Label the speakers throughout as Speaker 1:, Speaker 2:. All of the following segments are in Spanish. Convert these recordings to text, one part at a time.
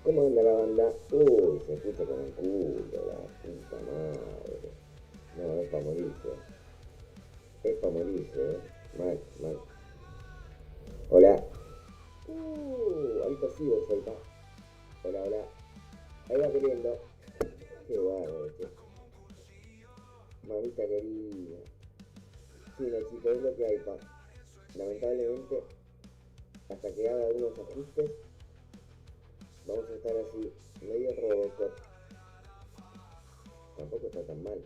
Speaker 1: ¿Cómo anda la banda? Uy, se escucha con el culo, la puta madre. No, es pa' morirse. Es pa' morirse, Mal, mal. Hola. Ahorita sí vos soltá. Hola, hola. Ahí va queriendo. Qué guapo, che. Mamita querida. Sí, Nachito, es lo que hay, pa. Lamentablemente, hasta que haga algunos ajustes, vamos a estar así, medio Robocop. Tampoco está tan mal.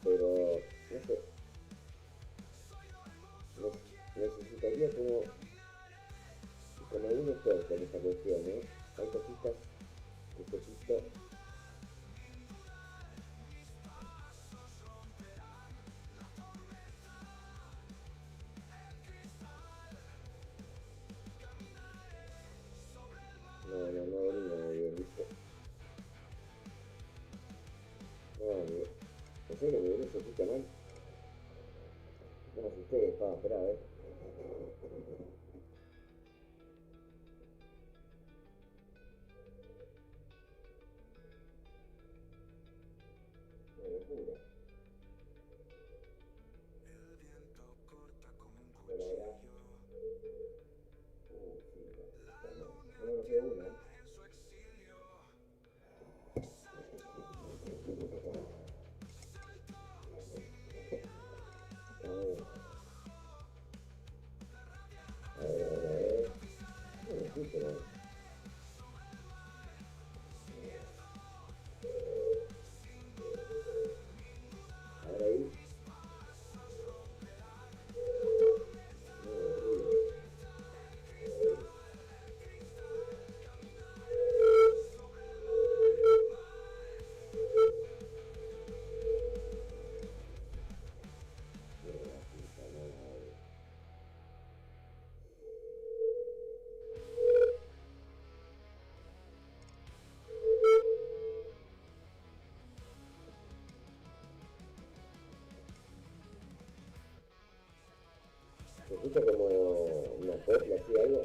Speaker 1: Pero, no sé. Necesitaría como un esfuerzo en esta cuestión, ¿eh? Hay cositas que poquito. No venía muy bien, ¿viste? No, en serio, me viene se escucha mal. No me asusté, espera, a ver. Una locura. Pero ahora, sí, no nos queda una. A ver. No me escucho, ¿no? A ver ahí. Se escucha como una copla, así algo.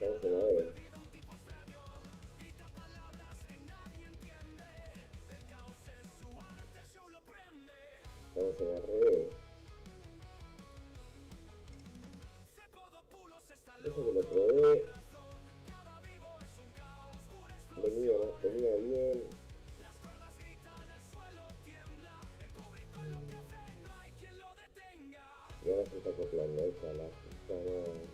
Speaker 1: Vamos a ver. Vamos a ver. Eso que lo probé. bien. Y ahora se está acoplando esta la puta madre.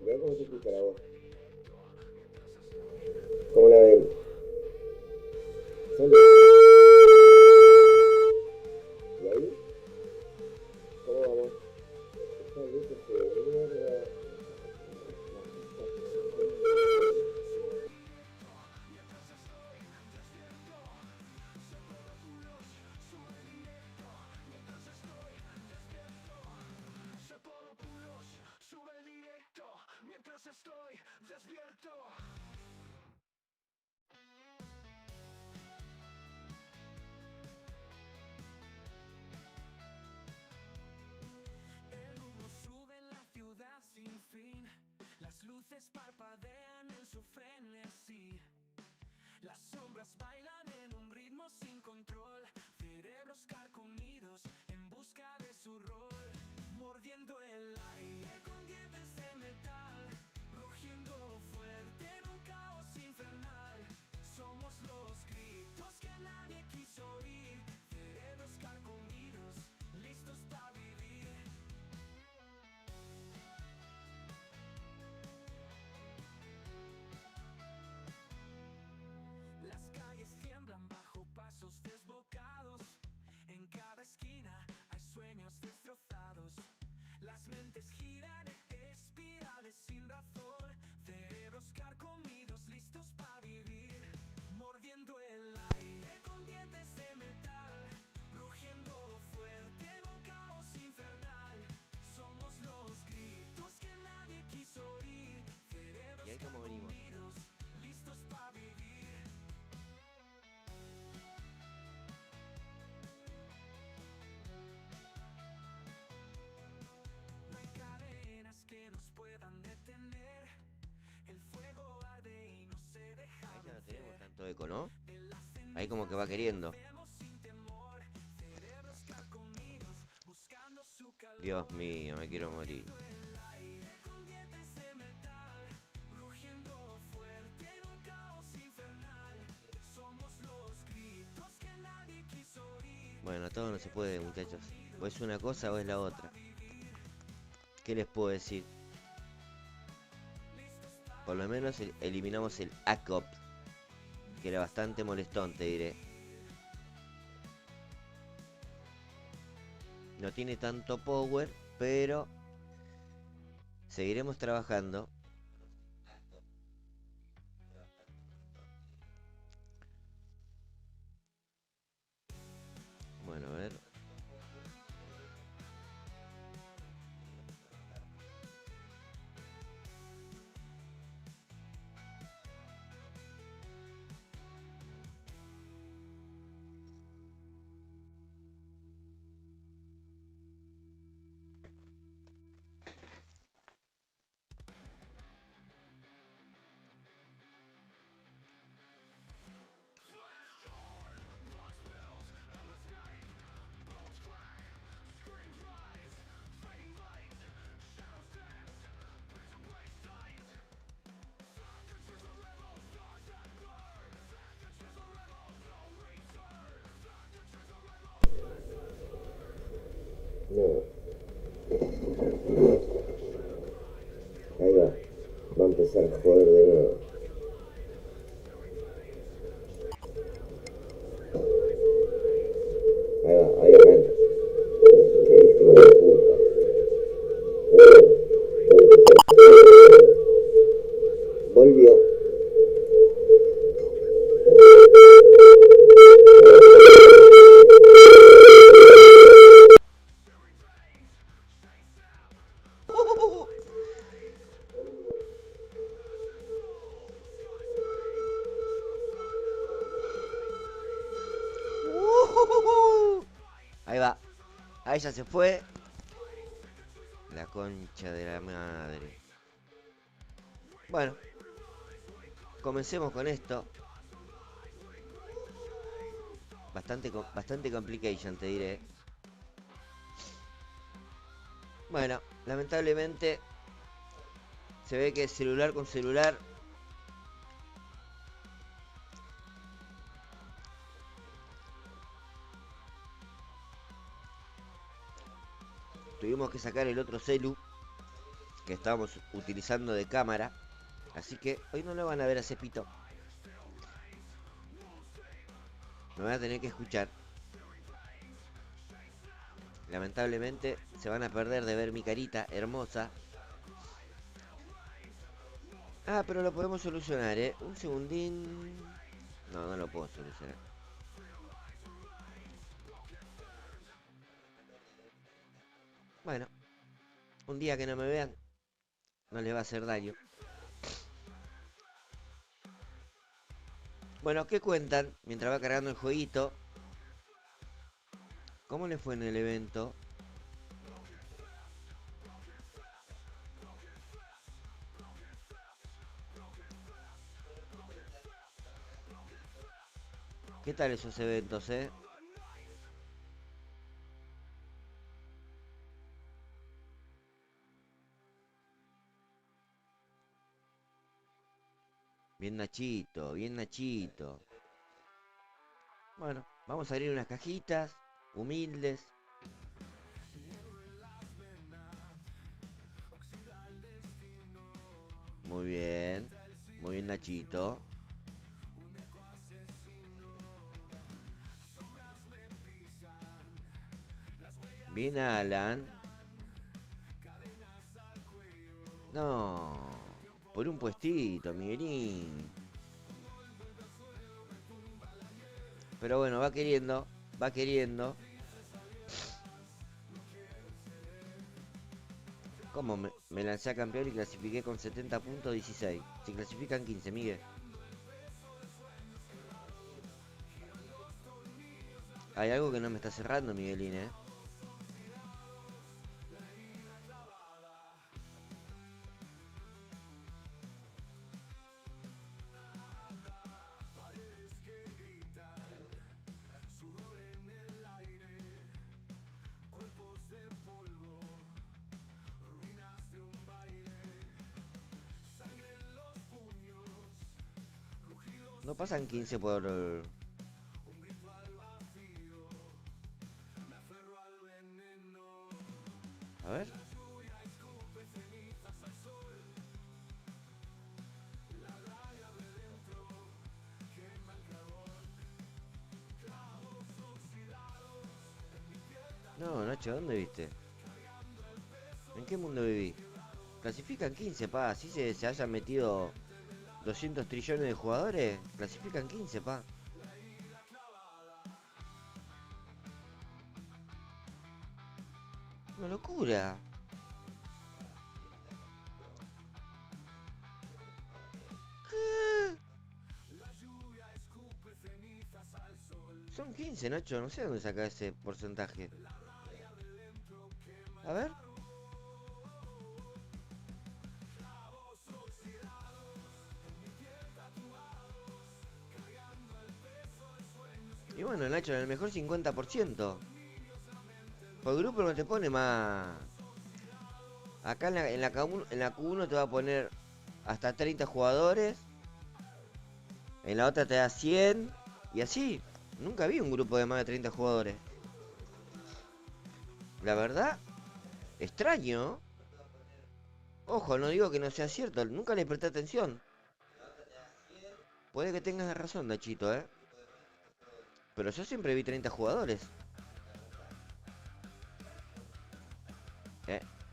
Speaker 1: Veo cómo se escucha la voz. ¿Cómo la ven? Solo. ¿Y ahí? ¿Cómo vamos? Esta luces de mierda.
Speaker 2: Estoy despierto. El humo sube en la ciudad sin fin. Las luces parpadean en su frenesí. Las sombras bailan en un ritmo sin control. Cerebros carcomidos en busca de su rol. Mordiendo el aire con dientes de metal. Rugiendo fuerte en un caos infernal. Somos los gritos que nadie quiso oír. Cerebros carcomidos, listos para vivir. Las calles tiemblan bajo pasos desbocados. En cada esquina hay sueños destrozados. Las mentes giran en espirales sin razón. Cerebros carcomidos, listos para vivir. Mordiendo el aire con dientes de metal. Rugiendo fuerte en un caos infernal. Somos los gritos que nadie quiso oír. Cerebros carcomidos, listos para vivir. No hay cadenas que nos puedan detener. El fuego arde y no se deja
Speaker 3: Ahí ya no
Speaker 2: vencer.
Speaker 3: tenemos tanto eco, ¿no? Ahí como que va queriendo.
Speaker 2: Vemos
Speaker 3: Dios mío, me quiero morir. Bueno, todo no se puede, muchachos. O es una cosa o es la otra. ¿Qué les puedo decir? Por lo menos eliminamos el ACOP, que era bastante molestón, te diré. No tiene tanto power, pero seguiremos trabajando. Bueno, a ver.
Speaker 1: No, ahí va. Va a empezar a joder de nuevo. Ahí arranca. Qué hijo de puta. Volvió.
Speaker 3: Ahí va. Ahí ya se fue. La concha de la madre. Bueno, comencemos con esto. Bastante complication, te diré. Bueno, lamentablemente se ve que celular con celular tuvimos que sacar el otro celu que estábamos utilizando de cámara. Así que hoy no lo van a ver a Cepito. Me van a tener que escuchar. Lamentablemente se van a perder de ver mi carita hermosa. Ah, pero lo podemos solucionar, ¿eh? Un segundín. No, no lo puedo solucionar. Bueno, un día que no me vean, no les va a hacer daño. Bueno, ¿qué cuentan? Mientras va cargando el jueguito. ¿Cómo les fue en el evento? ¿Qué tal esos eventos, eh? Bien Nachito, bien Nachito. Bueno, vamos a abrir unas cajitas humildes. Muy bien Nachito. Bien Alan. No, por un puestito, Miguelín. Pero bueno, va queriendo, va queriendo. ¿Cómo me lancé a campeón y clasifiqué con 70 puntos 16? Se clasifican 15, Miguel. Hay algo que no me está cerrando, Miguelín, ¿eh? No pasan 15 por... A ver. No, Nacho, ¿dónde viste? ¿En qué mundo viví? Clasifican 15, pa. Así se hayan metido 200 trillones de jugadores. Clasifican 15, pa. Una locura. ¿Qué? Son 15, Nacho. No sé dónde saca ese porcentaje. A ver. Y bueno, Nacho, en el mejor 50%. Por grupo no te pone más. Acá en la Q1 te va a poner hasta 30 jugadores. En la otra te da 100. Y así. Nunca vi un grupo de más de 30 jugadores. La verdad, extraño. Ojo, no digo que no sea cierto. Nunca le presté atención. Puede que tengas razón, Nachito, ¿eh? Pero yo siempre vi 30 jugadores.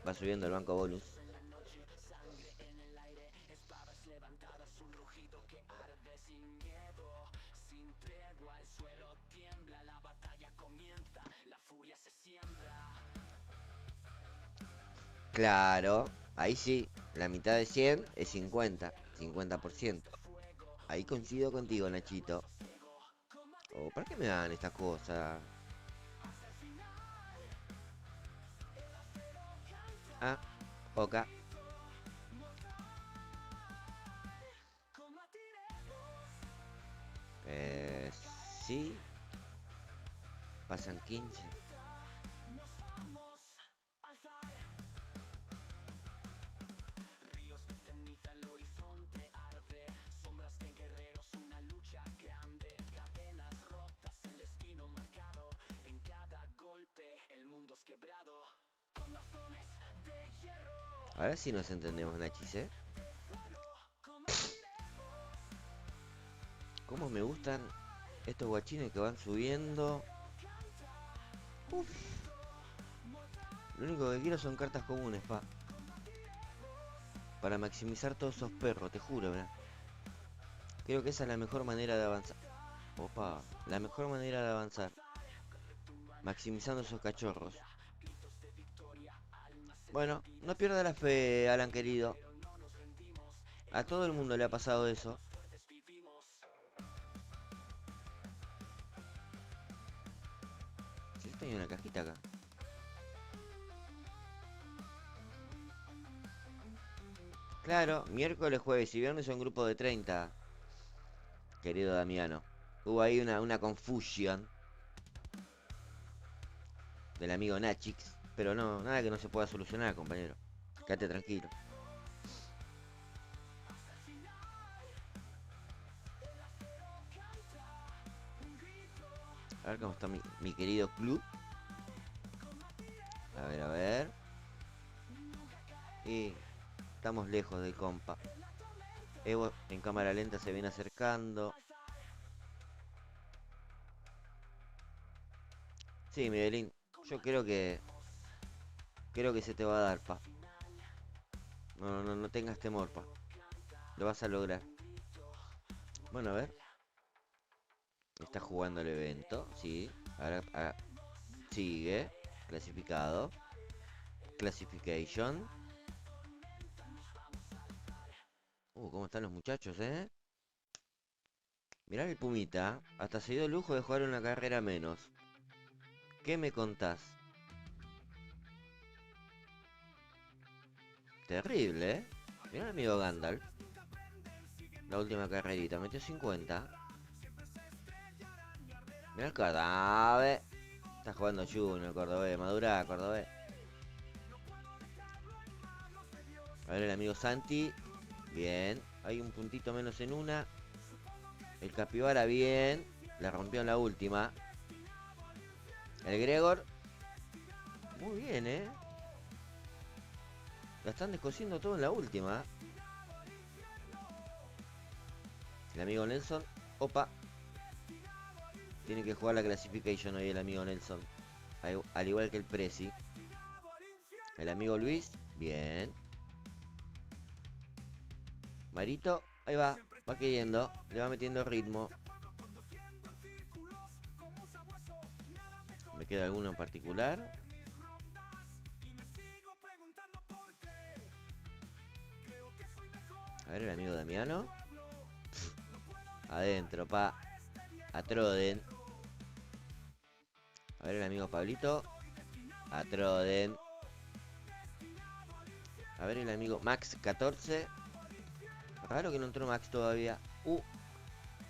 Speaker 3: Va subiendo el banco bonus. Claro, ahí sí. La mitad de 100 es 50. 50%. Ahí coincido contigo, Nachito. Oh, ¿para qué me dan estas cosas? Ah, Oca. Eh, sí. Pasan 15. Ahora sí nos entendemos, Nachis, ¿eh? Cómo me gustan estos guachines que van subiendo. Uf. Lo único que quiero son cartas comunes, pa. Para maximizar todos esos perros, te juro, ¿verdad? Creo que esa es la mejor manera de avanzar. Opa, la mejor manera de avanzar. Maximizando esos cachorros. Bueno, no pierda la fe, Alan querido. A todo el mundo le ha pasado eso. Si tenía una cajita acá. Claro, miércoles, jueves y viernes son grupos de 30, querido Damiano. Hubo ahí una confusión del amigo Nachix. Pero no, nada que no se pueda solucionar, compañero. Quédate tranquilo. A ver cómo está mi querido club. A ver, a ver. Y estamos lejos del compa. Evo en cámara lenta se viene acercando. Sí, Miguelín. Yo creo que se te va a dar, pa. No tengas temor, pa. Lo vas a lograr. Bueno, a ver. Está jugando el evento, sí. Ahora sigue. Clasificado. Classification. ¿Cómo están los muchachos, eh? Mirá el Pumita. Hasta se dio el lujo de jugar una carrera menos. ¿Qué me contás? Terrible, ¿eh? Mirá el amigo Gandalf. La última carrerita. Metió 50. Mirá el cadáver. Está jugando Junior, Cordobés. Madura, Cordobés. A ver el amigo Santi. Bien. Hay un puntito menos en una. El Capibara bien. Le rompió en la última. El Gregor. Muy bien, La están descosiendo todo en la última. El amigo Nelson. Opa. Tiene que jugar la clasification hoy el amigo Nelson. Al igual que el Prezi. El amigo Luis. Bien. Marito. Ahí va. Va queriendo. Le va metiendo ritmo. ¿Me queda alguno en particular? A ver, el amigo Damiano. Adentro, pa. A Troden. A ver, el amigo Pablito. A Troden. A ver, el amigo Max 14. Raro que no entró Max todavía.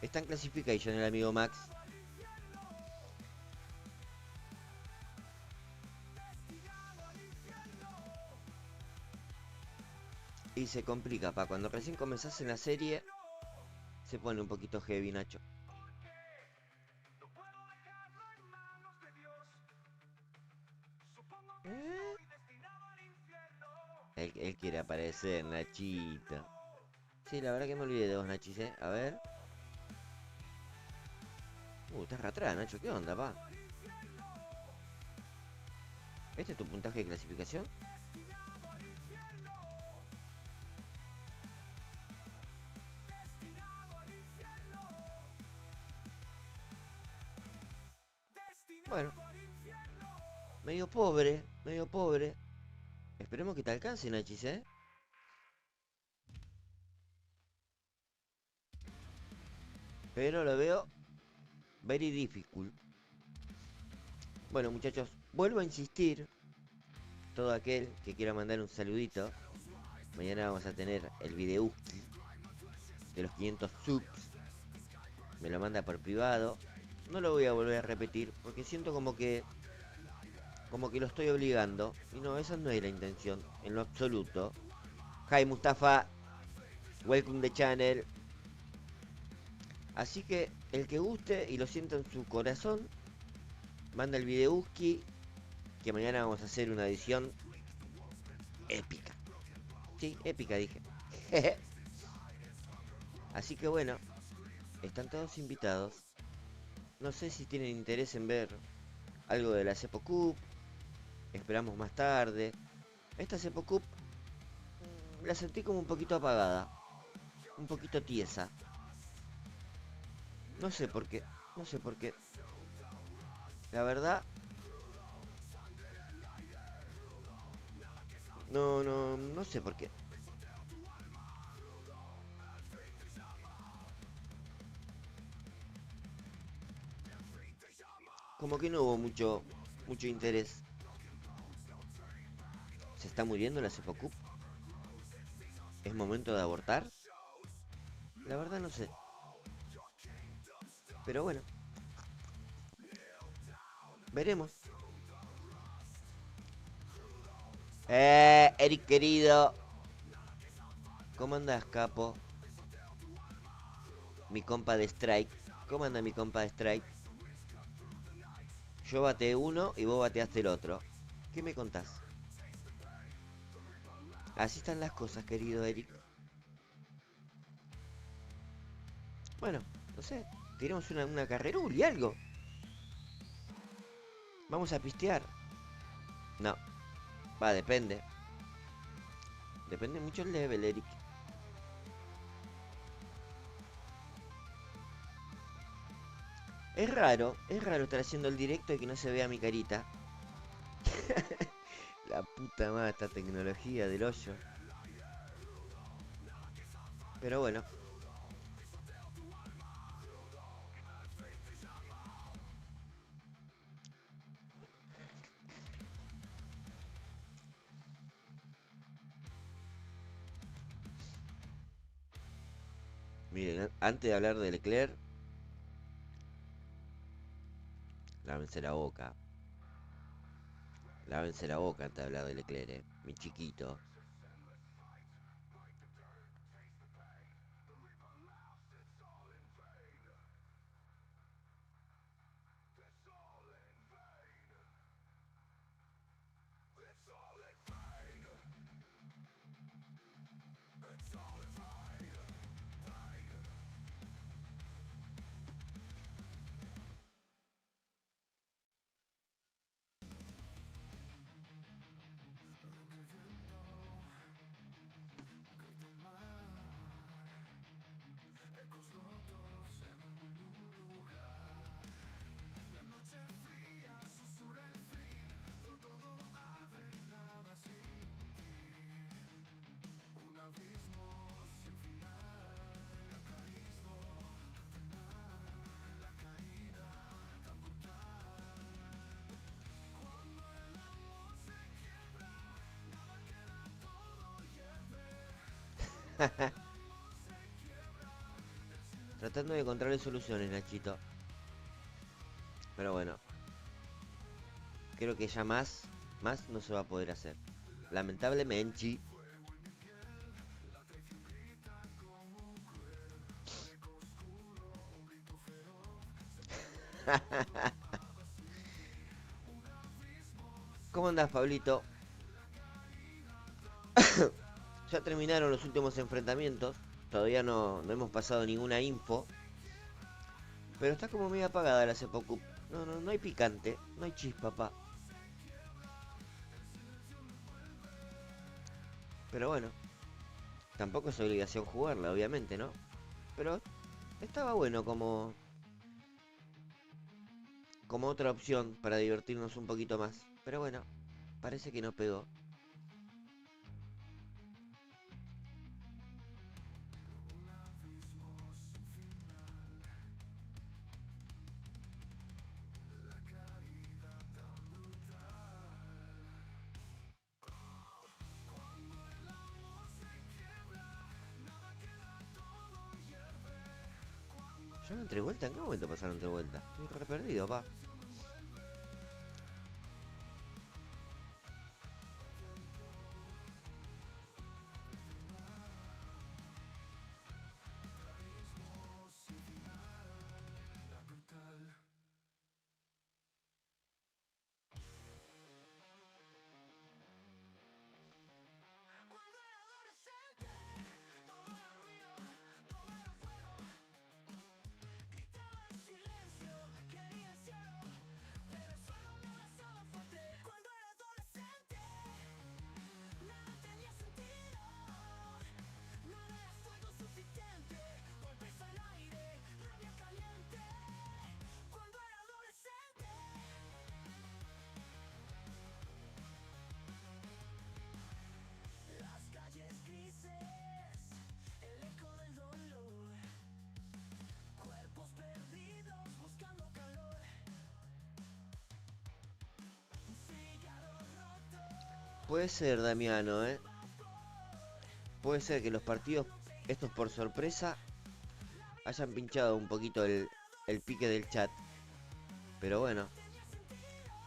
Speaker 3: Está en clasification el amigo Max. Y se complica, pa. Cuando recién comenzás en la serie, se pone un poquito heavy, Nacho. Él quiere aparecer, Nachito. Sí, la verdad que me olvidé de vos, Nachis, A ver. Estás re atrás, Nacho. ¿Qué onda, pa? ¿Este es tu puntaje de clasificación? Bueno. Medio pobre, medio pobre. Esperemos que te alcance, Nachis, Pero lo veo very difficult. Bueno, muchachos, vuelvo a insistir. Todo aquel que quiera mandar un saludito. Mañana vamos a tener el video de los 500 subs. Me lo manda por privado. No lo voy a volver a repetir porque siento como que lo estoy obligando. Y no, esa no es la intención, en lo absoluto. Hi Mustafa, welcome the channel. Así que el que guste y lo sienta en su corazón, manda el videuski, que mañana vamos a hacer una edición épica. Sí, épica dije. Así que bueno, están todos invitados. No sé si tienen interés en ver algo de la Cepo Cup. Esperamos más tarde. Esta Cepo Cup la sentí como un poquito apagada. Un poquito tiesa. No sé por qué. No sé por qué. La verdad. No sé por qué. Como que no hubo mucho interés. ¿Se está muriendo la Cepo Cup? ¿Es momento de abortar? La verdad no sé. Pero bueno. Veremos. Eric querido. ¿Cómo andás, capo? Mi compa de Strike. ¿Cómo anda mi compa de Strike? Yo bateé uno y vos bateaste el otro. ¿Qué me contás? Así están las cosas, querido Eric. Bueno, no sé. Tiremos una carrerul y algo. Vamos a pistear. No. Va, depende. Depende mucho el level, Eric. Es raro estar haciendo el directo y que no se vea mi carita. La puta madre, esta tecnología del hoyo. Pero bueno. Miren, antes de hablar de Leclerc, lávense la boca. Lávense la boca antes de hablar de Leclerc, mi chiquito. Tratando de encontrarle soluciones, Nachito. Pero bueno, creo que ya más no se va a poder hacer. Lamentablemente. ¿Cómo andás, Pablito? Ya terminaron los últimos enfrentamientos. Todavía no hemos pasado ninguna info. Pero está como medio apagada la Cepocup. No hay picante. No hay chispa, pa. Pero bueno, tampoco es obligación jugarla, obviamente, ¿no? Pero estaba bueno como otra opción para divertirnos un poquito más. Pero bueno, parece que no pegó. ¿Ya no entre vuelta? ¿En qué momento pasaron entre vuelta? Estoy re perdido, pa. Puede ser, Damiano, ¿eh? Puede ser que los partidos, estos por sorpresa, hayan pinchado un poquito el pique del chat. Pero bueno,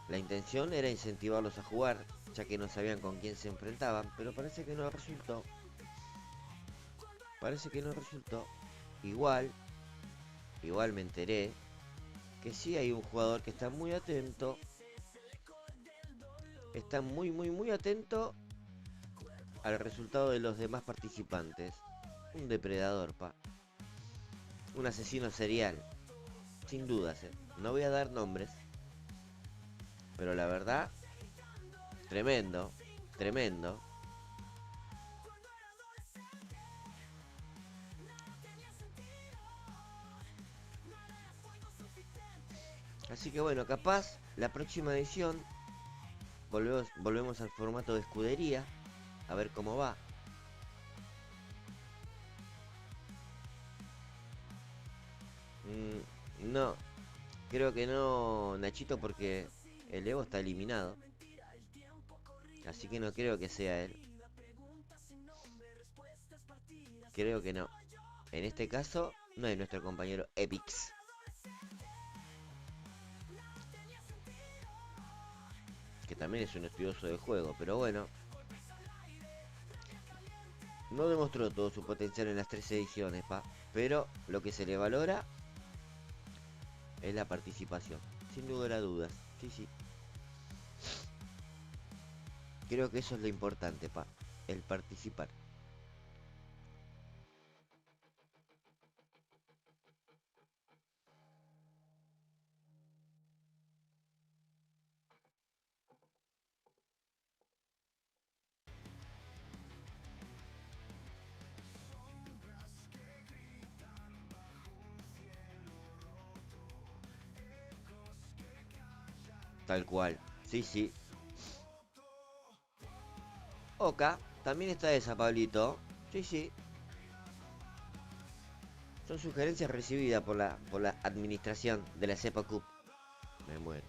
Speaker 3: la intención era incentivarlos a jugar, ya que no sabían con quién se enfrentaban. Pero parece que no resultó. Parece que no resultó. Igual, igual me enteré que sí hay un jugador que está muy atento. Está muy atento al resultado de los demás participantes. Un depredador, pa. Un asesino serial. Sin dudas, no voy a dar nombres. Pero la verdad, tremendo. Tremendo. Así que bueno, capaz la próxima edición volvemos al formato de escudería. A ver cómo va. No, creo que no, Nachito, porque el Evo está eliminado. Así que no creo que sea él. Creo que no. En este caso, no es nuestro compañero Epix. Que también es un estudioso del juego, pero bueno. No demostró todo su potencial en las 3 ediciones, pa. Pero lo que se le valora es la participación. Sin lugar a dudas. Sí, sí. Creo que eso es lo importante, pa. El participar. Tal cual. Sí, sí. Oka. También está esa, Pablito. Sí, sí. Son sugerencias recibidas por la administración de la Cepa Cup. Me muero.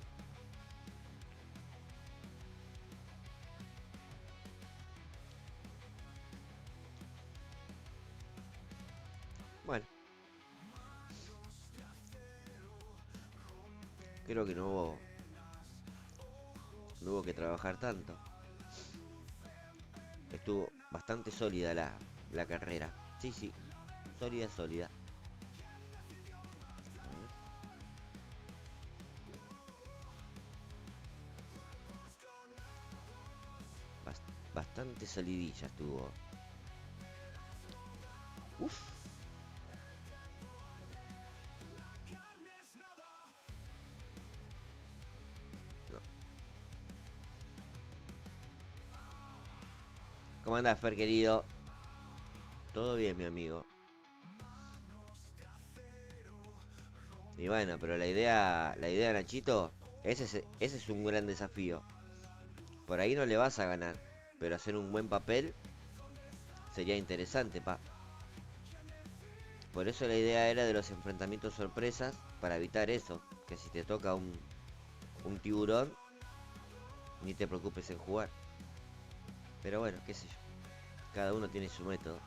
Speaker 3: Bueno, creo que no hubo que trabajar tanto. Estuvo bastante sólida la carrera. Sí, sí, sólida, sólida. Bastante solidilla estuvo. Uf. No. ¿Cómo andás, Fer, querido? Todo bien, mi amigo. Y bueno, pero la idea, Nachito, ese es un gran desafío. Por ahí no le vas a ganar, pero hacer un buen papel sería interesante, pa. Por eso la idea era de los enfrentamientos sorpresas, para evitar eso, que si te toca un tiburón, ni te preocupes en jugar. Pero bueno, qué sé yo, cada uno tiene su método.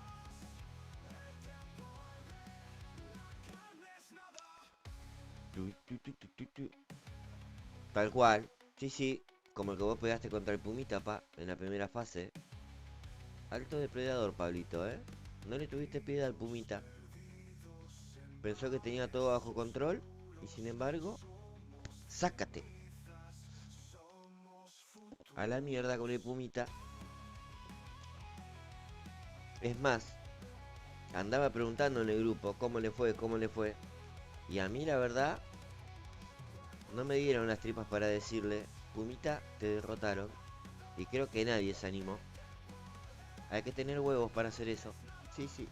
Speaker 3: Tal cual, sí, sí, como el que vos pegaste contra el Pumita, pa, en la primera fase. Alto depredador, Pablito, ¿eh? No le tuviste piedad al Pumita. Pensó que tenía todo bajo control y sin embargo, sácate. A la mierda con el Pumita. Es más, andaba preguntando en el grupo cómo le fue, cómo le fue. Y a mí la verdad, no me dieron las tripas para decirle, Pumita, te derrotaron. Y creo que nadie se animó. Hay que tener huevos para hacer eso. Sí, sí.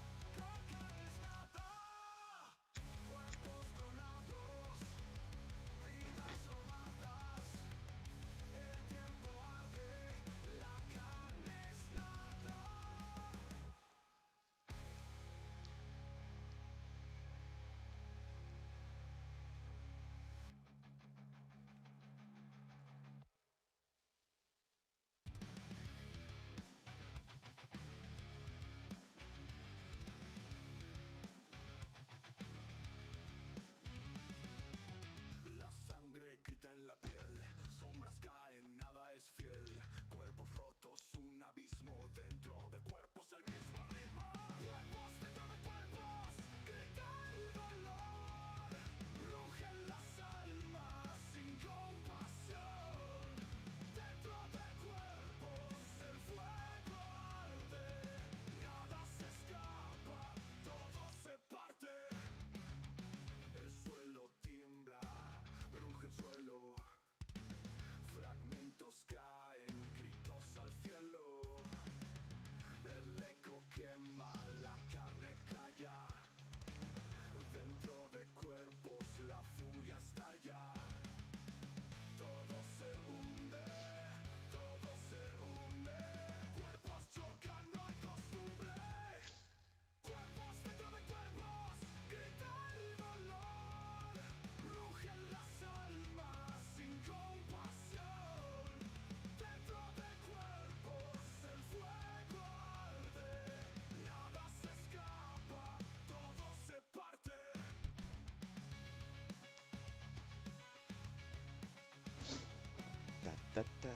Speaker 3: Ta, ta, ta.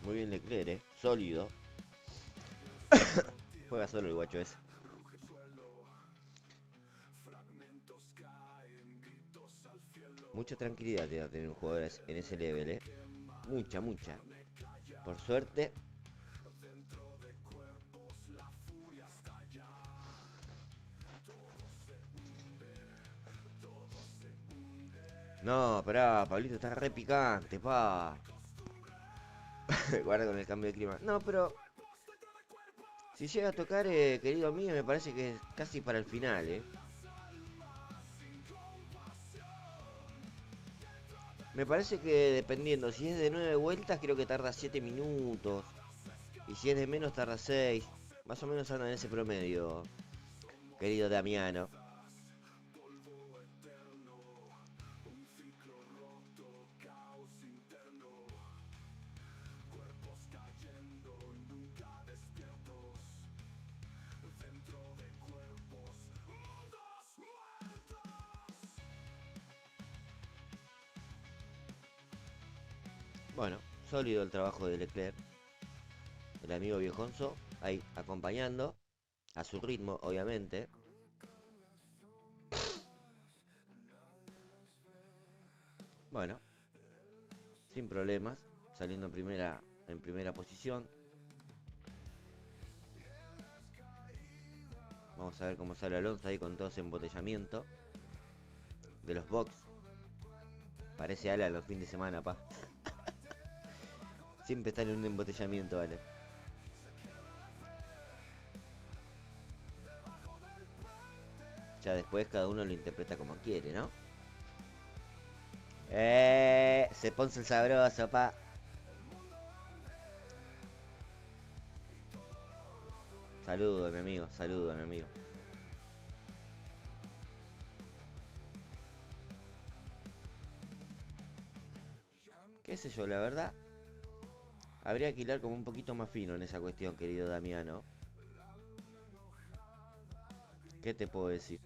Speaker 3: Muy bien Leclerc, sólido. Juega solo el guacho ese. Mucha tranquilidad te va a tener un jugador en ese level, Mucha, mucha. Por suerte. No, pará, Pablito está re picante, pa. Guarda con el cambio de clima. No, pero si llega a tocar, querido mío, me parece que es casi para el final, Me parece que dependiendo, si es de 9 vueltas, creo que tarda 7 minutos. Y si es de menos, tarda 6. Más o menos anda en ese promedio, querido Damiano. Bueno, sólido el trabajo de Leclerc, el amigo viejonzo, ahí acompañando, a su ritmo, obviamente. Bueno, sin problemas, saliendo en primera posición. Vamos a ver cómo sale Alonso ahí con todo ese embotellamiento de los box. Parece Ale a los fines de semana, pa. Siempre está en un embotellamiento, Ale. Ya después cada uno lo interpreta como quiere, ¿no? Se ponce el sabroso, pa. Saludo, mi amigo, saludo, mi amigo. Qué sé yo, la verdad. Habría que hilar como un poquito más fino en esa cuestión, querido Damiano. ¿Qué te puedo decir?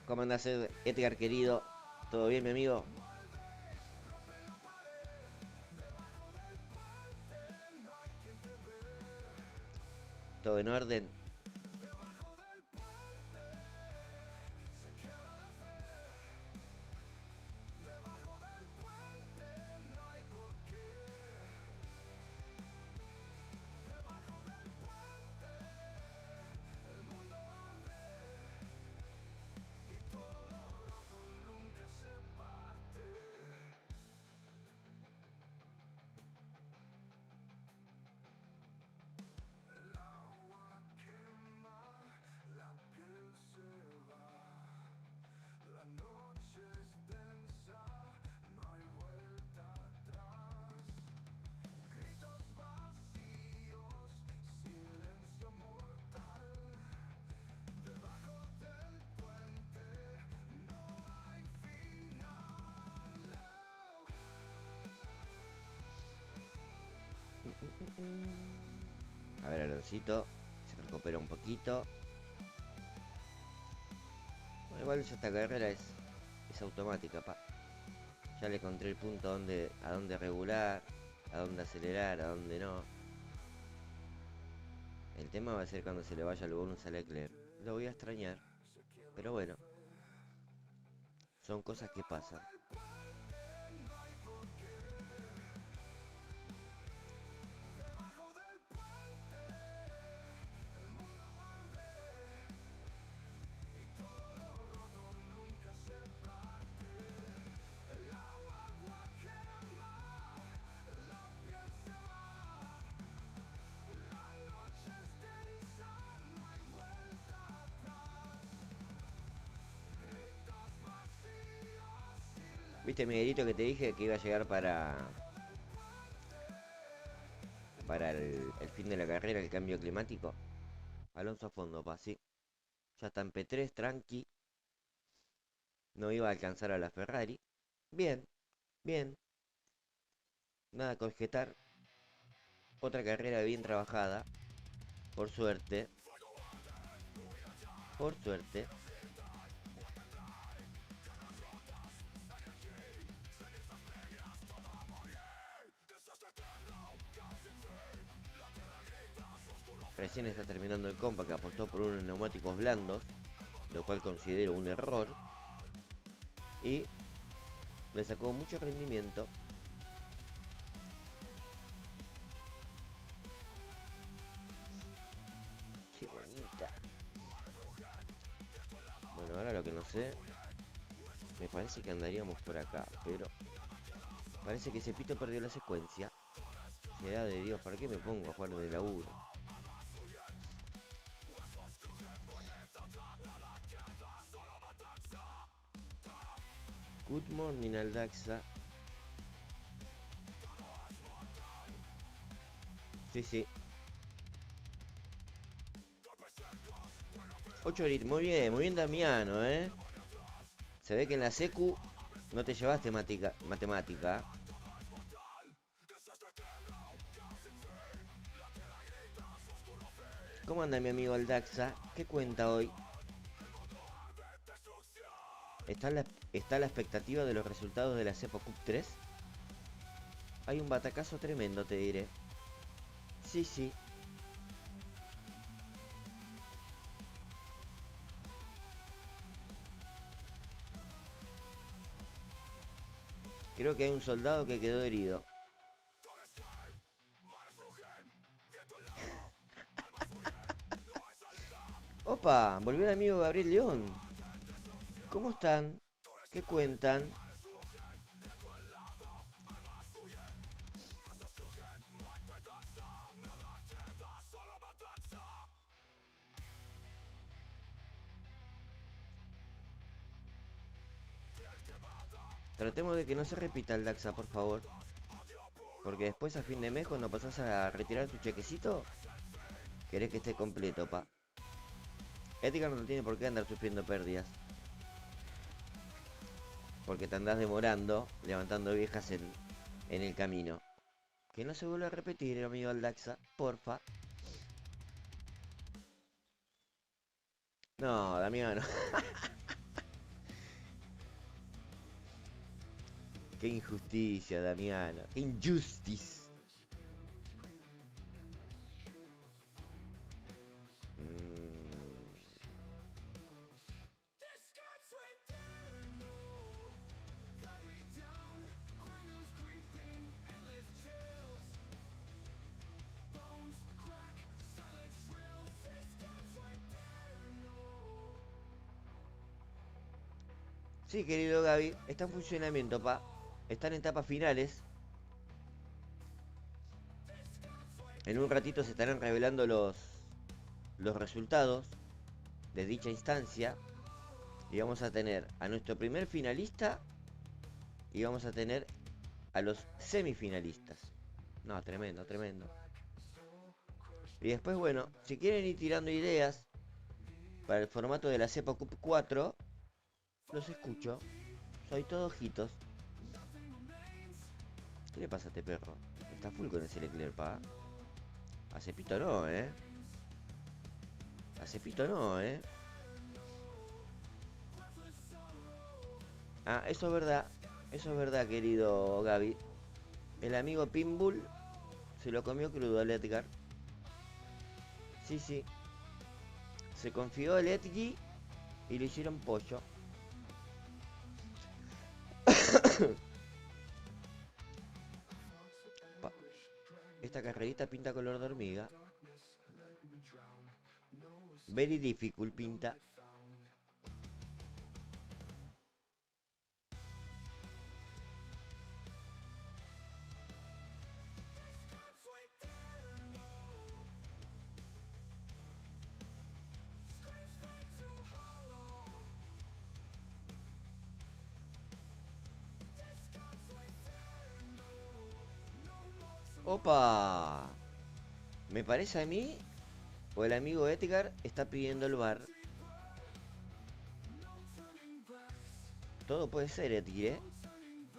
Speaker 3: ¿Cómo andás, Edgar, querido? ¿Todo bien, mi amigo? ¿Todo en orden? A ver, Aloncito. Se recupera un poquito. Bueno, igual ya esta carrera es automática, pa. Ya le encontré el punto a dónde regular, a dónde acelerar, a dónde no. El tema va a ser cuando se le vaya el bonus a Leclerc. Lo voy a extrañar. Pero bueno, son cosas que pasan. ¿Viste, Miguelito, que te dije que iba a llegar para el fin de la carrera, el cambio climático? Alonso a fondo, pa, sí. Ya está en P3, tranqui. No iba a alcanzar a la Ferrari. Bien, bien. Nada que objetar. Otra carrera bien trabajada. Por suerte. Por suerte. Recién está terminando el compa que apostó por unos neumáticos blandos, lo cual considero un error. Y le sacó mucho rendimiento. Qué bonita. Bueno, ahora lo que no sé, me parece que andaríamos por acá, pero parece que Cepito perdió la secuencia. Piedad de Dios, ¿para qué me pongo a jugar de laburo? Good morning, Aldaxa. Sí, sí. 8 horitas, muy bien Damiano, ¿eh? Se ve que en la secu no te llevaste matemática. ¿Cómo anda mi amigo el Daxa? ¿Qué cuenta hoy? ¿Está la expectativa de los resultados de la Cepa Cup 3? Hay un batacazo tremendo, te diré. Sí, sí. Creo que hay un soldado que quedó herido. Opa, volvió el amigo Gabriel León. ¿Cómo están? ¿Qué cuentan? Tratemos de que no se repita el Daxa, por favor. Porque después a fin de mes, cuando pasás a retirar tu chequecito, querés que esté completo, pa. Edgar no tiene por qué andar sufriendo pérdidas. Porque te andás demorando, levantando viejas en el camino. Que no se vuelva a repetir, amigo Aldaxa, porfa. No, Damián, no. Qué injusticia, Damiano. Qué injustice. Sí, querido Gaby, está en funcionamiento, pa. Están en etapas finales. En un ratito se estarán revelando los resultados de dicha instancia. Y vamos a tener a nuestro primer finalista. Y vamos a tener a los semifinalistas. No, tremendo, tremendo. Y después, bueno, si quieren ir tirando ideas para el formato de la Cepa Cup 4, los escucho. Soy todo ojitos. ¿Qué le pasa a este perro? Está full con ese Leclerc, pa. A Cepito no, A Cepito no, Ah, eso es verdad. Eso es verdad, querido Gaby. El amigo Pinbull se lo comió crudo al Edgar. Sí, sí. Se confió el Edgy y le hicieron pollo. Pa. Esta carrerita pinta color de hormiga. Very difficult pinta. ¡Opa! Me parece a mí, o el amigo Edgar está pidiendo el bar. Todo puede ser, Edgar,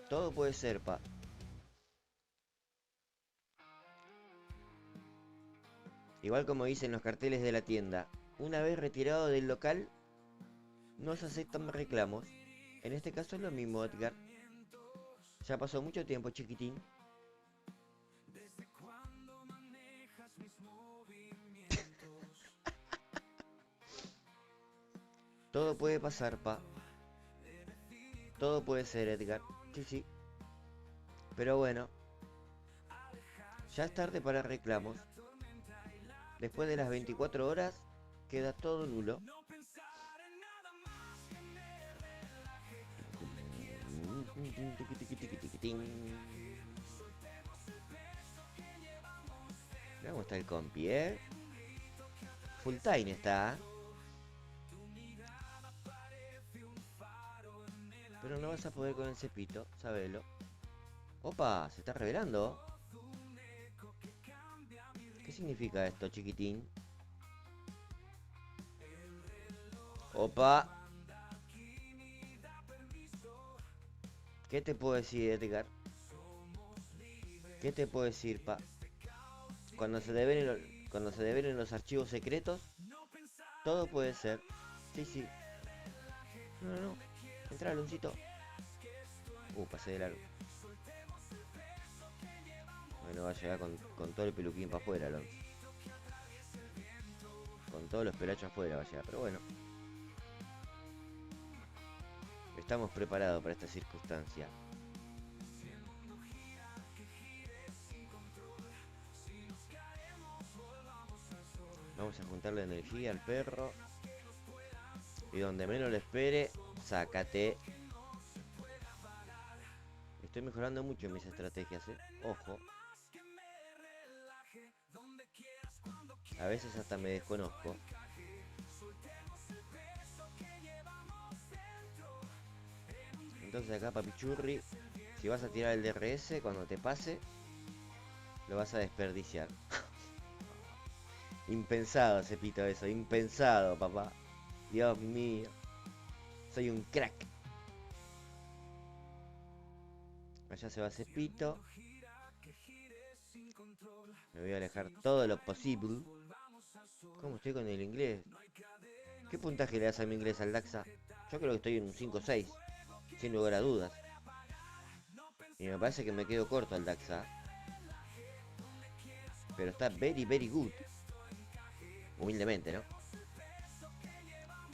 Speaker 3: Todo puede ser, pa. Igual como dicen los carteles de la tienda, una vez retirado del local, no se aceptan reclamos. En este caso es lo mismo, Edgar. Ya pasó mucho tiempo, chiquitín. Todo puede pasar, pa. Todo puede ser, Edgar. Sí, sí. Pero bueno, ya es tarde para reclamos. Después de las 24 horas, queda todo nulo. Mirá cómo está el compi, Full time está. Pero no vas a poder con el cepito, sabelo. Opa, se está revelando. ¿Qué significa esto, chiquitín? Opa. ¿Qué te puedo decir, Edgar? ¿Qué te puedo decir, pa? Cuando se develen cuando se develen los archivos secretos, todo puede ser. Sí, sí. No, no, no. Entra, Aloncito. Pasé de largo. Bueno, va a llegar con todo el peluquín para afuera, Alonso. Con todos los pelachos afuera va a llegar, pero bueno. Estamos preparados para esta circunstancia. Vamos a juntarle energía al perro. Y donde menos lo espere, sácate. Estoy mejorando mucho en mis estrategias, Ojo. A veces hasta me desconozco. Entonces acá, papichurri, si vas a tirar el DRS, cuando te pase, lo vas a desperdiciar. Impensado, Cepito, eso. Impensado, papá. Dios mío. Soy un crack. Allá se va Cepito. Me voy a alejar todo lo posible. ¿Cómo estoy con el inglés? ¿Qué puntaje le das a mi inglés al Daxa? Yo creo que estoy en un 5-6. Sin lugar a dudas. Y me parece que me quedo corto al Daxa. Pero está very, very good. Humildemente, ¿no?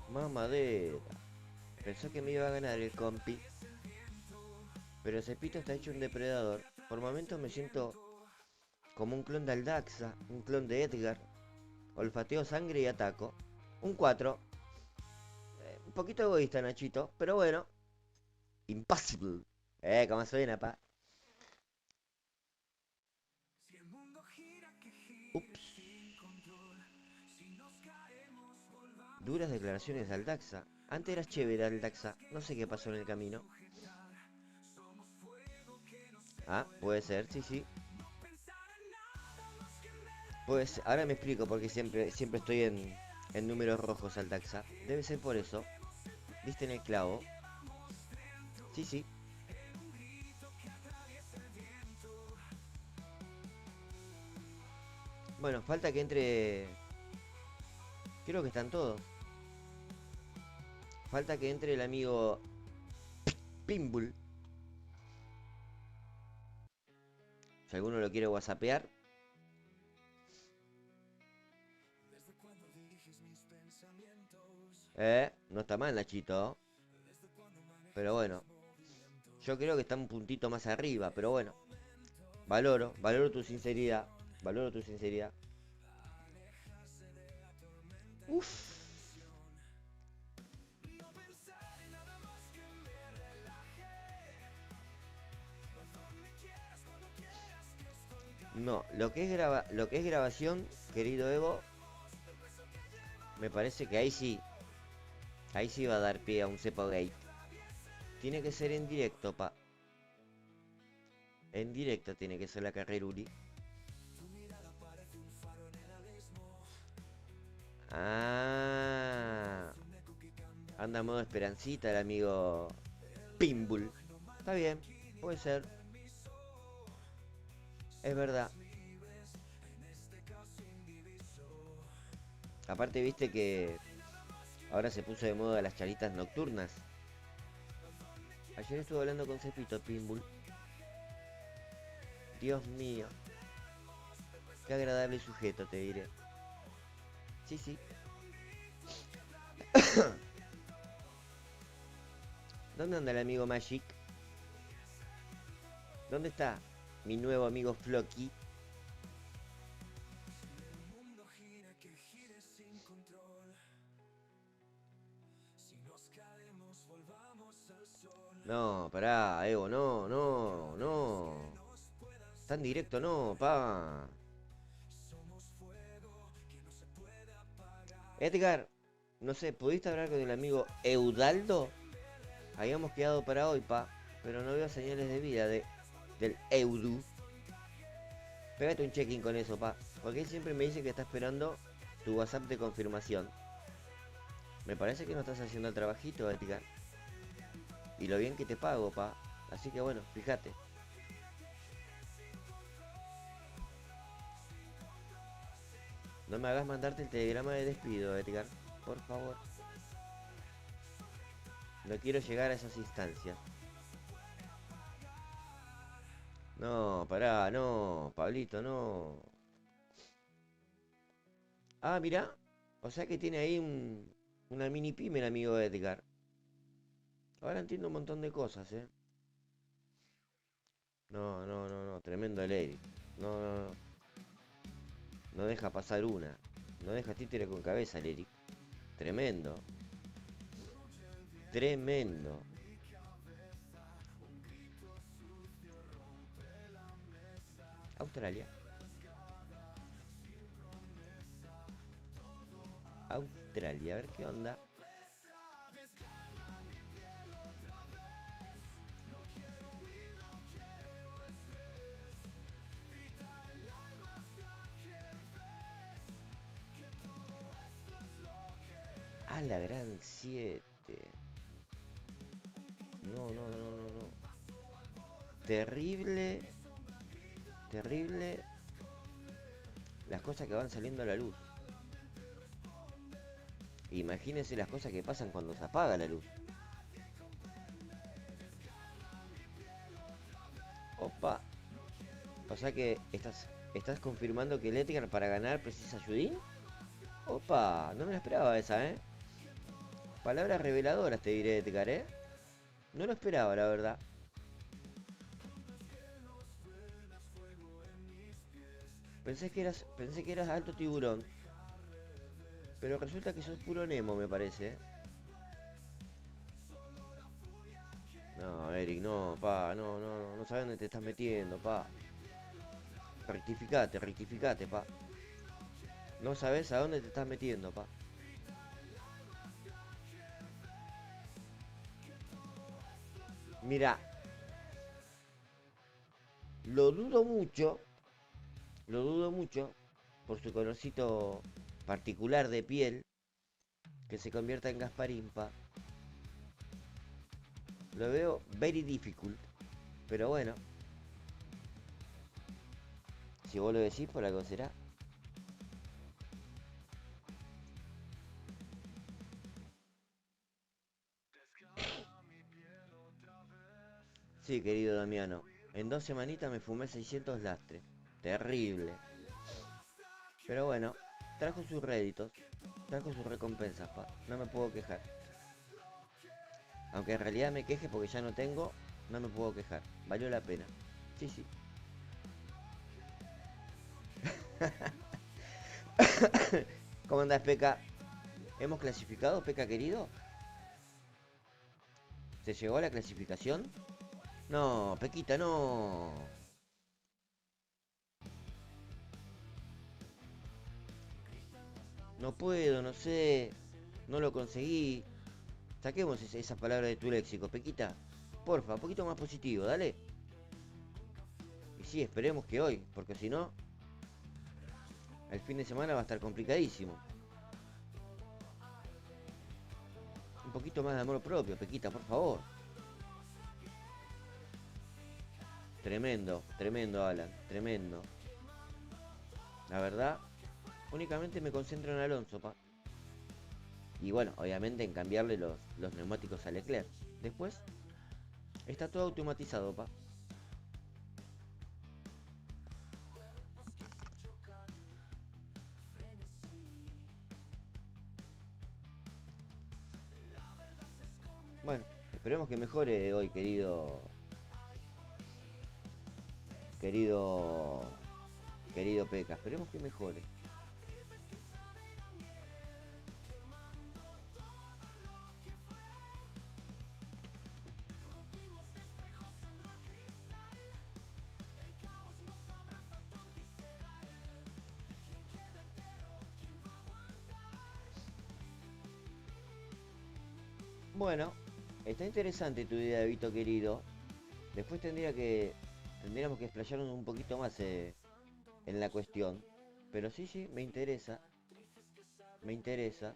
Speaker 3: Mamadera. Pensó que me iba a ganar el compi. Pero Cepito está hecho un depredador. Por momentos me siento como un clon de Aldaxa, un clon de Edgar. Olfateo sangre y ataco. Un 4. Un poquito egoísta, Nachito, pero bueno. Impossible. Como suena, pa. Ups. Duras declaraciones de Aldaxa. Antes eras chévere, Aldaxa. No sé qué pasó en el camino. Puede ser, sí, sí. Pues ahora me explico porque siempre estoy en números rojos al Daxa. Debe ser por eso. Viste en el clavo. Sí, sí. Bueno, falta que entre. Creo que están todos. Falta que entre el amigo Pinbull. Si alguno lo quiere whatsappear. No está mal, Nachito. Pero bueno. Yo creo que está un puntito más arriba, pero bueno. Valoro tu sinceridad. Valoro tu sinceridad. Uff. No, lo que es grabación, querido Evo, me parece que ahí sí va a dar pie a un Cepogate. Tiene que ser en directo, pa. En directo tiene que ser la carreruli. Anda en modo esperancita el amigo Pinbull. Está bien, puede ser. Es verdad. Aparte, viste que ahora se puso de moda las charitas nocturnas. Ayer estuve hablando con Cepito Pinbull. Dios mío. Qué agradable sujeto, te diré. Sí, sí. ¿Dónde anda el amigo Magic? ¿Dónde está mi nuevo amigo Flocky? No, pará, Evo, no. Tan directo no, pa. Edgar, no sé, ¿pudiste hablar con el amigo Eudaldo? Habíamos quedado para hoy, pa. Pero no veo señales de vida del Eudu. Pégate un check-in con eso, pa. Porque él siempre me dice que está esperando tu WhatsApp de confirmación. Me parece que no estás haciendo el trabajito, Edgar. Y lo bien que te pago, pa. Así que bueno, fíjate. No me hagas mandarte el telegrama de despido, Edgar. Por favor. No quiero llegar a esas instancias. No, pará, no, Pablito, no. Ah, mirá. O sea que tiene ahí una mini pyme el amigo Edgar. Ahora entiendo un montón de cosas, ¿eh? No, no, no, no. Tremendo el Eric. No, no, no. No deja pasar una. No deja títere con cabeza el Eric. Tremendo. Tremendo. Australia. Australia, a ver qué onda. A la gran 7. No, no, no, no, no. Terrible. Terrible. Las cosas que van saliendo a la luz. Imagínense las cosas que pasan cuando se apaga la luz. Opa. O sea que estás confirmando que el Edgar para ganar precisa Judín. Opa, no me la esperaba esa, ¿eh? Palabras reveladoras te diré, Edgar, ¿eh? No lo esperaba, la verdad. Pensé que eras alto tiburón. Pero resulta que sos puro Nemo, me parece, ¿eh? No, Eric, no, pa, no, no, no, no sabes dónde te estás metiendo, pa. Rectificate, rectificate, pa. No sabes a dónde te estás metiendo, pa. Mira, lo dudo mucho, lo dudo mucho, por su colorcito particular de piel, que se convierta en Gasparín, pa. Lo veo very difficult, pero bueno, si vos lo decís, por algo será. Sí, querido Damiano, en 2 semanitas me fumé 600 lastres. Terrible. Pero bueno, trajo sus réditos, trajo sus recompensas, pa. No me puedo quejar. Aunque en realidad me queje porque ya no tengo, no me puedo quejar. Valió la pena. Sí, sí. ¿Cómo andás, Peca? ¿Hemos clasificado, Peca querido? ¿Se llegó a la clasificación? No, Pequita, no. No puedo, no sé. No lo conseguí. Saquemos esa palabra de tu léxico, Pequita. Porfa, un poquito más positivo, dale. Y sí, esperemos que hoy, porque si no, el fin de semana va a estar complicadísimo. Un poquito más de amor propio, Pequita, por favor. Tremendo, tremendo, Alan, tremendo. La verdad, únicamente me concentro en Alonso, pa. Y bueno, obviamente en cambiarle los neumáticos a Leclerc. Después, está todo automatizado, pa. Bueno, esperemos que mejore hoy, querido, querido Peca. Esperemos que mejore. Bueno, está interesante tu idea, Vito querido. Después tendríamos que explayarnos un poquito más en la cuestión. Pero sí, sí, me interesa. Me interesa.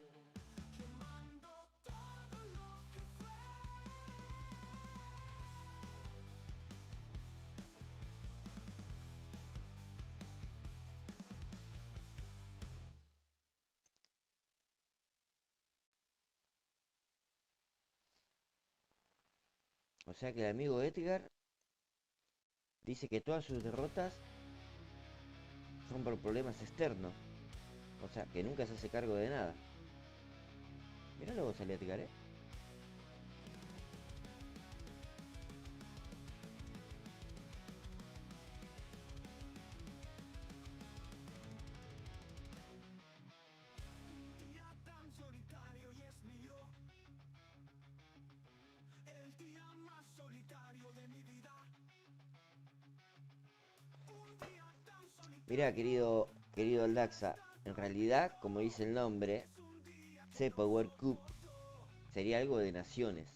Speaker 3: O sea que el amigo Edgar dice que todas sus derrotas son por problemas externos. O sea, que nunca se hace cargo de nada. Mirá luego sale Edgar, ¿eh?
Speaker 2: Día tan solitario y es mío, el día más solitario de mi vida. Un día tan
Speaker 3: Mirá,
Speaker 2: solitario
Speaker 3: querido Aldaxa, en realidad, como dice el nombre, C-Power Cup sería algo de naciones.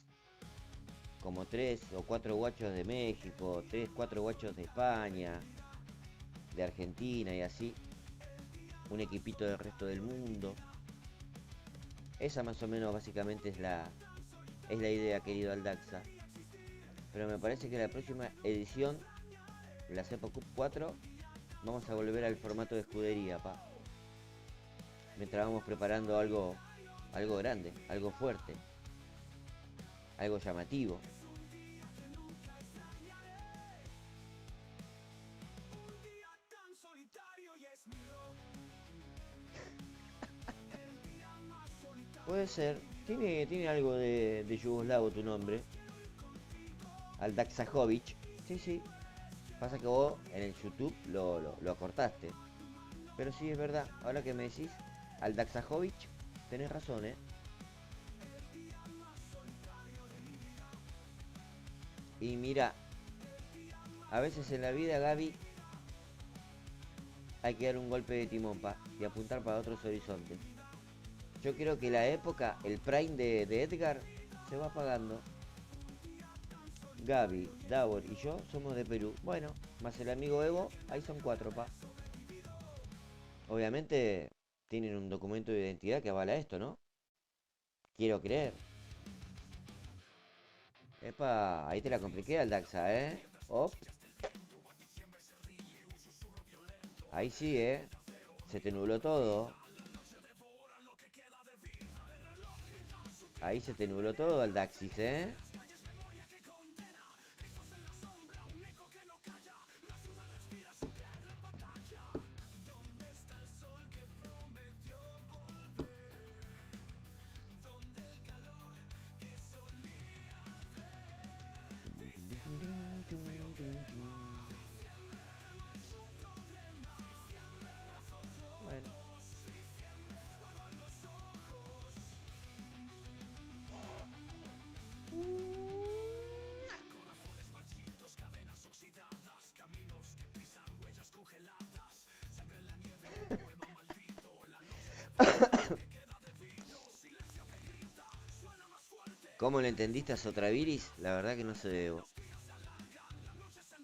Speaker 3: Como 3 o 4 guachos de México, 3, 4 guachos de España, de Argentina y así. Un equipito del resto del mundo. Esa más o menos básicamente es la idea, querido Aldaxa. Pero me parece que la próxima edición, la Cepo Cup 4, vamos a volver al formato de escudería, pa. Mientras vamos preparando algo grande, algo fuerte, algo llamativo.
Speaker 2: tan solitario y es mío.
Speaker 3: Puede ser, tiene algo de yugoslavo tu nombre. Aldaxajovic. Sí, sí. Pasa que vos en el YouTube lo acortaste. Pero sí, es verdad. Ahora que me decís, Aldaxajovic, tenés razón, ¿eh? Y mira, a veces en la vida, Gaby, hay que dar un golpe de timón y apuntar para otros horizontes. Yo creo que la época, el prime de Edgar, se va apagando. Gaby, Davor y yo somos de Perú. Bueno, más el amigo Evo, ahí son 4, pa. Obviamente tienen un documento de identidad que avala esto, ¿no? Quiero creer. Epa, ahí te la compliqué al Daxa, ¿eh? Op. Ahí sí, ¿eh? Se te nubló todo. Ahí se te nubló todo al Daxis, ¿eh? Bueno. ¿Cómo le entendiste a Sotraviris? La verdad que no sé, Evo.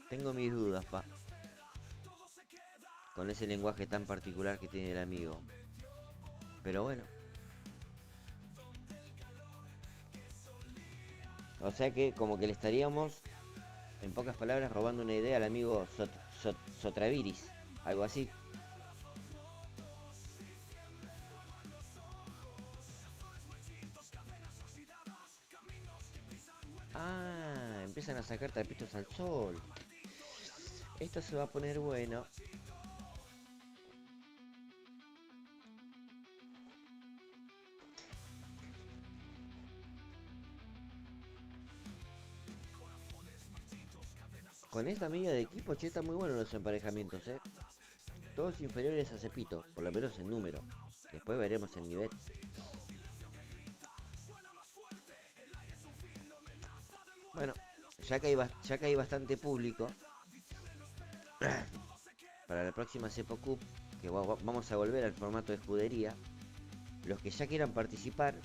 Speaker 3: Tengo mis dudas, pa. Con ese lenguaje tan particular que tiene el amigo. Pero bueno. O sea que como que le estaríamos, en pocas palabras, robando una idea al amigo Sotraviris. Algo así. Ah, empiezan a sacar trapitos al sol. Esto se va a poner bueno. Con esta amiga de equipo, che, están muy buenos los emparejamientos, Todos inferiores a Cepito, por lo menos en número. Después veremos el nivel. Bueno, ya que hay bastante público, para la próxima Cepo Cup, que vamos a volver al formato de escudería, los que ya quieran participar,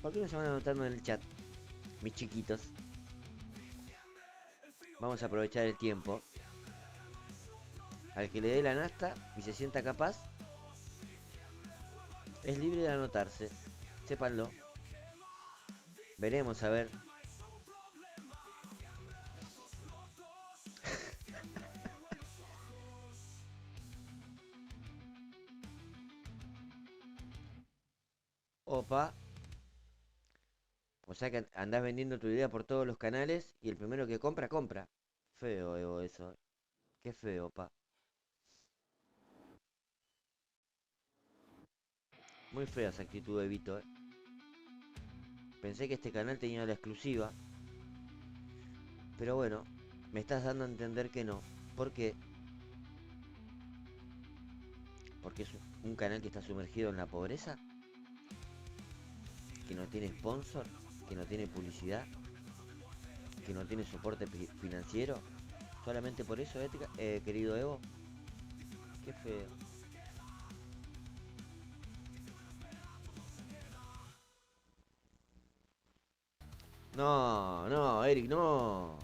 Speaker 3: ¿por qué no se van anotando en el chat, mis chiquitos? Vamos a aprovechar el tiempo. Al que le dé la nasta y se sienta capaz, es libre de anotarse. Sépanlo. Veremos a ver. Opa. O sea que andás vendiendo tu idea por todos los canales y el primero que compra, compra. Feo, Evo, eso. Qué feo, pa. Muy fea esa actitud de Vito, eh. Pensé que este canal tenía la exclusiva. Pero bueno, me estás dando a entender que no. ¿Por qué? Porque es un canal que está sumergido en la pobreza, que no tiene sponsor, que no tiene publicidad, que no tiene soporte financiero. Solamente por eso, querido Evo. Qué feo. No, no, Eric, no.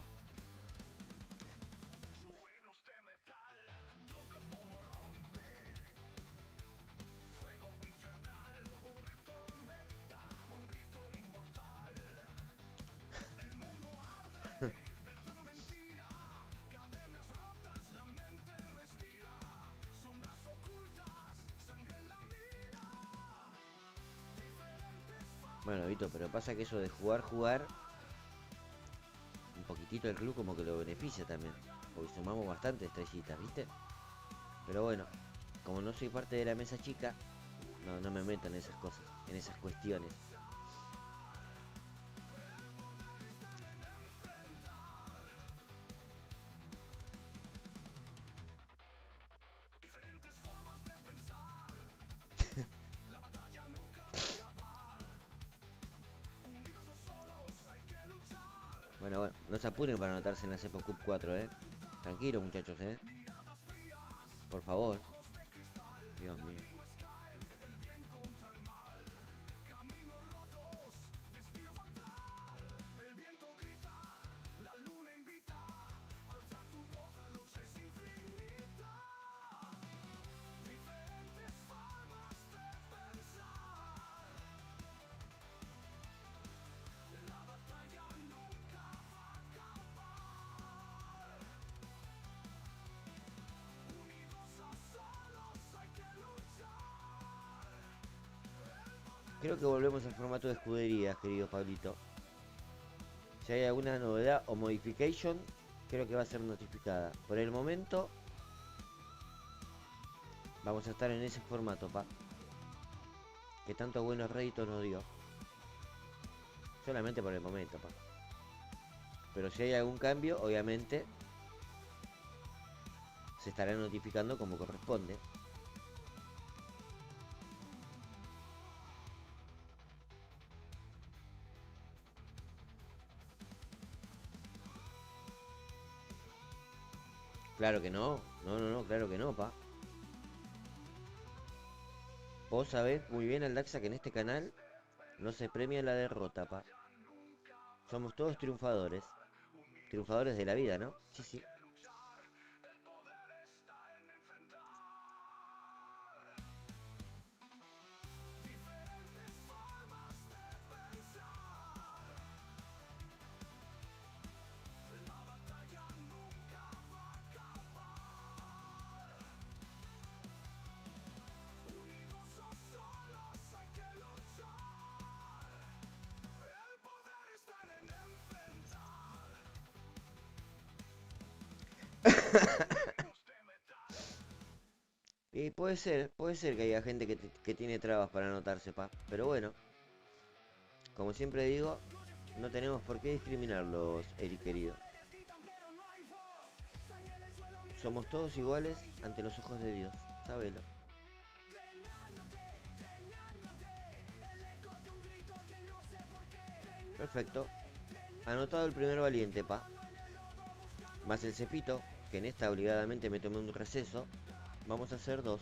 Speaker 3: Bueno, Vito, pero pasa que eso de jugar, un poquitito el club como que lo beneficia también. Porque sumamos bastante estrellitas, ¿viste? Pero bueno, como no soy parte de la mesa chica, no me meto en esas cosas, en esas cuestiones. Bueno, no se apuren para anotarse en la Cepo Cup 4, Tranquilo, muchachos, Por favor. Dios mío. Creo que volvemos al formato de escuderías, querido Pablito. Si hay alguna novedad o modification, creo que va a ser notificada. Por el momento, vamos a estar en ese formato, pa. Que tanto buenos réditos nos dio. Solamente por el momento, pa. Pero si hay algún cambio, obviamente, se estará notificando como corresponde. Claro que no. No, claro que no, pa. Vos sabés muy bien, Aldaxa, que en este canal no se premia la derrota, pa. Somos todos triunfadores. Triunfadores de la vida, ¿no? Sí, sí. Y puede ser que haya gente que tiene trabas para anotarse, pa. Pero bueno, como siempre digo, no tenemos por qué discriminarlos, Eric querido. Somos todos iguales ante los ojos de Dios, sábelo. Perfecto. Anotado el primer valiente, pa. Más el cepito, que en esta obligadamente me tomé un receso. Vamos a hacer dos.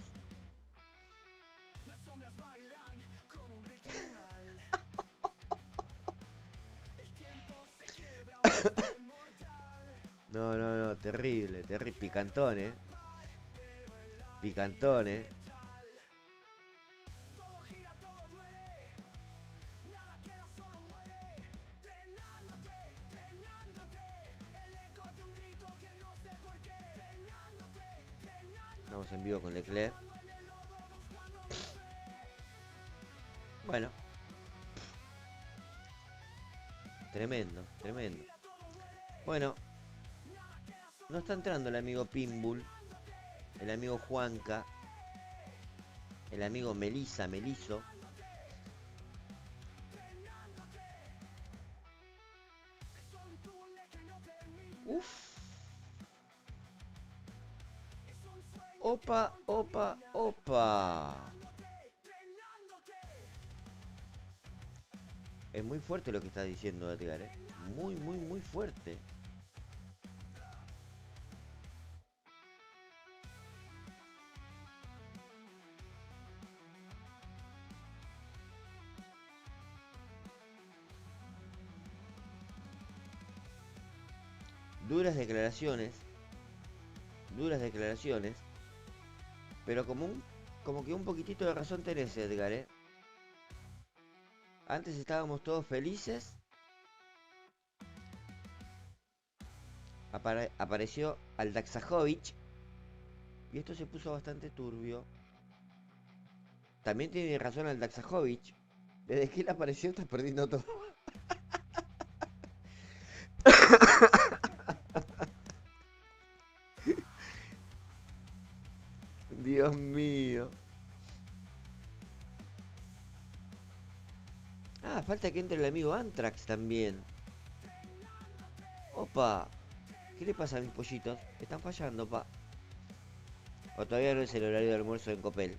Speaker 3: No, terrible, terrible. Picantón, Picantón, Estamos en vivo con Leclerc. Bueno, Tremendo, tremendo. Bueno, no está entrando el amigo Pinbull, el amigo Juanca, el amigo Meliso. Uf. Opa, opa, opa. Es muy fuerte lo que está diciendo Edgar, ¿eh? Muy, muy, muy fuerte. Duras declaraciones. Duras declaraciones. Pero como que un poquitito de razón tenés, Edgar, ¿eh? Antes estábamos todos felices. Apareció Aldaxajovic. Y esto se puso bastante turbio. También tiene razón Aldaxajovic. Desde que él apareció está perdiendo todo. Dios mío. Ah, falta que entre el amigo Antrax también. Opa. ¿Qué le pasa a mis pollitos? Están fallando, pa. O todavía no es el horario de almuerzo en Copel.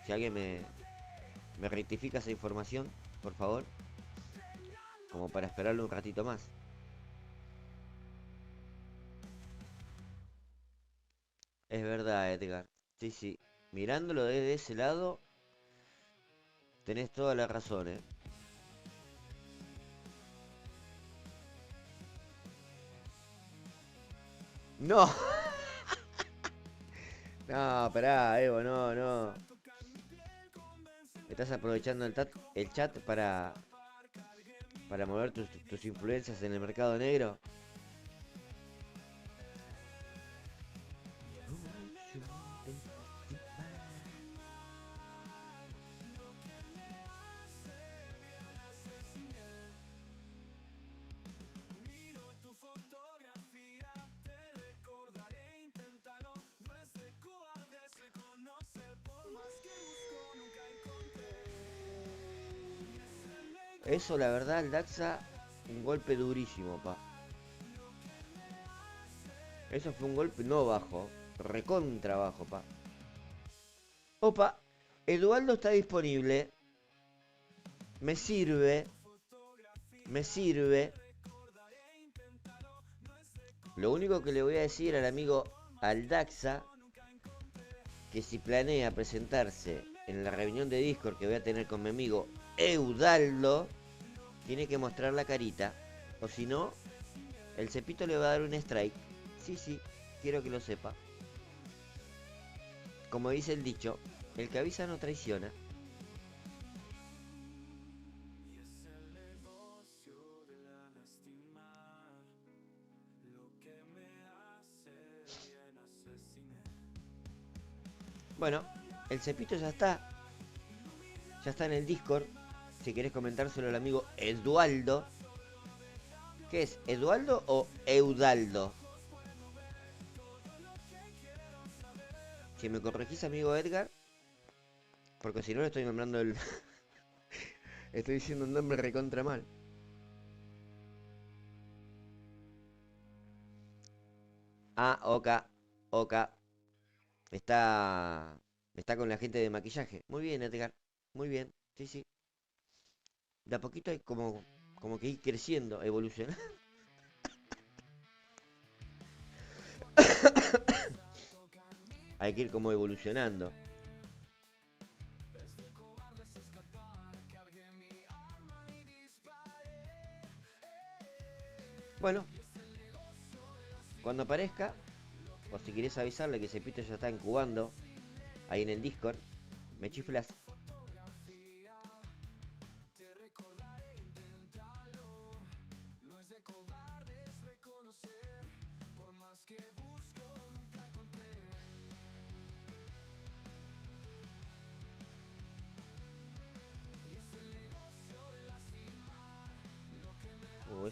Speaker 3: Si alguien me rectifica esa información, por favor. Como para esperarlo un ratito más. Es verdad, Edgar. Sí, sí. Mirándolo desde ese lado, tenés toda la razón, ¿eh? No. No, pará, Evo, no, no. Estás aprovechando el chat para mover tus influencias en el mercado negro. Eso, la verdad, el Daxa, un golpe durísimo, pa. Eso fue un golpe no bajo, recontra bajo, pa. Opa, Eduardo está disponible. Me sirve. Me sirve. Lo único que le voy a decir al amigo Aldaxa, que si planea presentarse en la reunión de Discord que voy a tener con mi amigo Eudaldo, tiene que mostrar la carita. O si no, el cepito le va a dar un strike. Sí, sí, quiero que lo sepa. Como dice el dicho, el que avisa no traiciona. Bueno, el cepito ya está. Ya está en el Discord. Si querés comentárselo al amigo Edualdo. ¿Qué es? ¿Edualdo o Eudaldo? Si me corregís, amigo Edgar. Porque si no le estoy nombrando el... estoy diciendo un nombre recontra mal. Ah, Oka. Oka. Está con la gente de maquillaje. Muy bien, Edgar. Muy bien. Sí, sí. De a poquito hay como que ir creciendo, evolucionando. Hay que ir como evolucionando. Bueno, cuando aparezca, o si querés avisarle que Cepito ya está incubando ahí en el Discord, me chiflas.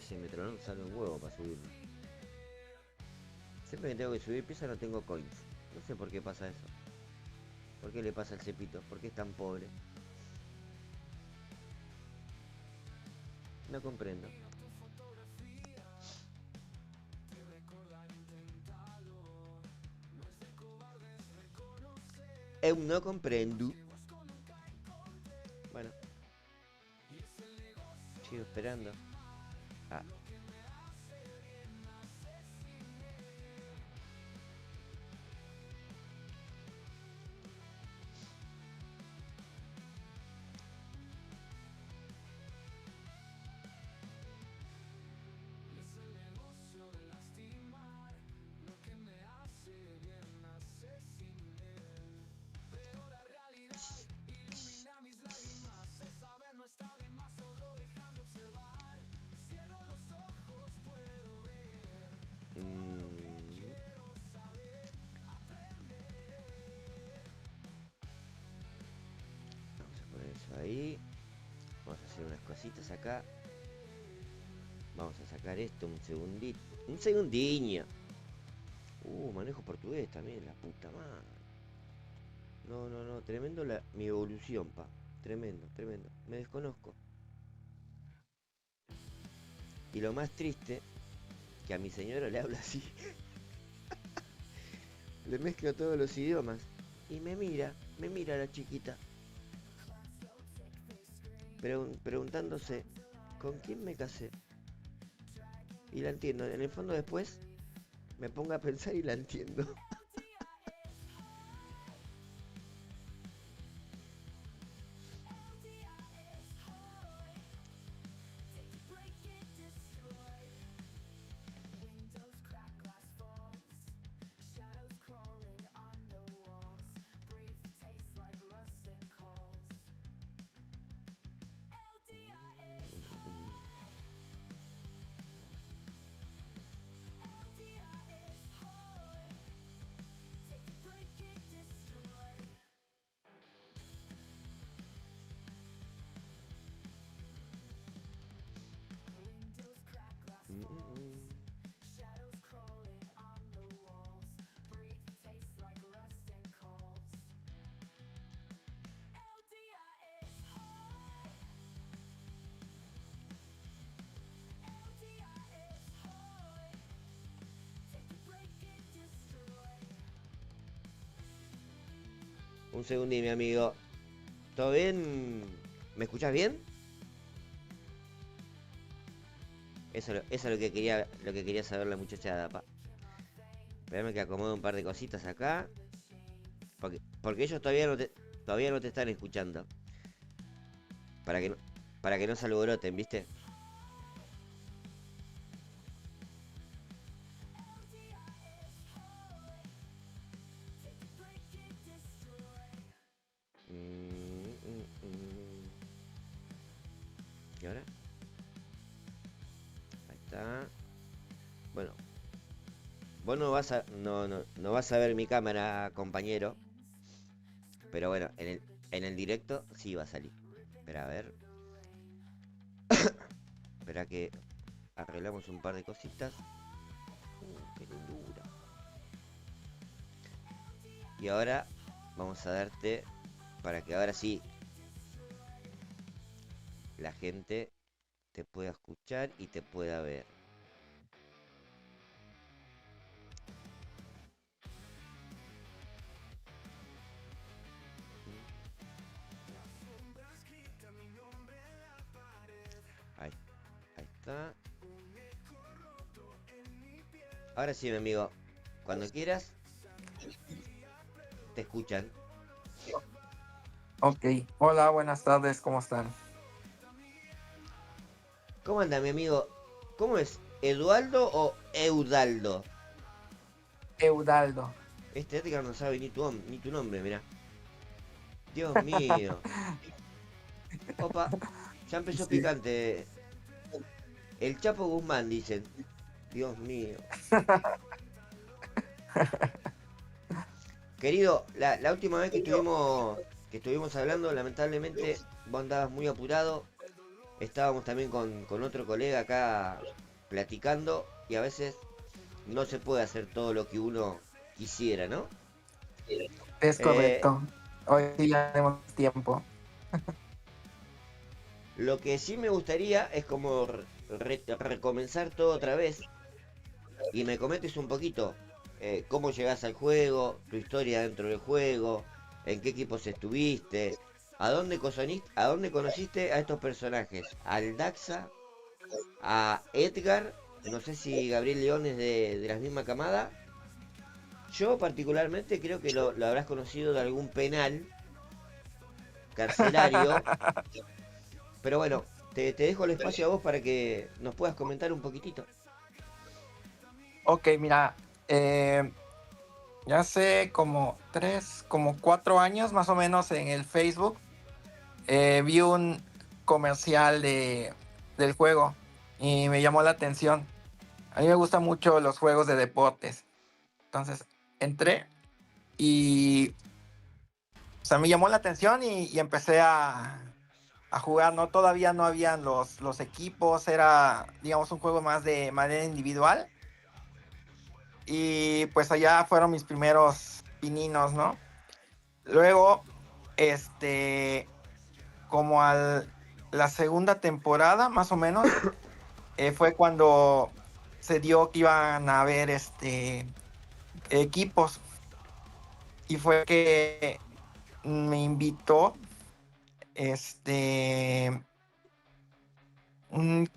Speaker 3: ese metronón sale un huevo para subirlo. Siempre que tengo que subir pieza no tengo coins. No sé por qué pasa eso. ¿Por qué le pasa al Cepito? ¿Por qué es tan pobre? No comprendo. Eu no comprendo. Bueno. Sigo esperando. Ah. Vamos a poner eso ahí. Vamos a hacer unas cositas acá. Vamos a sacar esto un segundito. Un segundiño. Manejo portugués también, la puta madre. No, tremendo mi evolución, pa. Tremendo. Me desconozco. Y lo más triste, que a mi señora le habla así. Le mezclo todos los idiomas. Y me mira la chiquita. Preguntándose, ¿con quién me casé? Y la entiendo. En el fondo después me pongo a pensar y la entiendo. Un segundín, mi amigo. ¿Todo bien? ¿Me escuchás bien? Eso es lo que quería saber la muchachada, pa. Espérame que acomode un par de cositas acá. Porque ellos todavía no te están escuchando. Para que no se alboroten, ¿viste? ¿Y ahora? Ahí está. Bueno. Vos no vas a ver mi cámara, compañero. Pero bueno, en el directo sí va a salir. Espera, a ver. Espera que arreglamos un par de cositas. Qué lindura. Y ahora vamos a darte para que ahora sí la gente te pueda escuchar y te pueda ver. Ahí está. Ahora sí, mi amigo. Cuando quieras, te escuchan.
Speaker 4: Ok, hola, buenas tardes, ¿cómo están?
Speaker 3: ¿Cómo anda, mi amigo? ¿Cómo es? ¿Edualdo o Eudaldo?
Speaker 4: Eudaldo.
Speaker 3: Este Edgar no sabe ni tu nombre, mirá. Dios mío. Opa, ya empezó
Speaker 4: Sí.
Speaker 3: picante. El Chapo Guzmán, dicen. Dios mío. Querido, la última vez que estuvimos hablando, lamentablemente vos andabas muy apurado estábamos también con otro colega acá platicando y a veces no se puede hacer todo lo que uno quisiera, ¿no?
Speaker 4: Es
Speaker 3: Eh,
Speaker 4: correcto. Hoy sí ya tenemos tiempo.
Speaker 3: lo que sí me gustaría es como recomenzar todo otra vez y me comentes un poquito cómo llegás al juego, tu historia dentro del juego, en qué equipos estuviste, a dónde conociste a estos personajes, al Daxa, a Edgar, no sé si Gabriel León es de la misma camada. Yo particularmente creo que lo habrás conocido de algún penal carcelario, pero bueno, te dejo el espacio a vos para que nos puedas comentar un poquitito.
Speaker 4: Ok, mira, ya hace como 4 años más o menos en el Facebook vi un comercial del juego y me llamó la atención. A mí me gustan mucho los juegos de deportes. Entonces entré y o sea, me llamó la atención y empecé a jugar. No, todavía no habían los equipos, era, digamos, un juego más de manera individual. Y pues allá fueron mis primeros pininos, ¿no? Luego, este, como la segunda temporada, más o menos, fue cuando se dio que iban a haber equipos. Y fue que me invitó este un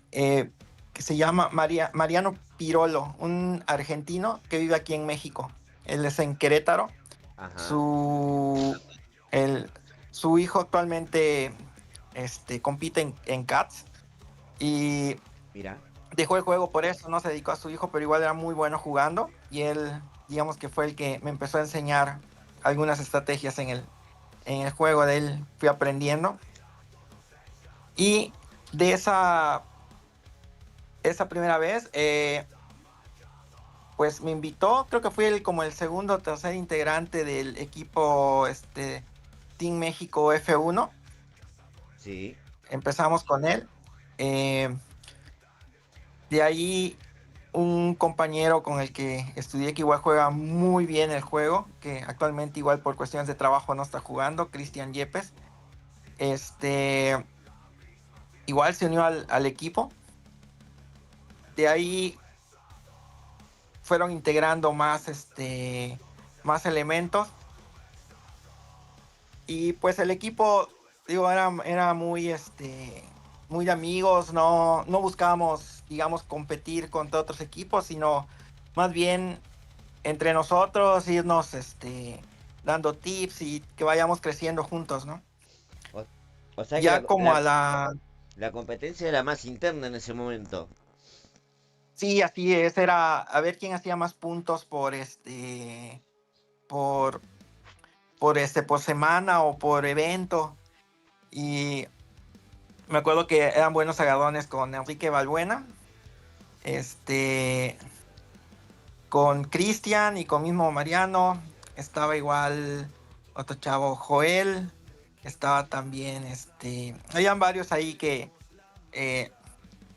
Speaker 4: que se llama Mariano Pirolo, un argentino que vive aquí en México. Él es en Querétaro.
Speaker 3: Ajá,
Speaker 4: Su, el, su hijo actualmente compite en CATS y
Speaker 3: mira.
Speaker 4: dejó el juego por eso, no se dedicó a su hijo, pero igual era muy bueno jugando y él, digamos que fue el que me empezó a enseñar algunas estrategias en el juego de él, fui aprendiendo y de esa primera vez, pues me invitó, creo que fui como el segundo o tercer integrante del equipo Team México F1.
Speaker 3: Sí,
Speaker 4: Empezamos con él. Eh, de ahí un compañero con el que estudié que igual juega muy bien el juego, que actualmente igual por cuestiones de trabajo no está jugando, Cristian Yepes. Este, igual se unió al equipo. De ahí fueron integrando más elementos. Y pues el equipo, digo, era muy de amigos, no buscábamos, digamos, competir contra otros equipos, sino más bien entre nosotros irnos, dando tips y que vayamos creciendo juntos, ¿no?
Speaker 3: o, o sea que
Speaker 4: Ya como a
Speaker 3: la competencia era más interna en ese momento.
Speaker 4: sí, así es, era a ver quién hacía más puntos por, por semana o por evento. Y me acuerdo que eran buenos agarrones con Enrique Balbuena, este, con Cristian y con mismo Mariano. Estaba igual otro chavo, Joel. Estaba también, habían varios ahí eh,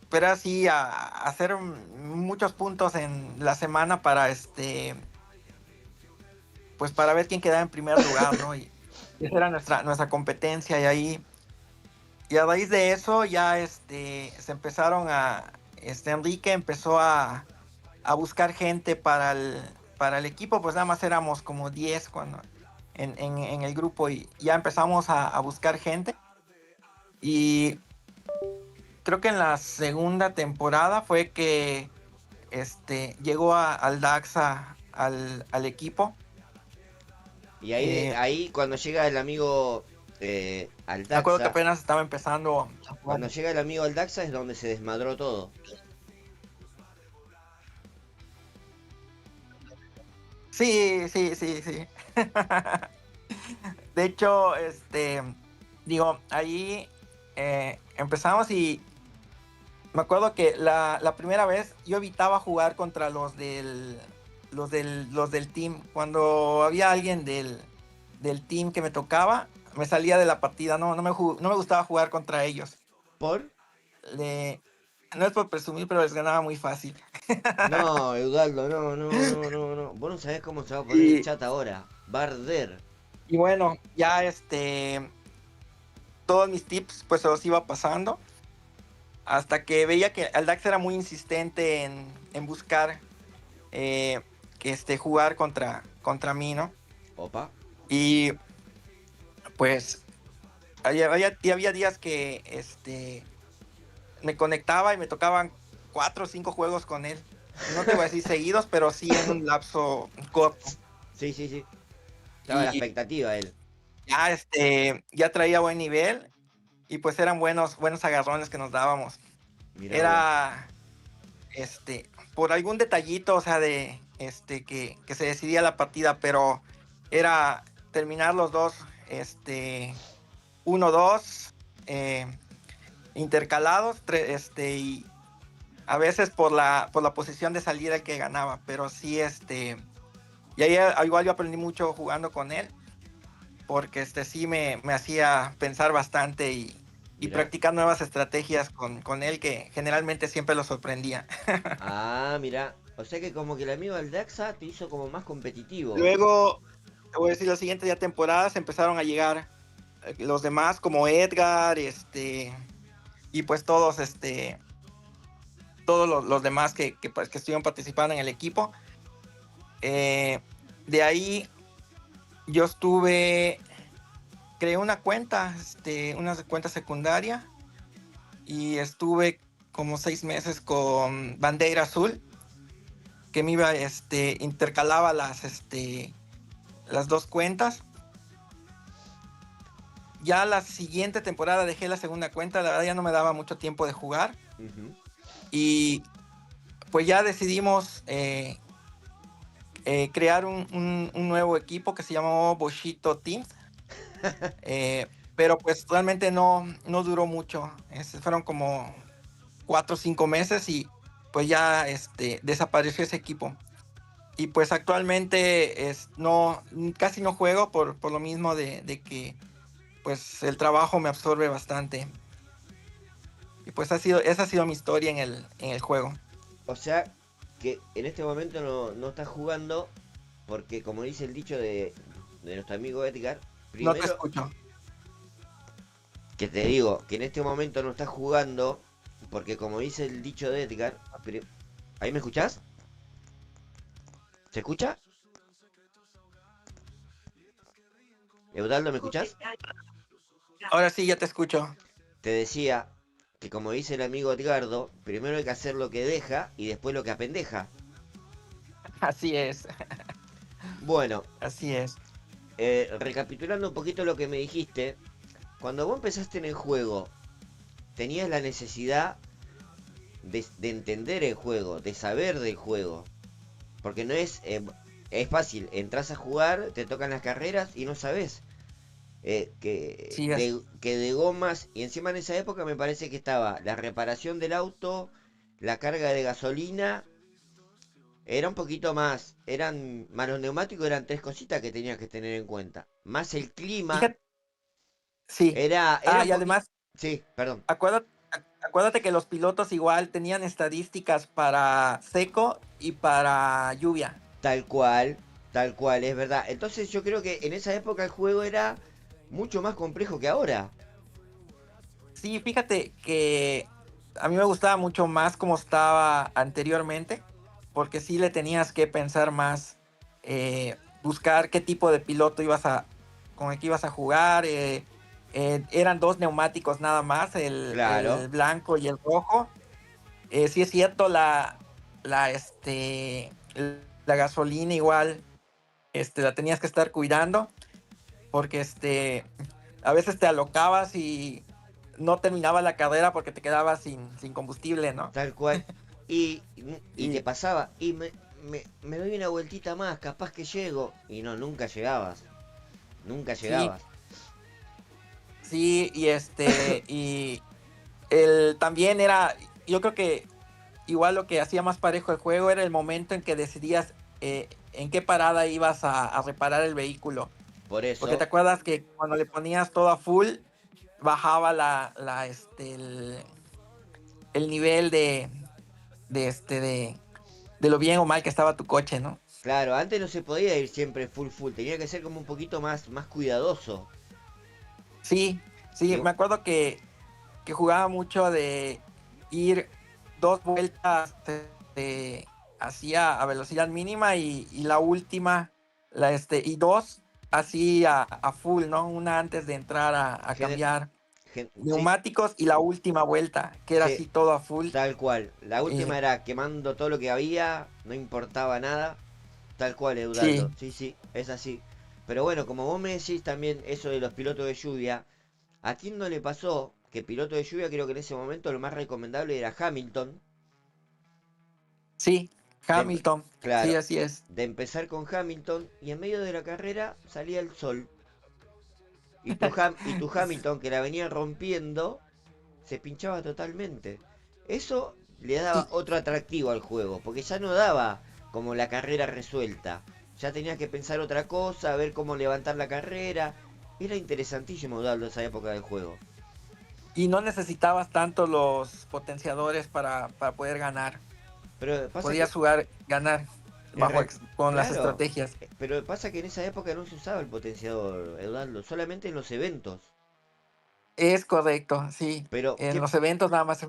Speaker 4: pero así a hacer muchos puntos en la semana para, pues para ver quién quedaba en primer lugar, ¿no? Y esa era nuestra competencia y ahí. Y a raíz de eso ya se empezaron Enrique empezó a buscar gente para el equipo, pues nada más éramos como 10 cuando en el grupo y ya empezamos a buscar gente. Y creo que en la segunda temporada fue que llegó al Daxa al equipo.
Speaker 3: Y
Speaker 4: Eh,
Speaker 3: ahí cuando llega el amigo al
Speaker 4: Me acuerdo que
Speaker 3: Daxa,
Speaker 4: apenas estaba empezando a jugar.
Speaker 3: cuando llega el amigo al Daxa es donde se desmadró todo.
Speaker 4: Sí, sí, sí, sí. De hecho, digo, ahí empezamos y me acuerdo que la primera vez yo evitaba jugar contra los del team. Cuando había alguien del team que me tocaba, me salía de la partida. No me gustaba jugar contra ellos.
Speaker 3: ¿Por?
Speaker 4: le, no es por presumir, pero les ganaba muy fácil.
Speaker 3: No, Eudaldo, no, no, no, no, no. Vos no sabés cómo se va a poner el
Speaker 4: Y,
Speaker 3: chat ahora. Barder.
Speaker 4: y bueno, ya todos mis tips pues se los iba pasando hasta que veía que Aldax era muy insistente en buscar que jugar contra mí, ¿no?
Speaker 3: Opa.
Speaker 4: Y pues había días que me conectaba y me tocaban 4 o 5 juegos con él. No te voy a decir seguidos, pero sí en un lapso corto.
Speaker 3: Sí, sí, sí. Estaba a la
Speaker 4: Y
Speaker 3: expectativa él.
Speaker 4: ya ya traía buen nivel y pues eran buenos agarrones que nos dábamos.
Speaker 3: Mirá vos.
Speaker 4: Era por algún detallito, o sea, que se decidía la partida, pero era terminar los dos, 1-2, intercalados, y a veces por la posición de salida el que ganaba, pero sí, y ahí igual yo aprendí mucho jugando con él, porque sí me hacía pensar bastante y
Speaker 3: Mirá.
Speaker 4: practicar nuevas estrategias con él, que generalmente siempre lo sorprendía.
Speaker 3: Ah, mirá. O sea que como que el amigo Aldaxa te hizo como más competitivo.
Speaker 4: Luego, te voy a decir, las siguientes ya temporadas empezaron a llegar los demás, como Edgar, y pues todos los demás pues, que estuvieron participando en el equipo. De ahí yo creé una cuenta secundaria y estuve como 6 meses con Bandera Azul, que me iba, intercalaba las dos cuentas. Ya la siguiente temporada dejé la segunda cuenta, la verdad ya no me daba mucho tiempo de jugar
Speaker 3: Ujú.
Speaker 4: y pues ya decidimos crear un nuevo equipo que se llamó Boshito Teams, pero pues realmente no duró mucho. Fueron como 4 o 5 meses y pues ya desapareció ese equipo. Y pues actualmente casi no juego por lo mismo de que pues el trabajo me absorbe bastante. Y pues esa ha sido mi historia en el juego.
Speaker 3: O sea que en este momento no estás jugando porque como dice el dicho de nuestro amigo Edgar,
Speaker 4: No te
Speaker 3: primero
Speaker 4: escucho.
Speaker 3: que te digo que en este momento no estás jugando porque como dice el dicho de Edgar, ¿ahí me escuchás? ¿Se escucha? Eudaldo, ¿me escuchás?
Speaker 4: Ahora sí, ya te escucho.
Speaker 3: Te decía que como dice el amigo Edgardo, primero hay que hacer lo que deja y después lo que apendeja.
Speaker 4: Así es,
Speaker 3: Bueno,
Speaker 4: así es.
Speaker 3: recapitulando un poquito lo que me dijiste, cuando vos empezaste en el juego, tenías la necesidad de entender el juego, de saber del juego. Porque no es fácil, entras a jugar, te tocan las carreras y no sabes
Speaker 4: Sí, es.
Speaker 3: que de gomas, y encima en esa época me parece que estaba la reparación del auto, la carga de gasolina, era un poquito más, más los neumáticos eran tres cositas que tenías que tener en cuenta. Más el clima,
Speaker 4: Fíjate, sí.
Speaker 3: era un
Speaker 4: Y
Speaker 3: poquito...
Speaker 4: además,
Speaker 3: Sí, perdón.
Speaker 4: acuérdate que los pilotos igual tenían estadísticas para seco y para lluvia.
Speaker 3: Tal cual, es verdad. Entonces yo creo que en esa época el juego era mucho más complejo que ahora.
Speaker 4: Sí, fíjate que a mí me gustaba mucho más como estaba anteriormente, porque sí le tenías que pensar más, buscar qué tipo de piloto con el que ibas a jugar. Eran dos neumáticos nada más, el
Speaker 3: Claro,
Speaker 4: blanco y el rojo. Sí es cierto, la, este, la gasolina igual, la tenías que estar cuidando, porque a veces te alocabas y no terminaba la carrera porque te quedabas sin combustible, ¿no?
Speaker 3: tal cual. Y, y te
Speaker 4: Y
Speaker 3: pasaba, y me doy una vueltita más, capaz que llego. Y no, nunca llegabas. Nunca
Speaker 4: sí,
Speaker 3: llegabas.
Speaker 4: sí, y el también era, yo creo que igual lo que hacía más parejo el juego era el momento en que decidías en qué parada ibas a reparar el vehículo.
Speaker 3: Por
Speaker 4: Porque te
Speaker 3: eso,
Speaker 4: acuerdas que cuando le ponías todo a full, bajaba el nivel de lo bien o mal que estaba tu coche, ¿no?
Speaker 3: Claro, antes no se podía ir siempre full, tenía que ser como un poquito más cuidadoso.
Speaker 4: Sí,
Speaker 3: Y,
Speaker 4: sí, me acuerdo que jugaba mucho de ir 2 vueltas hacía a velocidad mínima y la última, y dos así a full, ¿no? Una antes de entrar a
Speaker 3: gener-
Speaker 4: cambiar
Speaker 3: sí,
Speaker 4: neumáticos y la última vuelta, que era
Speaker 3: sí,
Speaker 4: así todo a full.
Speaker 3: tal cual. La última
Speaker 4: eh,
Speaker 3: era quemando todo lo que había, no importaba nada. Tal cual, Eudaldo.
Speaker 4: sí,
Speaker 3: Sí, sí, es así. Pero bueno, como vos me decís también eso de los pilotos de lluvia, ¿a quién no le pasó que piloto de lluvia creo que en ese momento lo más recomendable era Hamilton?
Speaker 4: sí,
Speaker 3: De,
Speaker 4: Hamilton, sí,
Speaker 3: claro,
Speaker 4: así es.
Speaker 3: de empezar con Hamilton y en medio de la carrera salía el sol. Y tu Hamilton que la venía rompiendo se pinchaba totalmente. Eso le daba
Speaker 4: Sí,
Speaker 3: otro atractivo al juego, porque ya no daba como la carrera resuelta. Ya tenías que pensar otra cosa, ver cómo levantar la carrera. Era interesantísimo darlo esa época del juego.
Speaker 4: y no necesitabas tanto los potenciadores para poder ganar.
Speaker 3: Pero pasa que,
Speaker 4: Podías jugar, ganar con las
Speaker 3: claro,
Speaker 4: estrategias.
Speaker 3: pero pasa que en esa época no se usaba el potenciador, Eduardo, solamente en los eventos.
Speaker 4: Es correcto, sí.
Speaker 3: Pero,
Speaker 4: En
Speaker 3: ¿qué?
Speaker 4: los eventos nada más.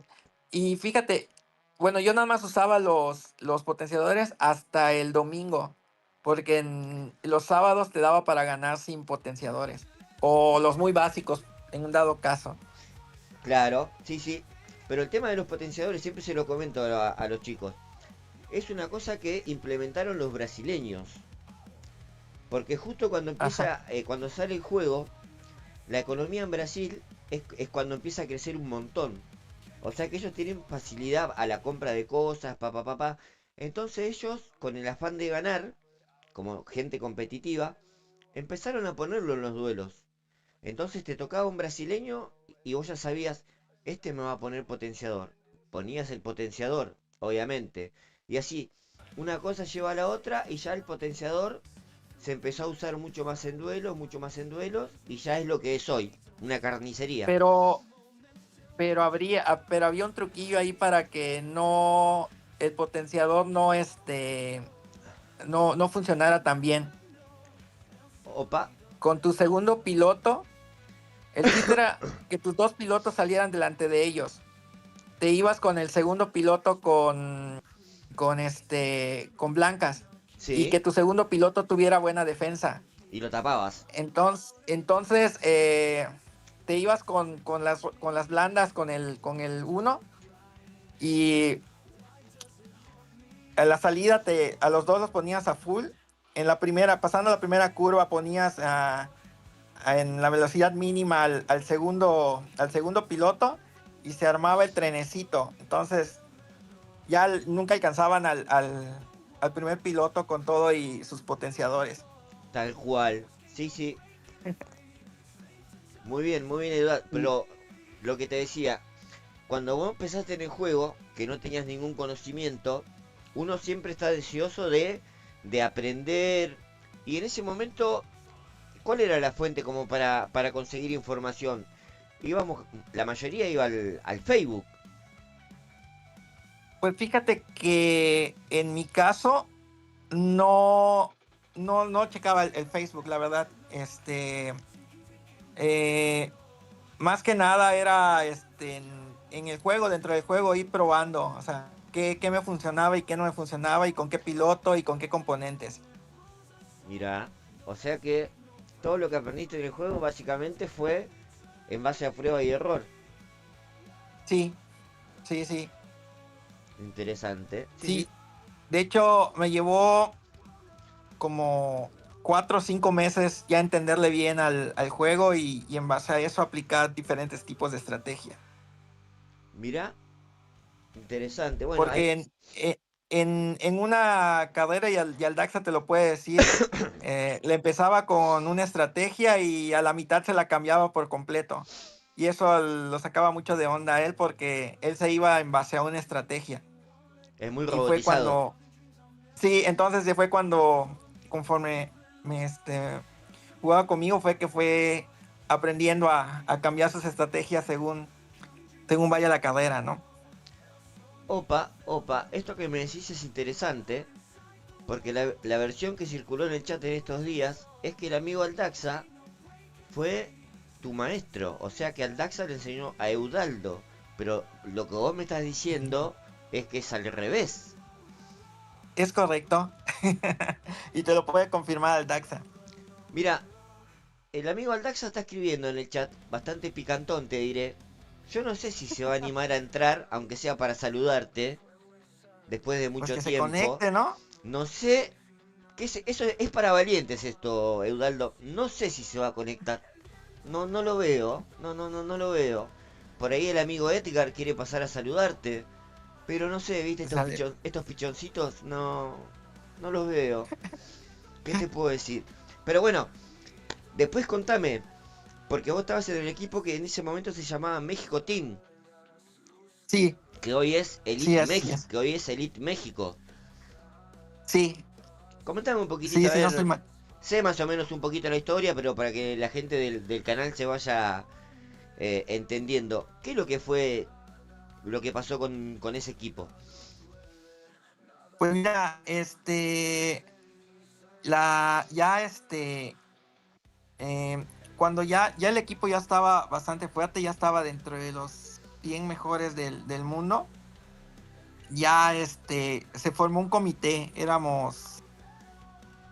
Speaker 4: Y fíjate, bueno, yo nada más usaba los potenciadores hasta el domingo, porque en los sábados te daba para ganar sin potenciadores. O los muy básicos, en un dado caso.
Speaker 3: Claro, sí, sí. Pero el tema de los potenciadores siempre se lo comento a los chicos. Es una cosa que implementaron los brasileños. Porque justo cuando
Speaker 4: Ajá.
Speaker 3: cuando sale el juego, la economía en Brasil es cuando empieza a crecer un montón. O sea que ellos tienen facilidad a la compra de cosas, pa. Entonces ellos, con el afán de ganar, como gente competitiva, empezaron a ponerlo en los duelos. Entonces te tocaba un brasileño y vos ya sabías, este me va a poner potenciador. Ponías el potenciador, obviamente. Y así, una cosa lleva a la otra y ya el potenciador se empezó a usar mucho más en duelos y ya es lo que es hoy, una carnicería.
Speaker 4: Pero, pero había un truquillo ahí para que el potenciador no funcionara tan bien.
Speaker 3: Opa,
Speaker 4: Con tu segundo piloto, el chiste era que tus dos pilotos salieran delante de ellos. Te ibas con el segundo piloto con blancas y
Speaker 3: sí,
Speaker 4: que tu segundo piloto tuviera buena defensa.
Speaker 3: y lo tapabas.
Speaker 4: Entonces, te ibas con las blandas con el uno y a la salida a los dos los ponías a full. Pasando la primera curva ponías en la velocidad mínima al segundo piloto y se armaba el trenecito. Entonces ya nunca alcanzaban al primer piloto con todo y sus potenciadores.
Speaker 3: Tal cual. Sí, sí. Muy bien, Eduardo.
Speaker 4: Y
Speaker 3: Pero lo que te decía, cuando vos empezaste en el juego, que no tenías ningún conocimiento, uno siempre está deseoso de aprender. Y en ese momento, ¿cuál era la fuente como para conseguir información? Íbamos, la mayoría iba al Facebook.
Speaker 4: pues fíjate que en mi caso no checaba el Facebook, la verdad. Eh, Más que nada era en el juego, dentro del juego, ir probando, o sea, qué me funcionaba y qué no me funcionaba, y con qué piloto y con qué componentes.
Speaker 3: Mira, o sea que todo lo que aprendiste en el juego básicamente fue en base a prueba y error.
Speaker 4: Sí, sí, sí,
Speaker 3: Interesante. Sí, sí.
Speaker 4: sí. De hecho, me llevó como 4 o 5 meses ya entenderle bien al juego y en base a eso aplicar diferentes tipos de estrategia.
Speaker 3: Mira, interesante. Bueno, ahí,
Speaker 4: Porque en una carrera, y al Daxa te lo puede decir, le empezaba con una estrategia y a la mitad se la cambiaba por completo. Y eso lo sacaba mucho de onda a él porque él se iba en base a una estrategia.
Speaker 3: es muy
Speaker 4: Y fue
Speaker 3: robotizado.
Speaker 4: cuando, sí, entonces ya fue cuando, conforme jugaba conmigo, fue que fue aprendiendo a cambiar sus estrategias según vaya la carrera, ¿no?
Speaker 3: Opa, esto que me decís es interesante, porque la versión que circuló en el chat en estos días es que el amigo Aldaxa fue tu maestro, o sea que Aldaxa le enseñó a Eudaldo, pero lo que vos me estás diciendo es que es al revés.
Speaker 4: Es correcto. Y te lo puede confirmar el Daxa.
Speaker 3: Mira, el amigo Aldaxa está escribiendo en el chat, bastante picantón te diré. Yo no sé si se va a animar a entrar, aunque sea para saludarte, después de
Speaker 4: Pues
Speaker 3: mucho
Speaker 4: que se
Speaker 3: tiempo.
Speaker 4: conecte, ¿no?
Speaker 3: No sé, eso es para valientes esto, Eudaldo. No sé si se va a conectar. No lo veo, no lo veo. Por ahí el amigo Edgar quiere pasar a saludarte, pero no sé, viste,
Speaker 4: O sea,
Speaker 3: estos pichoncitos, no los veo. ¿Qué te puedo decir? Pero bueno, después contame, porque vos estabas en el equipo que en ese momento se llamaba México Team,
Speaker 4: sí,
Speaker 3: que hoy es
Speaker 4: sí,
Speaker 3: Elite
Speaker 4: así
Speaker 3: México,
Speaker 4: es.
Speaker 3: que hoy es Elite México.
Speaker 4: Sí,
Speaker 3: Comentame un poquitito,
Speaker 4: sí,
Speaker 3: a
Speaker 4: sí, no estoy
Speaker 3: ver,
Speaker 4: mal.
Speaker 3: sé más o menos un poquito la historia, pero para que la gente del canal se vaya entendiendo. ¿Qué es lo que fue, lo que pasó con ese equipo?
Speaker 4: Pues mira, ya eh, cuando ya el equipo ya estaba bastante fuerte, ya estaba dentro de los 100 mejores del mundo, ya se formó un comité, éramos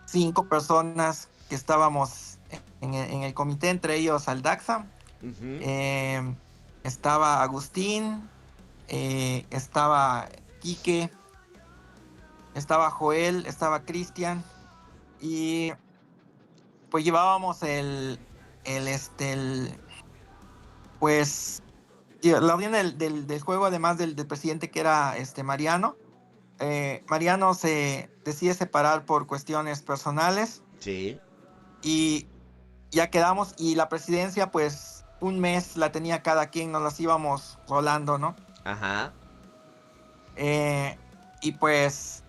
Speaker 4: 5 personas que estábamos en el comité, entre ellos Aldaxa,
Speaker 3: Ujú.
Speaker 4: eh, estaba Agustín, estaba Quique, estaba Joel, estaba Cristian, y pues llevábamos pues la orden del juego, además del presidente que era Mariano. Mariano se decide separar por cuestiones personales
Speaker 3: Sí,
Speaker 4: y ya quedamos, y la presidencia pues un mes la tenía cada quien, nos las íbamos rolando, ¿no?
Speaker 3: ajá,
Speaker 4: Eh, y pues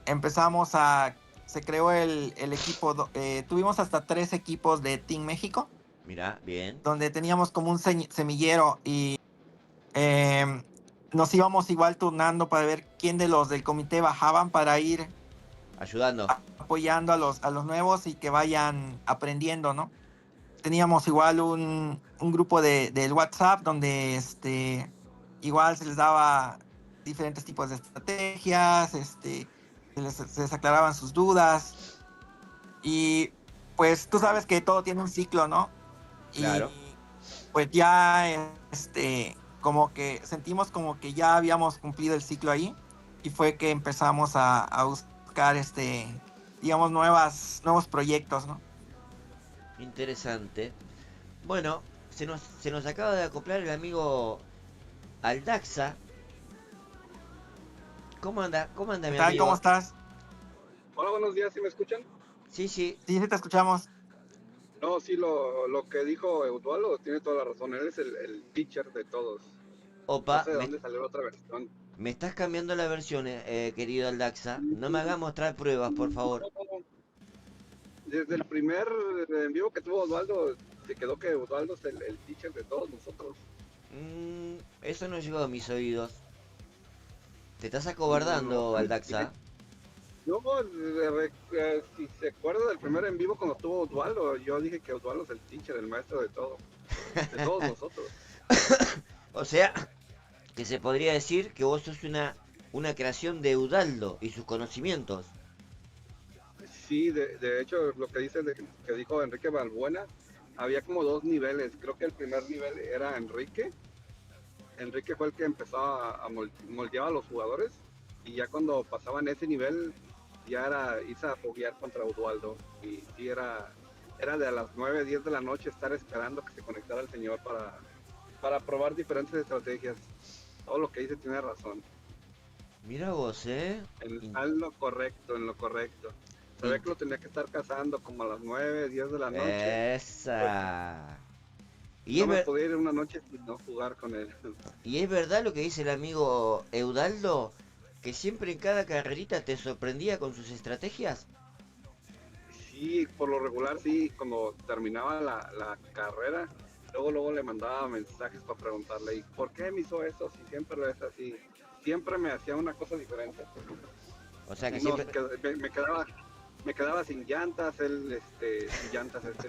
Speaker 4: se creó el equipo, tuvimos hasta 3 equipos de Team México,
Speaker 3: mira, bien,
Speaker 4: donde teníamos como un semillero, y eh, nos íbamos igual turnando para ver quién de los del comité bajaban para ir
Speaker 3: ayudando.
Speaker 4: apoyando a los nuevos y que vayan aprendiendo, ¿no? Teníamos igual un grupo del WhatsApp donde igual se les daba diferentes tipos de estrategias, se les aclaraban sus dudas, y pues tú sabes que todo tiene un ciclo, ¿no? Y
Speaker 3: Claro.
Speaker 4: pues ya como que sentimos como que ya habíamos cumplido el ciclo ahí, y fue que empezamos a buscar digamos, nuevos proyectos, ¿no?
Speaker 3: Interesante. Bueno, se nos acaba de acoplar el amigo Aldaxa. ¿Cómo anda? ¿Cómo anda
Speaker 4: ¿Qué
Speaker 3: mi
Speaker 4: tal? ¿Cómo
Speaker 3: amigo?
Speaker 4: estás?
Speaker 5: Hola, buenos días, ¿sí me escuchan?
Speaker 3: Sí, sí.
Speaker 4: Sí, sí te escuchamos.
Speaker 5: No, sí, lo que dijo Eudualo tiene toda la razón. Él es el teacher de todos. No
Speaker 3: Opa,
Speaker 5: sé de dónde salió la otra versión.
Speaker 3: me estás cambiando la versión, querido Aldaxa. No me hagas mostrar pruebas, por favor.
Speaker 5: Desde el primer en vivo que tuvo Osvaldo, se quedó que Osvaldo es el teacher de todos nosotros.
Speaker 3: Eso no llegó a mis oídos. Te estás
Speaker 5: No,
Speaker 3: acobardando, Aldaxa.
Speaker 5: no, si se acuerda del primer en vivo cuando tuvo Osvaldo, yo dije que Osvaldo es el teacher, el maestro de todos nosotros.
Speaker 3: O sea, que se podría decir que vos sos una creación de Eudaldo y sus conocimientos.
Speaker 5: Sí, de hecho, lo que dice que dijo Enrique Balbuena, había como 2 niveles. Creo que el primer nivel era Enrique. Enrique fue el que empezó a moldear a los jugadores. Y ya cuando pasaban ese nivel, ya era irse a foguear contra Udualdo. Y sí, era de a las 9, 10 de la noche estar esperando que se conectara el señor para probar diferentes estrategias. Todo lo que dice tiene razón.
Speaker 3: Mira vos, ¿eh?
Speaker 5: Está en lo correcto, en lo correcto. Sabía que lo tenía que estar cazando como a las 9, 10 de la noche. Pues
Speaker 3: Esa. Y
Speaker 5: no
Speaker 3: es,
Speaker 5: me
Speaker 3: ver-
Speaker 5: podía ir una noche sin no jugar con él.
Speaker 3: y es verdad lo que dice el amigo Eudaldo, que siempre en cada carrerita te sorprendía con sus estrategias.
Speaker 5: Sí, por lo regular sí, cuando terminaba la carrera, luego le mandaba mensajes para preguntarle, ¿y por qué me hizo eso si siempre lo es así? siempre me hacía una cosa diferente.
Speaker 3: O sea que
Speaker 5: No,
Speaker 3: siempre...
Speaker 5: me quedaba sin llantas,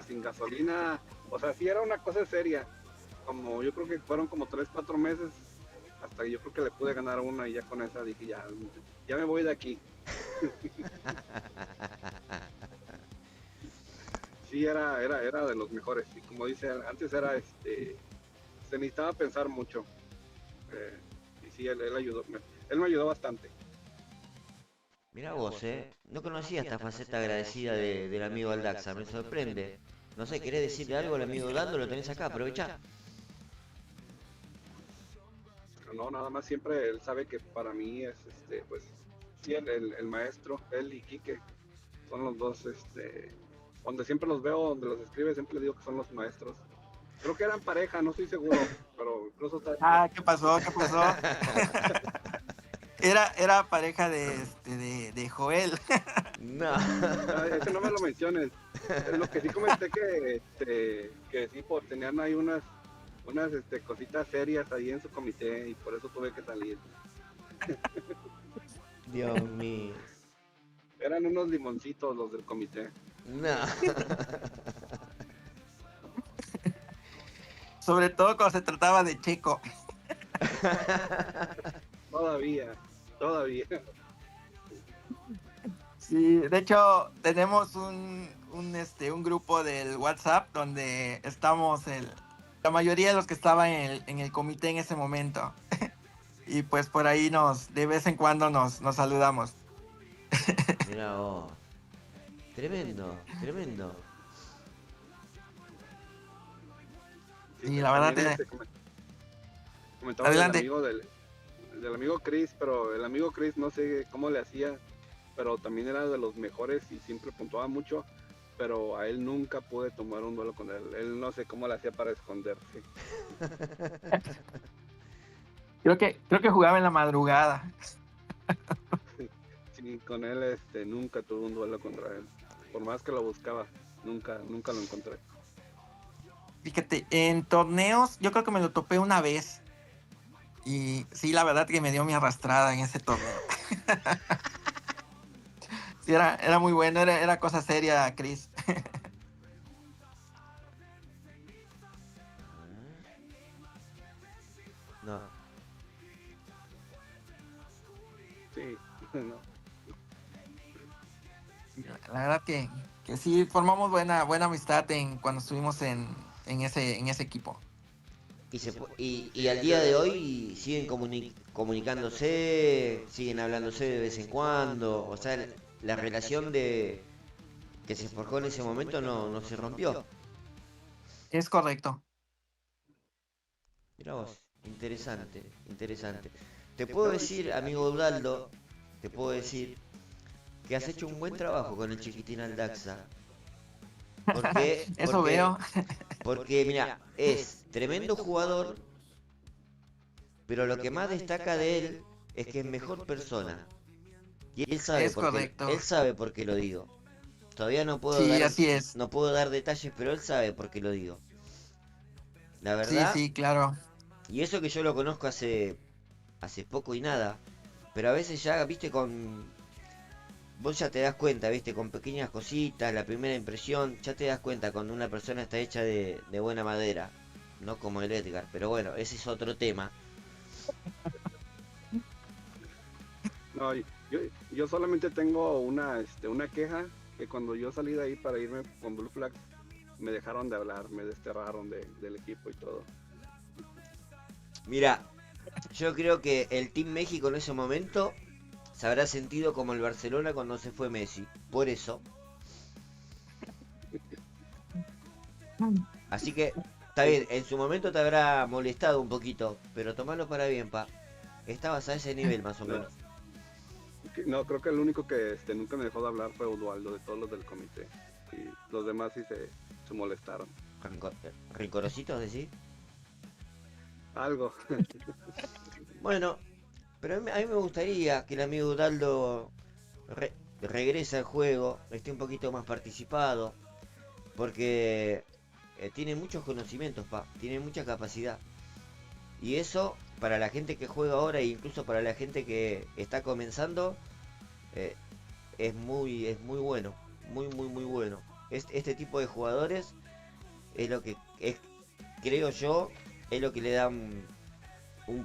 Speaker 5: sin gasolina. O sea, sí era una cosa seria. Como yo creo que fueron como 3, 4 meses hasta que yo creo que le pude ganar una y ya con esa dije ya me voy de aquí. Sí, era de los mejores. Y como dice, antes era se necesitaba pensar mucho. Eh, y sí, él ayudó, él me ayudó bastante.
Speaker 3: Mirá vos, no conocía esta faceta agradecida del amigo Aldaxa, me sorprende. No sé, ¿querés decirle algo al amigo Dando? Lo tenés acá, aprovechá.
Speaker 5: Pero no, nada más siempre él sabe que para mí es, pues, sí, el maestro, él y Quique, son los dos, donde siempre los veo, donde los escribe, siempre les digo que son los maestros. Creo que eran pareja, no estoy seguro, pero incluso está...
Speaker 4: Ah, ¿qué pasó? ¿Qué pasó? Era pareja de Joel.
Speaker 3: No.
Speaker 5: Ese no me lo menciones. Lo que sí comenté que sí, tenían ahí unas cositas serias ahí en su comité y por eso tuve que salir.
Speaker 3: Dios mío.
Speaker 5: Eran unos limoncitos los del comité.
Speaker 3: No.
Speaker 4: Sobre todo cuando se trataba de Checo.
Speaker 5: Todavía.
Speaker 4: Sí, de hecho tenemos un grupo del WhatsApp donde estamos la mayoría de los que estaban en el comité en ese momento. Y pues por ahí de vez en cuando nos saludamos.
Speaker 3: Mirá vos. Tremendo, tremendo.
Speaker 4: Y la verdad
Speaker 5: también, comentaba
Speaker 4: Adelante.
Speaker 5: del amigo Chris, pero el amigo Chris no sé cómo le hacía, pero también era de los mejores y siempre puntuaba mucho, pero a él nunca pude tomar un duelo con él. Él no sé cómo le hacía para esconderse.
Speaker 4: Creo que jugaba en la madrugada.
Speaker 5: Sí, con él nunca tuve un duelo contra él. Por más que lo buscaba, nunca lo encontré.
Speaker 4: Fíjate, en torneos yo creo que me lo topé una vez. Y sí, la verdad que me dio mi arrastrada en ese torneo. Sí, era muy bueno, era cosa seria, Chris.
Speaker 3: No.
Speaker 5: Sí, no.
Speaker 4: La verdad que sí, formamos buena amistad cuando estuvimos en ese equipo.
Speaker 3: Y al día de hoy siguen comunicándose, siguen hablándose de vez en cuando. O sea, la relación que se forjó en ese momento no se rompió.
Speaker 4: Es correcto.
Speaker 3: Mirá vos, interesante, interesante. Te puedo decir, amigo Udaldo, te puedo decir que has hecho un buen trabajo con el chiquitín Aldaxa. Porque,
Speaker 4: Eso
Speaker 3: porque,
Speaker 4: veo.
Speaker 3: porque mira, es tremendo jugador, pero lo que más destaca de él es que es mejor persona. Y él sabe
Speaker 4: Es correcto.
Speaker 3: él sabe por qué lo digo. Todavía
Speaker 4: Sí, así es.
Speaker 3: no puedo dar detalles, pero él sabe por qué lo digo. La
Speaker 4: Sí,
Speaker 3: verdad,
Speaker 4: sí, claro.
Speaker 3: y eso que yo lo conozco hace poco y nada, pero a veces ya, viste, vos ya te das cuenta, viste, con pequeñas cositas, la primera impresión, ya te das cuenta cuando una persona está hecha de buena madera, no como el Edgar, pero bueno, ese es otro tema.
Speaker 5: No, yo solamente tengo una queja, que cuando yo salí de ahí para irme con Blue Flag, me dejaron de hablar, me desterraron del equipo y todo.
Speaker 3: Mira, yo creo que el Team México en ese momento se habrá sentido como el Barcelona cuando se fue Messi, por eso. Así que, está bien, en su momento te habrá molestado un poquito, pero tomalo para bien, pa. Estabas a ese nivel más o menos.
Speaker 5: No, creo que el único que nunca me dejó de hablar fue Udualdo, de todos los del comité. Y los demás sí se molestaron.
Speaker 3: ¿Rincorositos decís?
Speaker 5: Algo.
Speaker 3: Bueno, pero a mí me gustaría que el amigo Udaldo regrese al juego, esté un poquito más participado, porque tiene muchos conocimientos, pa, tiene mucha capacidad. Y eso, para la gente que juega ahora e incluso para la gente que está comenzando, eh, es muy bueno. Muy, muy, muy bueno. Este tipo de jugadores es lo que es, creo yo, es lo que le da un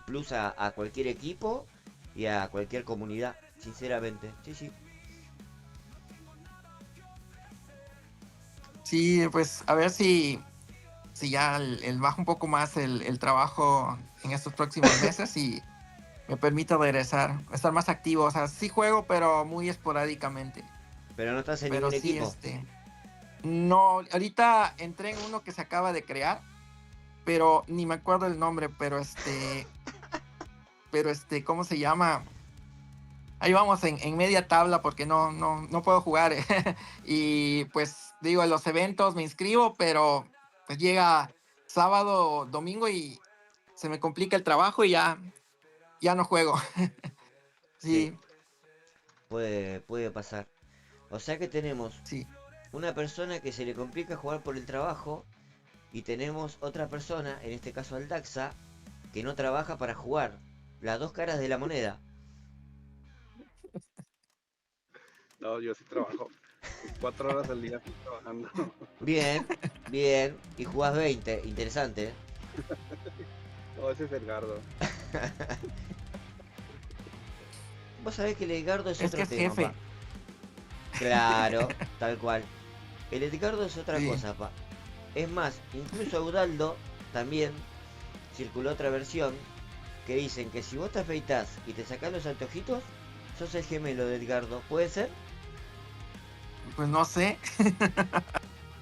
Speaker 3: plus a cualquier equipo y a cualquier comunidad, sinceramente. Sí, sí.
Speaker 4: Sí, pues a ver si ya el bajo un poco más el trabajo en estos próximos meses y me permite regresar, estar más activo. O sea, sí juego, pero muy esporádicamente.
Speaker 3: Pero no estás en
Speaker 4: Pero
Speaker 3: ningún
Speaker 4: sí,
Speaker 3: equipo.
Speaker 4: no, ahorita entré en uno que se acaba de crear, pero ni me acuerdo el nombre, pero ¿cómo se llama? Ahí vamos en media tabla porque no puedo jugar. Y pues digo, en los eventos me inscribo, pero pues llega sábado o domingo y se me complica el trabajo y ya no juego.
Speaker 3: Sí,
Speaker 4: Sí,
Speaker 3: puede pasar. O sea que tenemos
Speaker 4: sí.
Speaker 3: una persona que se le complica jugar por el trabajo y tenemos otra persona, en este caso al Daxa, que no trabaja para jugar. Las dos caras de la moneda.
Speaker 5: No, yo sí trabajo. Mis 4 horas al día estoy trabajando.
Speaker 3: Bien, bien. Y jugás 20. Interesante, ¿eh?
Speaker 5: No, ese es Edgardo.
Speaker 3: Vos sabés que el Edgardo es
Speaker 4: Es que
Speaker 3: otro
Speaker 4: es
Speaker 3: tema, pa.
Speaker 4: jefe.
Speaker 3: Claro, tal cual. El Edgardo es otra
Speaker 4: Sí.
Speaker 3: cosa, pa. Es más, incluso Eudaldo también circuló otra versión que dicen que si vos te afeitas y te sacás los anteojitos, sos el gemelo de Edgardo. ¿Puede ser?
Speaker 4: Pues no sé,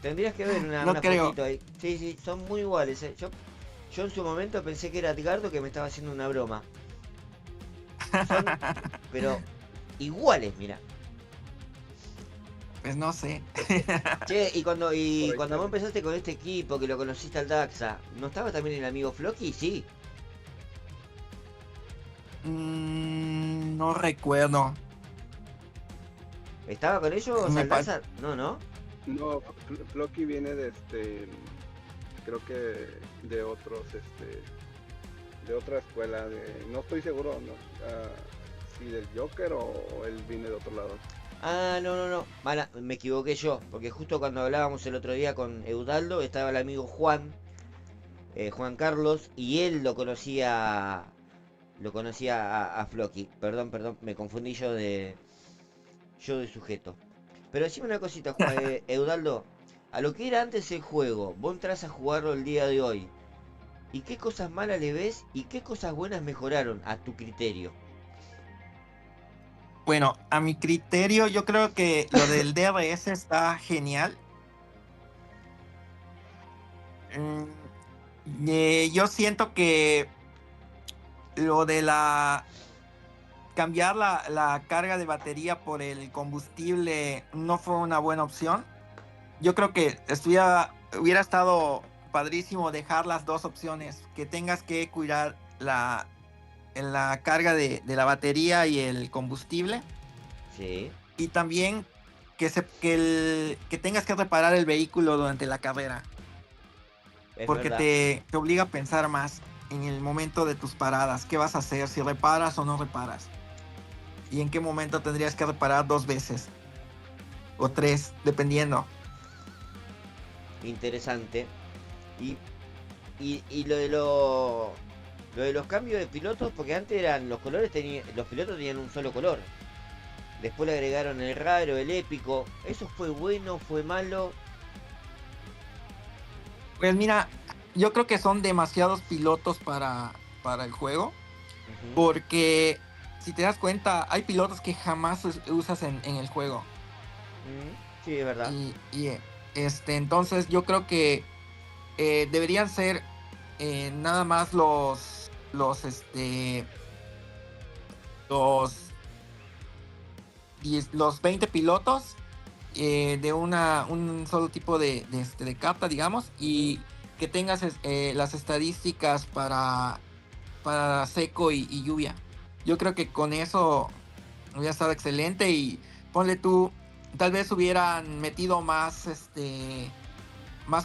Speaker 3: Tendrías que ver
Speaker 4: no
Speaker 3: una
Speaker 4: creo.
Speaker 3: fotito ahí. Sí, sí, son muy iguales, ¿eh? Yo en su momento pensé que era Edgardo que me estaba haciendo una broma. Son, pero iguales, mira.
Speaker 4: Pues no sé.
Speaker 3: Che,
Speaker 5: Por
Speaker 3: y
Speaker 5: ahí
Speaker 3: cuando vos
Speaker 5: sale.
Speaker 3: empezaste con este equipo, que lo conociste al Daxa, ¿no estaba también el amigo Floki? Sí.
Speaker 4: No recuerdo.
Speaker 3: ¿Estaba con ellos
Speaker 4: Me
Speaker 3: al
Speaker 4: pa-
Speaker 3: Daxa? No, ¿no?
Speaker 5: No, Floki viene de creo que de otros, de otra escuela, no estoy seguro, ¿no? Si del Joker o él viene de otro lado.
Speaker 3: Ah, no, no, no. Mala, me equivoqué yo. Porque justo cuando hablábamos el otro día con Eudaldo, estaba el amigo Juan, Juan Carlos, y él lo conocía a Floki. Perdón, perdón, me confundí yo de sujeto. Pero decime una cosita, Eudaldo. A lo que era antes el juego, vos entras a jugarlo el día de hoy. ¿Y qué cosas malas le ves y qué cosas buenas mejoraron a tu criterio?
Speaker 4: Bueno, a mi criterio, yo creo que lo del DRS está genial. Mm, yo siento que lo de cambiar la carga de batería por el combustible no fue una buena opción. Yo creo que hubiera estado padrísimo dejar las dos opciones, que tengas que cuidar la carga de la batería y el combustible,
Speaker 3: Sí,
Speaker 4: y también que tengas que reparar el vehículo durante la carrera,
Speaker 3: es
Speaker 4: porque
Speaker 3: verdad.
Speaker 4: te obliga a pensar más en el momento de tus paradas, qué vas a hacer, si reparas o no reparas, y en qué momento tendrías que reparar dos veces o tres, dependiendo.
Speaker 3: Interesante. Y, y lo de los cambios de pilotos, porque antes eran los colores los pilotos tenían un solo color. Después le agregaron el raro, el épico. ¿Eso fue bueno, fue malo?
Speaker 4: Pues mira, yo creo que son demasiados pilotos para el juego,
Speaker 3: Ujú.
Speaker 4: porque si te das cuenta, hay pilotos que jamás usas en el juego.
Speaker 3: Sí, es verdad.
Speaker 4: Entonces yo creo que deberían ser nada más los, los 20 pilotos de un solo tipo de carta, digamos, y que tengas las estadísticas para seco y lluvia. Yo creo que con eso hubiera estado excelente, y ponle tú, tal vez hubieran metido más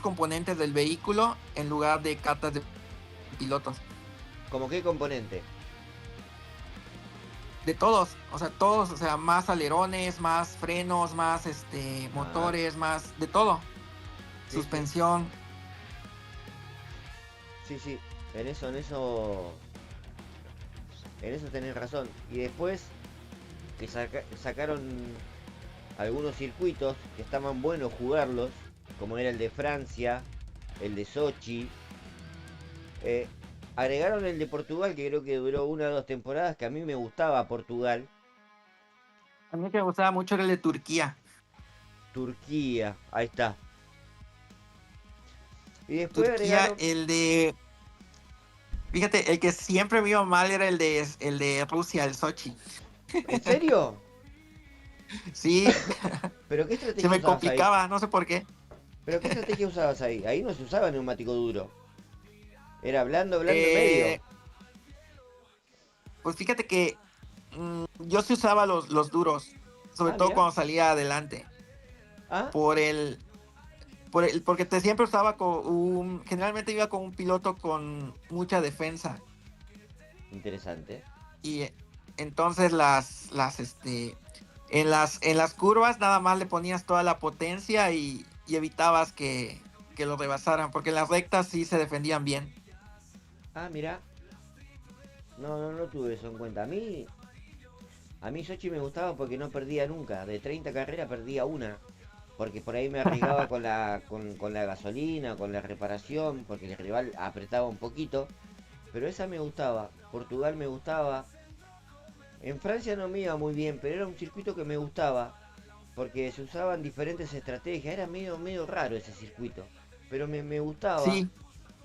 Speaker 4: componentes del vehículo en lugar de cartas de pilotos.
Speaker 3: ¿Cómo qué componente?
Speaker 4: De todos, todos, más alerones, más frenos, más
Speaker 3: Ah,
Speaker 4: motores, más de todo.
Speaker 3: sí, sí,
Speaker 4: Suspensión.
Speaker 3: sí, sí. En eso tenés razón. Y después que sacaron algunos circuitos que estaban buenos jugarlos, como era el de Francia, el de Sochi. Eh, Agregaron el de Portugal, que creo que duró 1 o 2 temporadas, que a mí me gustaba Portugal.
Speaker 4: A mí que me gustaba mucho era el de Turquía.
Speaker 3: Turquía, ahí está. Y después
Speaker 4: Turquía,
Speaker 3: agregaron...
Speaker 4: fíjate, el que siempre me iba mal era el de Rusia, el Sochi.
Speaker 3: ¿En serio?
Speaker 4: Sí,
Speaker 3: ¿Pero qué
Speaker 4: se
Speaker 3: estrategia
Speaker 4: me
Speaker 3: usabas ahí?
Speaker 4: complicaba, no sé por qué.
Speaker 3: ¿Pero qué estrategia usabas ahí? Ahí no se usaba neumático duro. Era blando, blando y medio.
Speaker 4: Eh, pues fíjate que yo sí usaba los duros, sobre
Speaker 3: Ah,
Speaker 4: todo
Speaker 3: mira.
Speaker 4: cuando salía adelante,
Speaker 3: Ah,
Speaker 4: por porque siempre usaba generalmente iba con un piloto con mucha defensa
Speaker 3: interesante.
Speaker 4: y entonces en las curvas nada más le ponías toda la potencia y evitabas que lo rebasaran, porque en las rectas sí se defendían bien.
Speaker 3: Ah, mira. No, no, no tuve eso en cuenta. A mí Sochi me gustaba porque no perdía nunca. De 30 carreras perdía una. Porque por ahí me arriesgaba con la gasolina, con la reparación, porque el rival apretaba un poquito. Pero esa me gustaba. Portugal me gustaba. En Francia no me iba muy bien, pero era un circuito que me gustaba. Porque se usaban diferentes estrategias. Era medio, medio raro ese circuito. Pero me gustaba.
Speaker 4: Sí,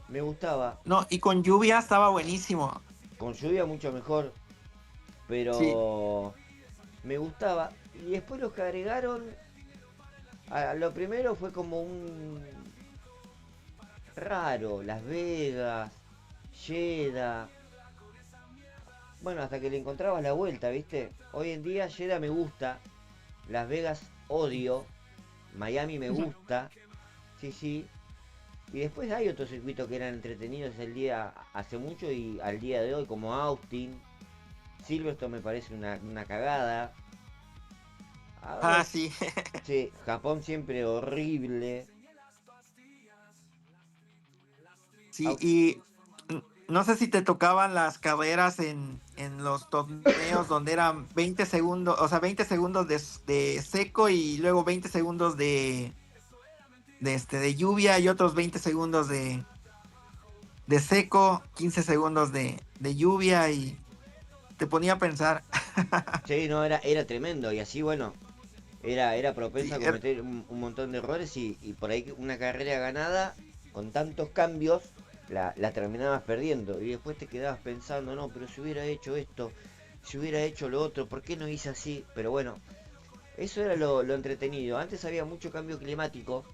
Speaker 3: Me gustaba.
Speaker 4: no, y con lluvia estaba buenísimo.
Speaker 3: Con lluvia mucho mejor.
Speaker 4: Sí,
Speaker 3: Pero me gustaba. Y después los que agregaron, lo primero fue como un raro, Las Vegas, Jeddah. Bueno, hasta que le encontrabas la vuelta, ¿viste? Hoy en día Jeddah me gusta, Las Vegas odio, Miami me gusta, sí, sí. Y después hay otros circuitos que eran entretenidos hace mucho y al día de hoy, como Austin. Silverstone me parece una cagada. Ahora,
Speaker 4: sí.
Speaker 3: sí, Japón siempre horrible.
Speaker 4: Sí, y no sé si te tocaban las carreras en los torneos donde eran 20 segundos, 20 segundos de seco y luego 20 segundos de lluvia y otros 20 segundos de seco, 15 segundos de lluvia y te ponía a pensar.
Speaker 3: Sí, no, era tremendo. Y así, bueno, era propenso
Speaker 4: Sí,
Speaker 3: a cometer un montón de errores y por ahí una carrera ganada, con tantos cambios, la terminabas perdiendo. Y después te quedabas pensando, no, pero si hubiera hecho esto, si hubiera hecho lo otro, ¿por qué no hice así? Pero bueno, eso era lo entretenido. Antes había mucho cambio climático,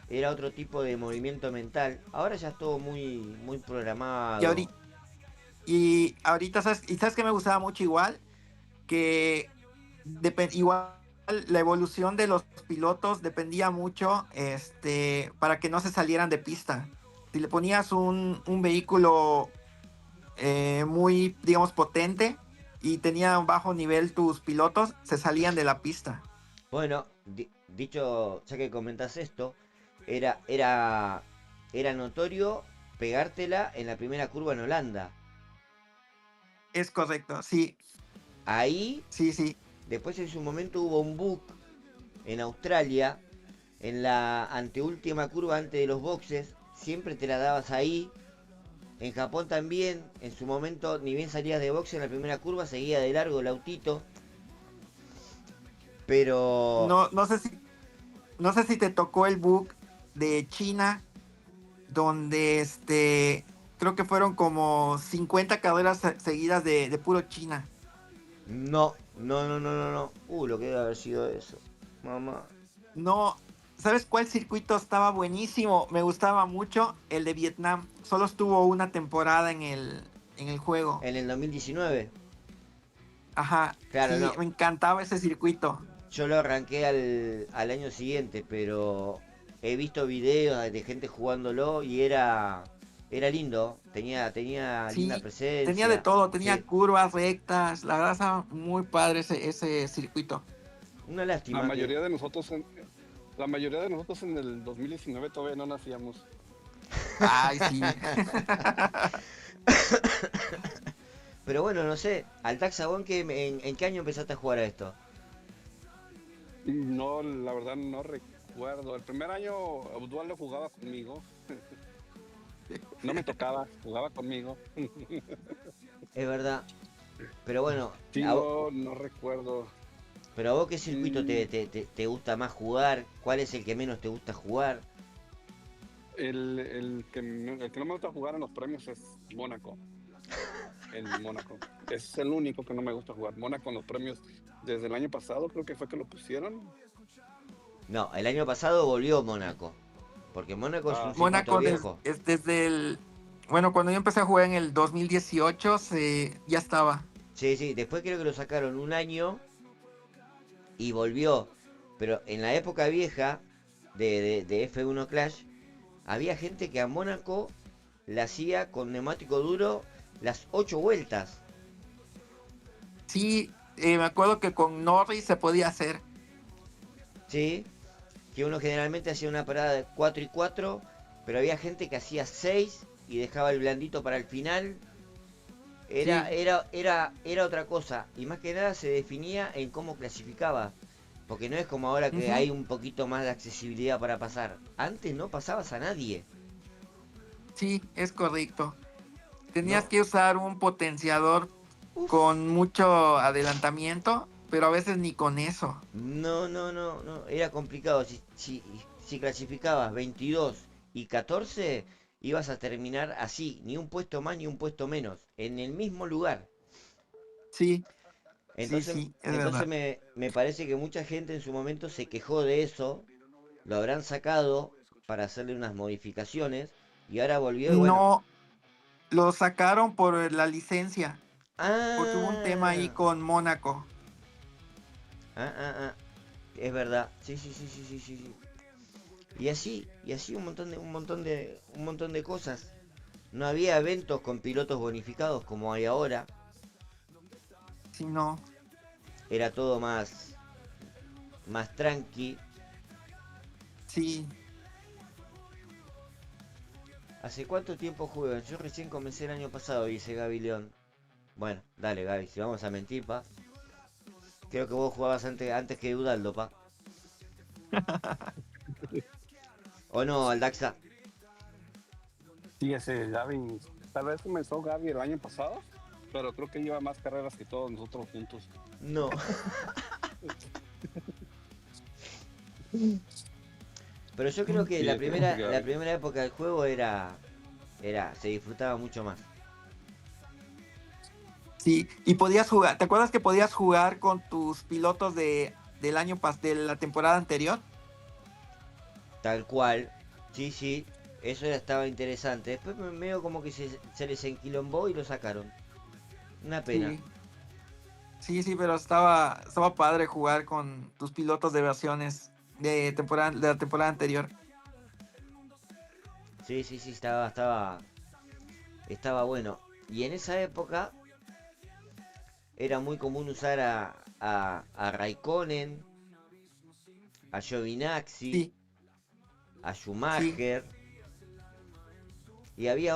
Speaker 3: era otro tipo de movimiento mental. Ahora ya es todo muy, muy
Speaker 4: y
Speaker 3: programado.
Speaker 4: ahorita, y ahorita ¿sabes qué me gustaba mucho igual? Que igual la evolución de los pilotos dependía mucho para que no se salieran de pista. Si le ponías un vehículo muy, digamos, potente y tenía un bajo nivel tus pilotos, se salían de la pista.
Speaker 3: Bueno, dicho, ya que comentas esto, era, era, era notorio pegártela en la primera curva en Holanda.
Speaker 4: Es correcto, sí,
Speaker 3: Ahí,
Speaker 4: sí, sí.
Speaker 3: después en su momento hubo un bug en Australia, en la anteúltima curva antes de los boxes, siempre te la dabas ahí. En Japón también, en su momento, ni bien salías de boxe en la primera curva, seguía de largo el autito. Pero
Speaker 4: No, no sé si te tocó el bug de China, donde creo que fueron como 50 carreras seguidas de puro China.
Speaker 3: no, no, no, no, no, no. Lo que debe haber sido eso. Mamá.
Speaker 4: No, ¿sabes cuál circuito estaba buenísimo? Me gustaba mucho el de Vietnam. Solo estuvo una temporada en el juego.
Speaker 3: En el 2019.
Speaker 4: Ajá,
Speaker 3: Claro,
Speaker 4: sí,
Speaker 3: no.
Speaker 4: me encantaba ese circuito.
Speaker 3: Yo lo arranqué al año siguiente, pero he visto videos de gente jugándolo y Era lindo, tenía linda
Speaker 4: Sí, tenía de
Speaker 3: presencia.
Speaker 4: todo, tenía
Speaker 3: Sí,
Speaker 4: curvas rectas, la verdad estaba muy padre ese circuito.
Speaker 3: una
Speaker 5: La
Speaker 3: lástima que...
Speaker 5: mayoría de nosotros en, la mayoría de nosotros en el 2019 todavía no nacíamos.
Speaker 4: Ay, sí.
Speaker 3: Pero bueno, no sé, al Taxabón, ¿en qué año empezaste a jugar a esto?
Speaker 5: No, la verdad no recuerdo. El primer año Abdul lo jugaba conmigo. No me tocaba, jugaba conmigo.
Speaker 3: Es verdad. Pero bueno,
Speaker 5: Sí, no, no recuerdo.
Speaker 3: pero a vos qué circuito
Speaker 5: Mm,
Speaker 3: te gusta más jugar, ¿cuál es el que menos te gusta jugar?
Speaker 5: el que no me gusta jugar en los premios es Mónaco. En Mónaco. Es el único que no me gusta jugar. Mónaco en los premios desde el año pasado, creo que fue que lo pusieron.
Speaker 3: No, el año pasado volvió Mónaco, porque Mónaco es
Speaker 5: Ah,
Speaker 3: un circuito
Speaker 4: Mónaco
Speaker 3: viejo.
Speaker 4: desde el... Bueno, cuando yo empecé a jugar en el 2018 ya estaba.
Speaker 3: Sí, sí, después creo que lo sacaron un año y volvió. Pero en la época vieja de F1 Clash, había gente que a Mónaco la hacía con neumático duro las 8 vueltas.
Speaker 4: Sí, me acuerdo que con Norris se podía hacer.
Speaker 3: ¿Sí? Que uno generalmente hacía una parada de 4 y 4, pero había gente que hacía 6 y dejaba el blandito para el final.
Speaker 4: Sí.
Speaker 3: Era otra cosa. Y más que nada se definía en cómo clasificaba. Porque no es como ahora que
Speaker 4: Ujú.
Speaker 3: hay un poquito más de accesibilidad para pasar. Antes no pasabas a nadie.
Speaker 4: Sí, es correcto. Tenías
Speaker 3: No.
Speaker 4: que usar un potenciador
Speaker 3: Uf.
Speaker 4: con mucho adelantamiento, pero a veces ni con eso.
Speaker 3: No, no, no, no. Era complicado. Si clasificabas 22 y 14, ibas a terminar así. Ni un puesto más ni un puesto menos. En el mismo lugar.
Speaker 4: Sí, sí,
Speaker 3: Entonces,
Speaker 4: sí, es
Speaker 3: entonces
Speaker 4: verdad.
Speaker 3: me parece que mucha gente en su momento se quejó de eso, lo habrán sacado para hacerle unas modificaciones y ahora volvió y bueno.
Speaker 4: No, lo sacaron por la licencia, porque hubo un tema ahí
Speaker 3: Ah,
Speaker 4: con Mónaco.
Speaker 3: ah, es verdad. Sí, sí, sí, sí, sí, sí, sí. Y así un montón de cosas. No había eventos con pilotos bonificados como hay ahora.
Speaker 4: Sí, no,
Speaker 3: Era todo más tranqui.
Speaker 4: sí.
Speaker 3: ¿Hace cuánto tiempo juegan? Yo recién comencé el año pasado, dice Gaby León. Bueno, dale Gaby, si vamos a mentir, pa. Creo que vos jugabas antes que Udaldo, pa. ¿O no, Aldaxa?
Speaker 5: sí, ese Gaby. Tal vez comenzó Gaby el año pasado, pero creo que lleva más carreras que todos nosotros juntos.
Speaker 3: No. Pero yo creo que
Speaker 5: Sí, ese
Speaker 3: la
Speaker 5: Gaby.
Speaker 3: primera época del juego se disfrutaba mucho más.
Speaker 4: Sí, y podías jugar, ¿te acuerdas que podías jugar con tus pilotos de la temporada anterior?
Speaker 3: Tal cual. Sí, sí. Eso estaba interesante. Después medio como que se les enquilombó y lo sacaron. Una pena.
Speaker 4: Sí, sí, sí, pero estaba padre jugar con tus pilotos de versiones de la temporada anterior.
Speaker 3: Sí, sí, sí, estaba bueno. Y en esa época era muy común usar a Raikkonen, a Giovinazzi,
Speaker 4: Sí,
Speaker 3: a
Speaker 4: sí,
Speaker 3: Schumacher. Y había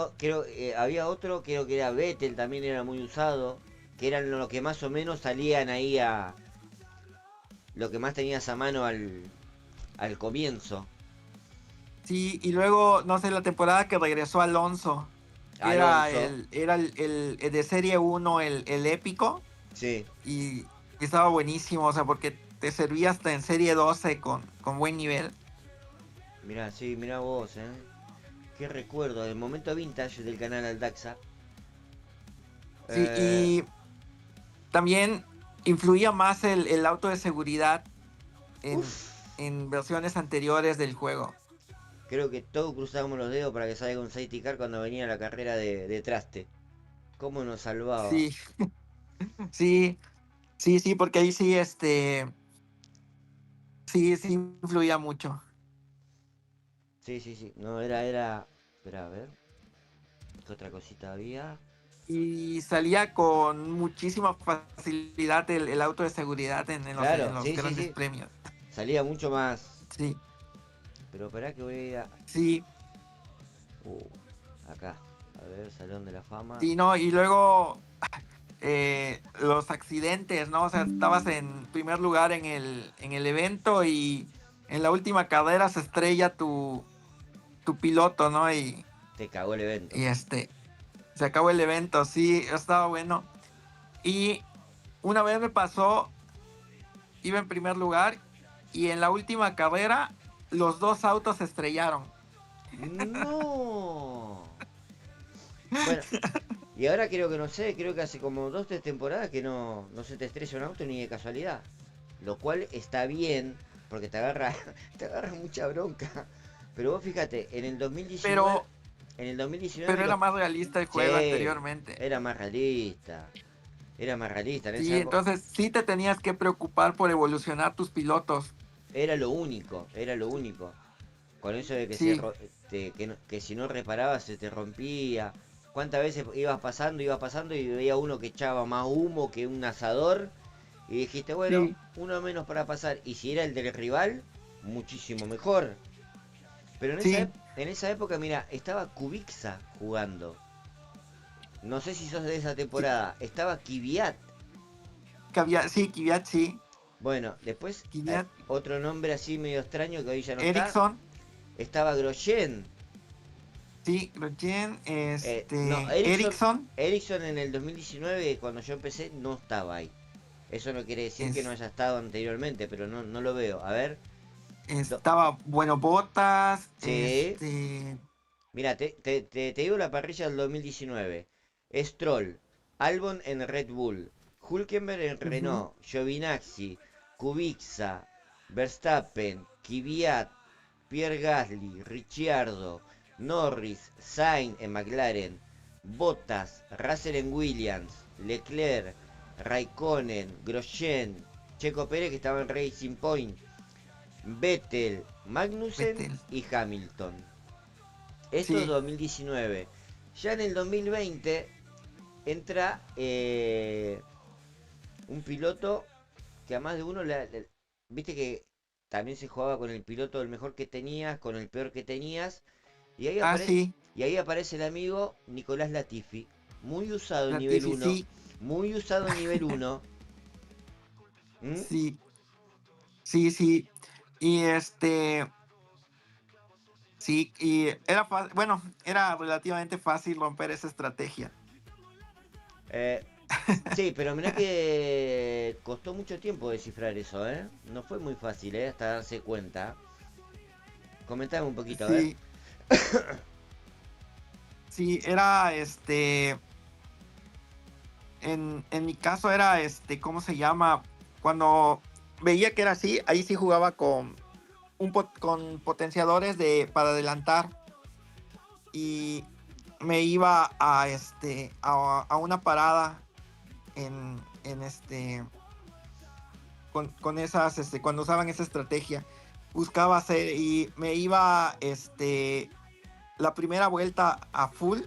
Speaker 3: otro, creo que era Vettel, también era muy usado. Que eran los que más o menos salían ahí a... Lo que más tenías a mano al comienzo.
Speaker 4: sí, y luego, no sé, la temporada que regresó Alonso, que era
Speaker 3: Alonso,
Speaker 4: el de Serie uno el épico,
Speaker 3: sí.
Speaker 4: y estaba buenísimo, o sea, porque te servía hasta en Serie 12 con buen nivel.
Speaker 3: Mirá, sí, mirá vos, Qué recuerdo del momento vintage del canal Aldaxa.
Speaker 4: Sí,
Speaker 3: Eh,
Speaker 4: y también influía más el auto de seguridad en,
Speaker 3: uf,
Speaker 4: en versiones anteriores del juego.
Speaker 3: creo que todos cruzábamos los dedos para que salga un safety car cuando venía la carrera de traste. ¿Cómo nos salvaba?
Speaker 4: Sí, sí, sí, sí, porque ahí sí, sí, sí influía mucho.
Speaker 3: Sí, sí, sí. No, era. Espera, a ver. ¿Qué otra cosita había?
Speaker 4: Y salía con muchísima facilidad el auto de seguridad en
Speaker 3: Claro,
Speaker 4: los
Speaker 3: sí, sí,
Speaker 4: grandes
Speaker 3: sí.
Speaker 4: premios.
Speaker 3: Salía mucho más.
Speaker 4: Sí,
Speaker 3: Pero esperá que voy a...
Speaker 4: sí,
Speaker 3: Uh, acá. A ver, Salón de la Fama.
Speaker 4: sí, no, y luego los accidentes, ¿no? O sea, estabas en primer lugar en el evento y en la última carrera se estrella tu piloto, ¿no?
Speaker 3: Te cagó el evento.
Speaker 4: Y se acabó el evento, sí, estaba bueno. Y una vez me pasó, iba en primer lugar y en la última carrera los dos autos se estrellaron.
Speaker 3: ¡No! Bueno, y ahora creo que no sé, creo que hace como 2 3 temporadas que no se te estrella un auto ni de casualidad. Lo cual está bien, porque te agarra, te agarra mucha bronca. Pero vos fíjate,
Speaker 4: Pero,
Speaker 3: en el 2019
Speaker 4: pero era
Speaker 3: los...
Speaker 4: más realista el juego
Speaker 3: Che,
Speaker 4: anteriormente.
Speaker 3: era más realista. Era más realista. En esa
Speaker 4: Sí,
Speaker 3: época
Speaker 4: entonces sí te tenías que preocupar por evolucionar tus pilotos.
Speaker 3: era lo único, era lo único. Con eso de que,
Speaker 4: Sí,
Speaker 3: que si no reparabas se te rompía. ¿Cuántas veces ibas pasando y veía uno que echaba más humo que un asador? Y dijiste, bueno,
Speaker 4: sí,
Speaker 3: uno menos para pasar. Y si era el del rival, muchísimo mejor. Pero
Speaker 4: sí,
Speaker 3: en esa época, mira, estaba Kubica jugando. No sé si sos de esa
Speaker 4: sí,
Speaker 3: temporada. Estaba Kvyat.
Speaker 4: Sí, Kvyat, sí,
Speaker 3: Bueno, después
Speaker 4: Kvyat,
Speaker 3: otro nombre así medio extraño que hoy ya no está.
Speaker 4: Ericsson,
Speaker 3: Estaba Grosjean.
Speaker 4: sí, Grosjean,
Speaker 3: No,
Speaker 4: Ericsson,
Speaker 3: Ericsson en el 2019, cuando yo empecé, no estaba ahí. Eso no quiere decir que no
Speaker 4: es,
Speaker 3: haya estado anteriormente, pero no lo veo. A ver. do-
Speaker 4: estaba, bueno, Botas,
Speaker 3: sí. Mira, te digo la parrilla del 2019. Stroll, Albon en Red Bull, Hülkenberg en
Speaker 4: ujú,
Speaker 3: Renault, Giovinazzi, Kubica, Verstappen, Kvyat, Pierre Gasly, Ricciardo, Norris, Sainz en McLaren, Bottas, Russell en Williams, Leclerc, Raikkonen, Grosjean, Checo Pérez que estaba en Racing Point, Vettel, Magnussen
Speaker 4: Vettel,
Speaker 3: y Hamilton. Esto es
Speaker 4: sí,
Speaker 3: 2019. Ya en el 2020 entra un piloto que a más de uno viste que también se jugaba con el piloto el mejor que tenías, con el peor que tenías. Y ahí aparece,
Speaker 4: sí,
Speaker 3: y ahí aparece el amigo Nicolás Latifi. Muy usado en nivel
Speaker 4: Latifi,
Speaker 3: uno.
Speaker 4: sí,
Speaker 3: Muy usado en nivel uno. ¿Mm?
Speaker 4: sí, sí, sí, y sí, y era bueno, era relativamente fácil romper esa estrategia.
Speaker 3: Eh, sí, pero mirá que costó mucho tiempo descifrar eso, ¿eh? No fue muy fácil, ¿eh? Hasta darse cuenta. Comentame un poquito, a ver.
Speaker 4: Sí, sí, era en mi caso era ¿cómo se llama? Cuando veía que era así, ahí sí jugaba con con potenciadores para adelantar y me iba a una parada en con esas cuando usaban esa estrategia buscaba hacer y me iba la primera vuelta a full.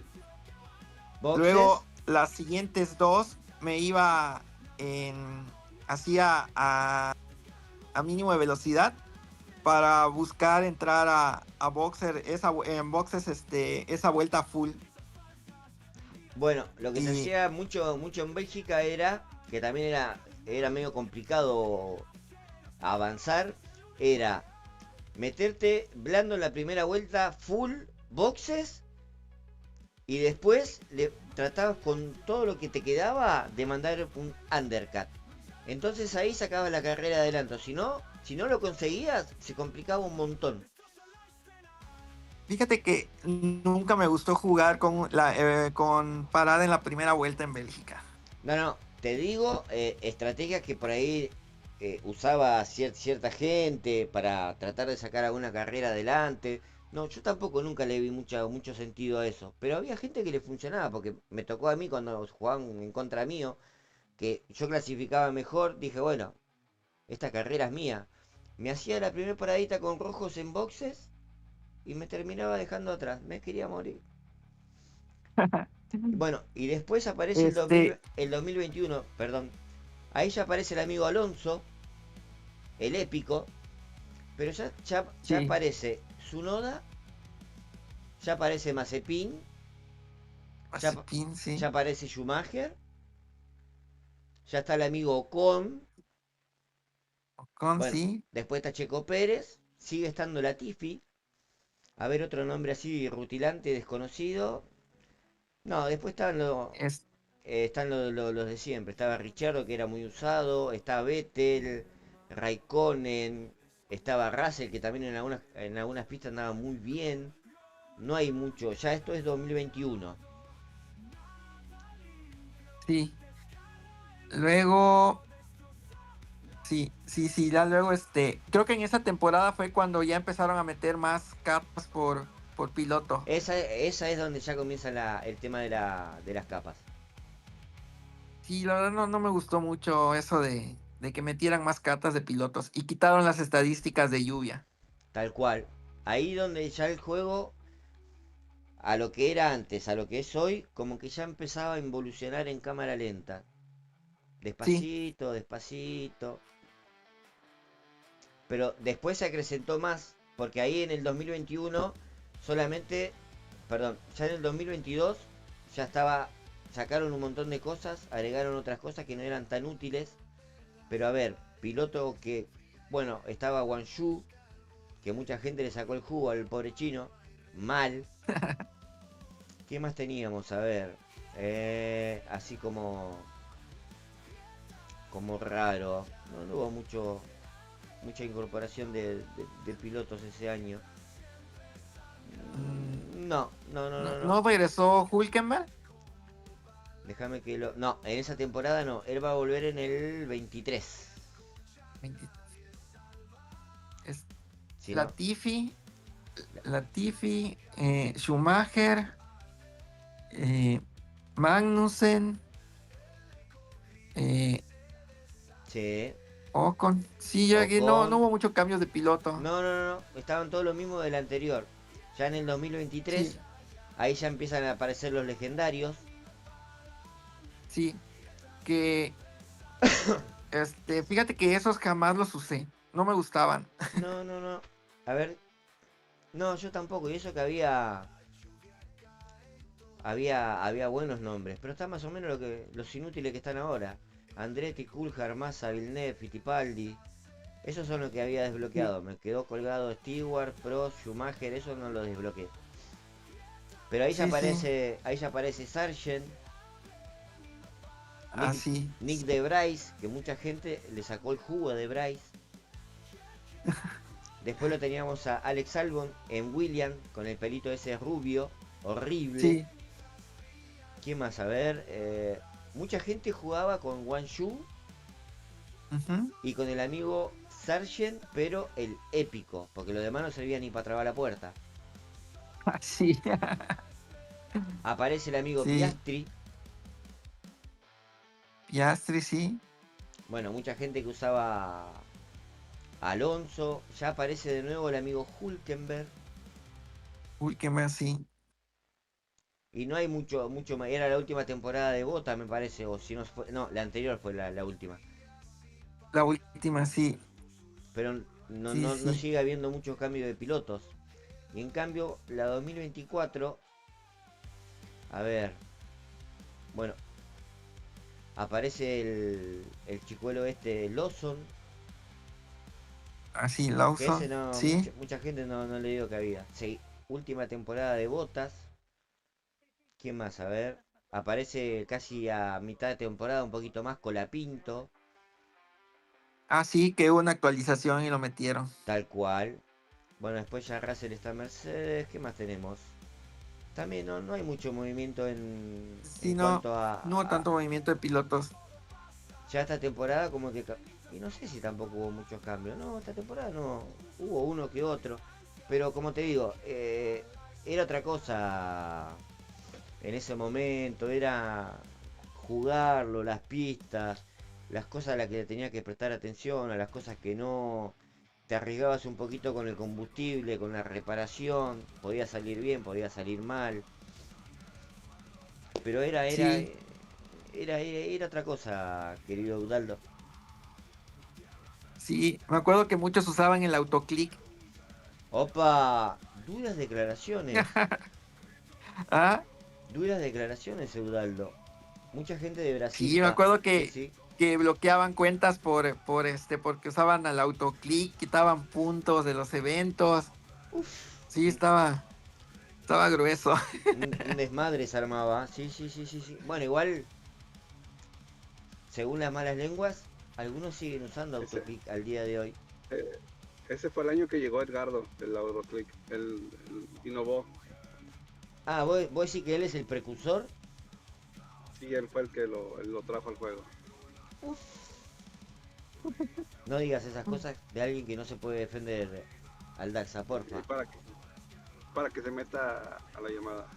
Speaker 3: Boxes.
Speaker 4: Luego las siguientes dos me iba en hacía a mínimo de velocidad para buscar entrar a boxer en boxes esa vuelta full.
Speaker 3: Bueno, lo que se
Speaker 4: Y
Speaker 3: hacía mucho en Bélgica era, que también era medio complicado avanzar, era meterte blando en la primera vuelta full boxes y después le tratabas con todo lo que te quedaba de mandar un undercut. Entonces ahí sacabas la carrera adelante. Si no lo conseguías, se complicaba un montón.
Speaker 4: fíjate que nunca me gustó jugar con parada en la primera vuelta en Bélgica.
Speaker 3: No, te digo estrategias que por ahí usaba cierta gente para tratar de sacar alguna carrera adelante. No, yo tampoco nunca le vi mucho sentido a eso. Pero había gente que le funcionaba, porque me tocó a mí cuando jugaban en contra mío, que yo clasificaba mejor, dije, bueno, esta carrera es mía. Me hacía la primera paradita con rojos en boxes y me terminaba dejando atrás. Me quería morir. Y bueno, y después aparece
Speaker 4: Este,
Speaker 3: el 2021, perdón. Ahí ya aparece el amigo Alonso, el épico, pero ya
Speaker 4: sí,
Speaker 3: aparece Tsunoda, ya aparece Mazepin, ya,
Speaker 4: Mazepin,
Speaker 3: ya
Speaker 4: sí.
Speaker 3: aparece Schumacher, ya está el amigo Ocon,
Speaker 4: Ocon,
Speaker 3: bueno,
Speaker 4: sí.
Speaker 3: después está Checo Pérez, sigue estando Latifi, a ver otro nombre así rutilante, desconocido. No, después
Speaker 4: Es,
Speaker 3: están los de siempre. Estaba Richardo, que era muy usado, estaba Vettel, Raikkonen, estaba Russell, que también en algunas pistas andaba muy bien. No hay mucho, ya esto es 2021.
Speaker 4: sí. Luego, sí, ya luego, creo que en esa temporada fue cuando ya empezaron a meter más capas por piloto.
Speaker 3: Esa es donde ya comienza el tema de las capas.
Speaker 4: Sí, la verdad no me gustó mucho eso de que metieran más cartas de pilotos y quitaron las estadísticas de lluvia.
Speaker 3: Tal cual. Ahí donde ya el juego, a lo que era antes, a lo que es hoy, como que ya empezaba a involucionar en cámara lenta.
Speaker 4: Sí,
Speaker 3: Despacito, despacito. Pero después se acrecentó más, porque ahí en el 2021 solamente, perdón, ya en el 2022 ya estaba, sacaron un montón de cosas, agregaron otras cosas que no eran tan útiles, pero a ver, piloto que, bueno, estaba Guangzhou, que mucha gente le sacó el jugo al pobre chino, mal. ¿Qué más teníamos? A ver, así como raro, no hubo mucha incorporación de pilotos ese año.
Speaker 4: mm,
Speaker 3: No.
Speaker 4: no regresó Hulkenberg.
Speaker 3: Déjame que lo. No, en esa temporada no. Él va a volver en el 23.
Speaker 4: 20 es
Speaker 3: Si no.
Speaker 4: Latifi, Latifi, Schumacher, eh, Magnussen, eh,
Speaker 3: Sí.
Speaker 4: Ocon. Sí, ya que no
Speaker 3: Ocon.
Speaker 4: hubo muchos cambios de piloto.
Speaker 3: No. Estaban todos lo mismo del anterior. Ya en el 2023,
Speaker 4: Sí,
Speaker 3: ahí ya empiezan a aparecer los legendarios.
Speaker 4: sí, que fíjate que esos jamás los usé. No me gustaban.
Speaker 3: No. A ver. No, yo tampoco. Y eso que había buenos nombres. Pero está más o menos los inútiles que están ahora. Andretti, Coulthard, Massa, Villeneuve, Fittipaldi. Esos son los que había
Speaker 4: Sí,
Speaker 3: desbloqueado. Me quedó colgado Stewart, Prost, Schumacher, eso no lo desbloqueé. Pero
Speaker 4: sí.
Speaker 3: ahí ya aparece Sargent,
Speaker 4: Ah,
Speaker 3: Nick,
Speaker 4: sí.
Speaker 3: Nick de Bryce, que mucha gente le sacó el jugo de Bryce. Después lo teníamos a Alex Albon en Williams, con el pelito ese rubio, horrible.
Speaker 4: Sí.
Speaker 3: ¿Quién más? A ver, mucha gente jugaba con Guangzhou
Speaker 4: Ujú.
Speaker 3: y con el amigo Sargent, pero el épico, porque lo demás no servía ni para trabar la puerta.
Speaker 4: Ah, sí.
Speaker 3: Aparece el amigo
Speaker 4: Sí.
Speaker 3: Piastri.
Speaker 4: Piastri, sí.
Speaker 3: Bueno, mucha gente que usaba Alonso. Ya aparece de nuevo el amigo Hulkenberg.
Speaker 4: Uy, qué más, sí.
Speaker 3: Y no hay mucho más. Era la última temporada de Bota, me parece. O si no fue. No, la anterior fue la última.
Speaker 4: La última, sí.
Speaker 3: Pero no
Speaker 4: Sí.
Speaker 3: sigue habiendo muchos cambios de pilotos. Y en cambio, la 2024. A ver. Bueno, aparece el chicuelo este Lawson.
Speaker 4: Así,
Speaker 3: Que ese
Speaker 4: Lawson,
Speaker 3: no.
Speaker 4: sí.
Speaker 3: Mucha gente no le dio que había. Sí, última temporada de Botas. ¿Quién más? A ver. Aparece casi a mitad de temporada, un poquito más, Colapinto.
Speaker 4: Ah, sí, que hubo una actualización y lo metieron.
Speaker 3: Tal cual. Bueno, después ya Russell está en Mercedes. ¿Qué más tenemos? También no hay mucho movimiento en
Speaker 4: Sí,
Speaker 3: cuanto
Speaker 4: no hubo tanto movimiento de pilotos.
Speaker 3: ya esta temporada como que. Y no sé si tampoco hubo muchos cambios. No, esta temporada no. Hubo uno que otro. Pero como te digo, era otra cosa en ese momento. Era jugarlo, las pistas, las cosas a las que le tenía que prestar atención, a las cosas que no. Te arriesgabas un poquito con el combustible, con la reparación, podía salir bien, podía salir mal. Pero era, era,
Speaker 4: Sí,
Speaker 3: era, era, era otra cosa, querido Udaldo.
Speaker 4: sí, me acuerdo que muchos usaban el autoclick.
Speaker 3: Opa, duras declaraciones,
Speaker 4: Ah,
Speaker 3: duras declaraciones, Eudaldo. Mucha gente de Brasil,
Speaker 4: sí, me acuerdo
Speaker 3: sí, sí.
Speaker 4: que bloqueaban cuentas porque usaban el autoclick, quitaban puntos de los eventos.
Speaker 3: Uf,
Speaker 4: Sí, estaba grueso.
Speaker 3: un desmadre se armaba. Sí, sí, sí, sí, sí. Bueno, igual, según las malas lenguas, algunos siguen usando
Speaker 5: Ese,
Speaker 3: autoclick al día de hoy.
Speaker 5: eh, ese fue el año que llegó Edgardo, el Euroclick. Él innovó.
Speaker 3: Ah, vos decís que él es el precursor.
Speaker 5: Sí, él fue el que él lo trajo al juego.
Speaker 3: No digas esas cosas de alguien que no se puede defender al Daxa,
Speaker 5: Eh,
Speaker 3: porfa.
Speaker 5: para, que, para que se meta a la llamada.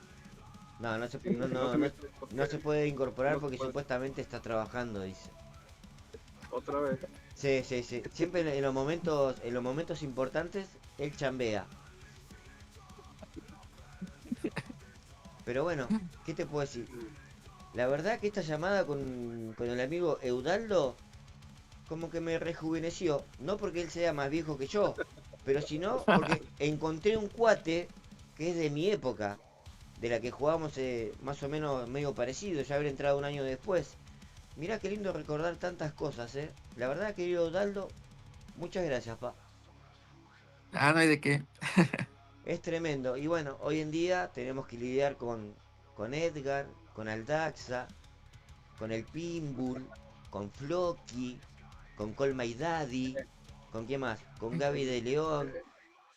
Speaker 3: No, no se,
Speaker 5: Sí,
Speaker 3: no,
Speaker 5: porque no
Speaker 3: no,
Speaker 5: se
Speaker 3: no,
Speaker 5: mete,
Speaker 3: no
Speaker 5: porque
Speaker 3: se puede incorporar
Speaker 5: no se
Speaker 3: porque
Speaker 5: puede.
Speaker 3: supuestamente está trabajando, dice.
Speaker 5: Otra vez.
Speaker 3: Sí, sí, sí. Siempre en los momentos importantes, él chambea. Pero bueno, ¿qué te puedo decir? La verdad que esta llamada con el amigo Eudaldo como que me rejuveneció. No porque él sea más viejo que yo, pero sino porque encontré un cuate que es de mi época, de la que jugábamos más o menos medio parecido, ya habré entrado un año después. Mirá qué lindo recordar tantas cosas, ¿eh? La verdad, querido Eudaldo, muchas gracias, pa.
Speaker 4: Ah, no hay de qué.
Speaker 3: Es tremendo. Y bueno, hoy en día tenemos que lidiar con Edgar, con Aldaxa, con el Pinbull, con Floki, con Colma y Daddy, ¿con quién más? Con Gaby de León,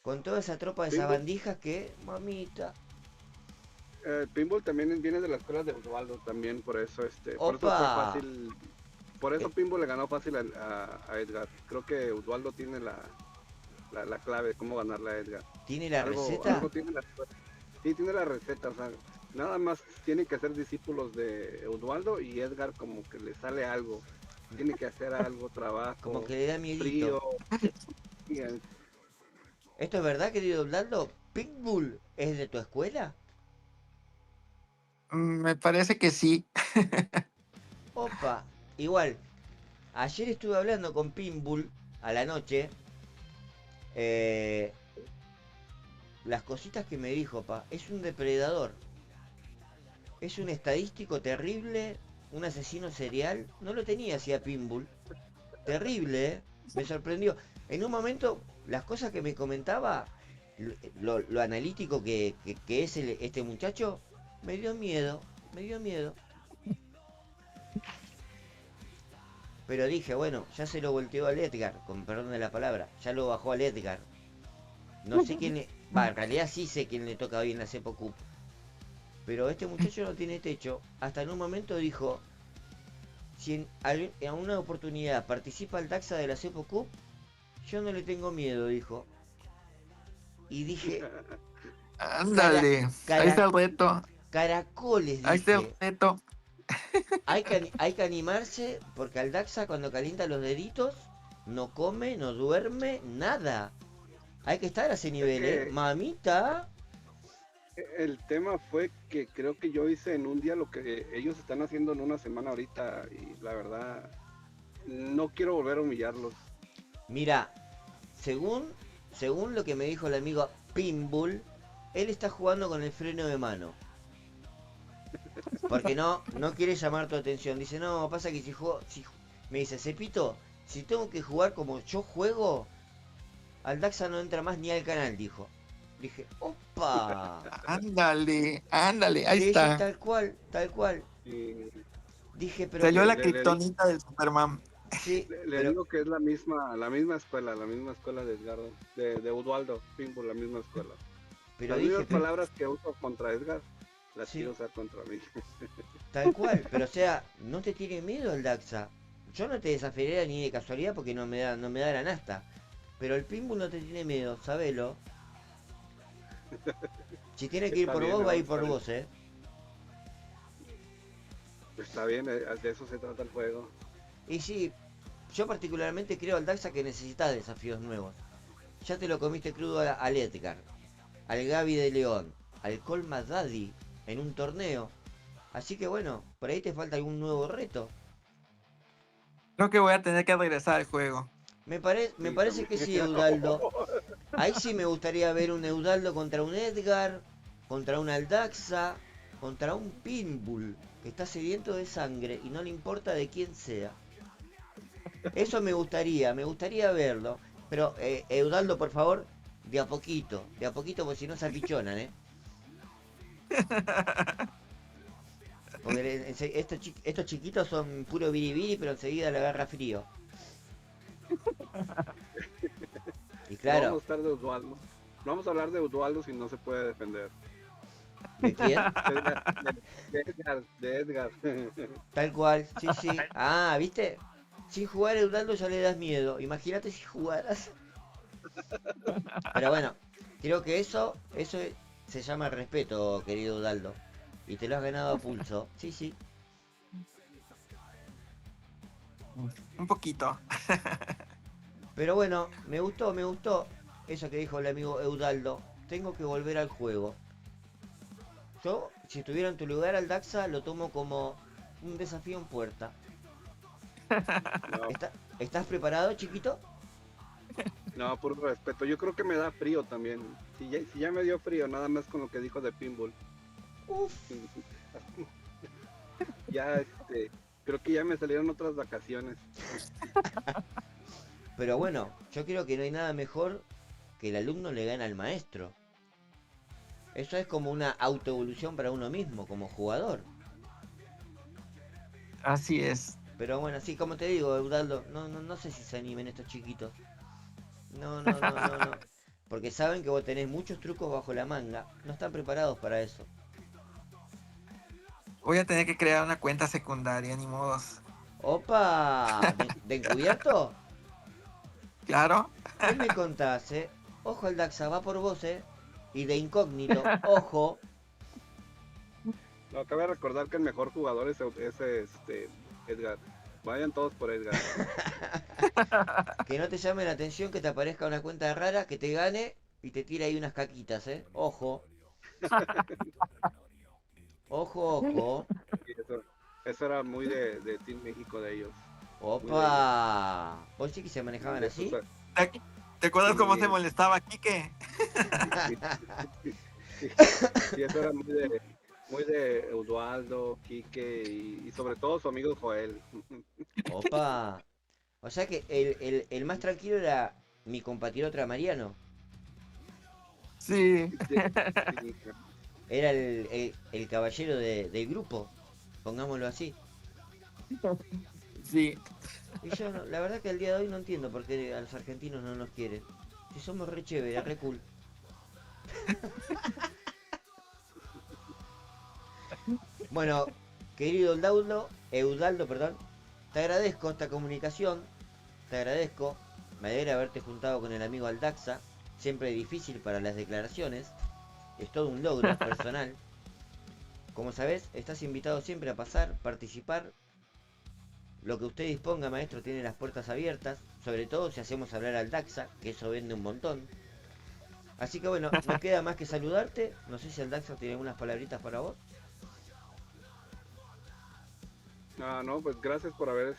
Speaker 3: con toda esa tropa de
Speaker 5: Pinball,
Speaker 3: sabandijas que, mamita,
Speaker 5: Pinball también viene de la escuela de Osvaldo también, por eso fue
Speaker 3: opa,
Speaker 5: fácil, por
Speaker 3: eh,
Speaker 5: eso Pinball le ganó fácil a Edgar. Creo que Osvaldo tiene la clave de cómo ganarle a Edgar.
Speaker 3: ¿tiene la
Speaker 5: Algo
Speaker 3: receta?
Speaker 5: tiene sí, tiene la receta, o sea, nada más tiene que ser discípulos de Osvaldo y Edgar como que le sale algo. Tiene que hacer algo,
Speaker 3: Como
Speaker 5: trabajo,
Speaker 3: que le da miedito.
Speaker 5: frío, y,
Speaker 3: ¿Esto es verdad, querido Eudaldo? ¿Pitbull es de tu escuela?
Speaker 4: Me parece que sí.
Speaker 3: Opa, igual, ayer estuve hablando con Pinbull a la noche. eh, las cositas que me dijo, pa, es un depredador. Es un estadístico terrible, un asesino serial. No lo tenía así a Pinbull. Terrible, ¿eh? Me sorprendió. En un momento, las cosas que me comentaba, lo analítico que es este muchacho, me dio miedo, me dio miedo. Pero dije, bueno, ya se lo volteó al Edgar, con perdón de la palabra, ya lo bajó al Edgar. No sé quién le... Va, en realidad sí sé quién le toca hoy en la Cepo Cup. Pero este muchacho no tiene techo. Hasta en un momento dijo, si en una oportunidad participa el Daxa de la Cepo Cup, yo no le tengo miedo, dijo. Y dije, cara,
Speaker 4: Ándale, ahí
Speaker 3: cara,
Speaker 4: está el reto.
Speaker 3: caracoles,
Speaker 4: Ahí está el
Speaker 3: dije.
Speaker 4: reto.
Speaker 3: Hay que animarse porque al Daxa cuando calienta los deditos, no come, no duerme, nada. Hay que estar a ese
Speaker 5: es
Speaker 3: nivel, ¿eh?
Speaker 5: que
Speaker 3: Mamita.
Speaker 5: el tema fue que creo que yo hice en un día lo que ellos están haciendo en una semana ahorita y la verdad no quiero volver a humillarlos.
Speaker 3: Mira, según lo que me dijo el amigo Pinbull, él está jugando con el freno de mano. Porque no quiere llamar tu atención. Dice, no, pasa que si juego... Me dice, Cepito, si tengo que jugar como yo juego, al Daxa no entra más ni al canal, dijo. Dije, opa.
Speaker 4: Ándale, ándale, ahí
Speaker 3: Sí, sí,
Speaker 4: está.
Speaker 3: tal cual, tal cual.
Speaker 5: Y
Speaker 3: Dije, pero
Speaker 4: Salió
Speaker 5: le,
Speaker 4: la
Speaker 5: le, le, di-
Speaker 4: kriptonita del Superman.
Speaker 3: sí,
Speaker 5: le
Speaker 3: pero
Speaker 5: digo que es la misma escuela de Edgardo, de Udualdo, Pinball, la misma escuela.
Speaker 3: pero
Speaker 5: Las mismas
Speaker 3: dije,
Speaker 5: palabras que uso contra Edgar, las quiero
Speaker 3: sí,
Speaker 5: usar contra mí.
Speaker 3: tal cual. Pero o sea, no te tiene miedo el Daxa. Yo no te desafiaría ni de casualidad porque no me da la nasta. Pero el Pinbull no te tiene miedo, sabelo. Si tiene que ir
Speaker 5: Está
Speaker 3: por
Speaker 5: bien,
Speaker 3: vos, va a
Speaker 5: ¿no?
Speaker 3: ir por vos, eh.
Speaker 5: Está bien, de eso se trata el juego.
Speaker 3: Y sí, yo particularmente creo al Daxa que necesitas desafíos nuevos. Ya te lo comiste crudo al Edgar, al Gaby de León, al Colma Daddy en un torneo. Así que bueno, por ahí te falta algún nuevo reto.
Speaker 4: Creo que voy a tener que regresar al juego.
Speaker 3: Me
Speaker 5: Sí,
Speaker 3: parece
Speaker 5: también.
Speaker 3: que sí, Eudaldo. Ahí sí me gustaría ver un Eudaldo contra un Edgar, contra un Aldaxa, contra un Pinbull, que está sediento de sangre y no le importa de quién sea. Eso me gustaría verlo. Pero, Eudaldo, por favor, de a poquito, porque si no se apichonan, ¿eh? Porque estos chiquitos son puro biribiri, pero enseguida le agarra frío. Y
Speaker 5: No vamos a
Speaker 3: claro,
Speaker 5: estar de Udualdo. No vamos a hablar de Udualdo si no se puede defender.
Speaker 3: ¿de quién?
Speaker 5: De Edgar, de Edgar.
Speaker 3: Tal cual, sí, sí. Ah, ¿viste? Sin jugar Eudaldo ya le das miedo. Imagínate si jugaras. Pero bueno, creo que eso se llama respeto, querido Eudaldo. Y te lo has ganado a pulso. Sí, sí.
Speaker 4: Un poquito.
Speaker 3: Pero bueno, me gustó eso que dijo el amigo Eudaldo. Tengo que volver al juego. Yo, si estuviera en tu lugar al Daxa, lo tomo como un desafío en puerta.
Speaker 5: No,
Speaker 3: ¿Estás preparado, chiquito?
Speaker 5: no, por respeto. Yo creo que me da frío también. Si ya me dio frío, nada más con lo que dijo de Pinball.
Speaker 3: Uf.
Speaker 5: Ya, creo que ya me salieron otras vacaciones.
Speaker 3: Pero bueno, yo creo que no hay nada mejor que el alumno le gana al maestro. Eso es como una autoevolución para uno mismo, como jugador.
Speaker 4: Así es.
Speaker 3: Pero bueno, así como te digo, Eudaldo, no sé si se animen estos chiquitos. No. Porque saben que vos tenés muchos trucos bajo la manga. No están preparados para eso.
Speaker 4: Voy a tener que crear una cuenta secundaria, ni modos.
Speaker 3: ¡Opa! ¿De encubierto?
Speaker 4: Claro.
Speaker 3: ¿Qué me contás, eh? Ojo al Daxa, va por vos, Y de incógnito, ojo.
Speaker 5: No, cabe recordar que el mejor jugador es Edgar. Vayan todos por Edgar.
Speaker 3: Que no te llame la atención que te aparezca una cuenta rara, que te gane y te tire ahí unas caquitas, Ojo. Ojo.
Speaker 5: Y eso era muy de Team México de ellos. Muy de ellos.
Speaker 3: Opa. ¿Vos sí que se manejaban
Speaker 5: De esos,
Speaker 3: así?
Speaker 4: ¿Te acuerdas cómo se
Speaker 5: sí,
Speaker 4: molestaba Kike?
Speaker 5: sí, eso era muy de Eduardo, Quique y sobre todo su amigo Joel.
Speaker 3: Opa. O sea que el más tranquilo era mi compatriota Mariano.
Speaker 4: Sí.
Speaker 5: Sí,
Speaker 3: Era el caballero del grupo. Pongámoslo así.
Speaker 4: Sí.
Speaker 3: Y yo, la verdad que al día de hoy no entiendo por qué a los argentinos no nos quieren. Si somos re chéveres, re cool. Bueno, querido Eudaldo, perdón, te agradezco esta comunicación, te agradezco, me alegra haberte juntado con el amigo Aldaxa, siempre difícil para las declaraciones, es todo un logro personal. Como sabés, estás invitado siempre a pasar, participar, lo que usted disponga, maestro, tiene las puertas abiertas, sobre todo si hacemos hablar al Daxa, que eso vende un montón. Así que bueno, no queda más que saludarte, no sé si el Daxa tiene algunas palabritas para vos.
Speaker 5: Ah, no, pues gracias por haber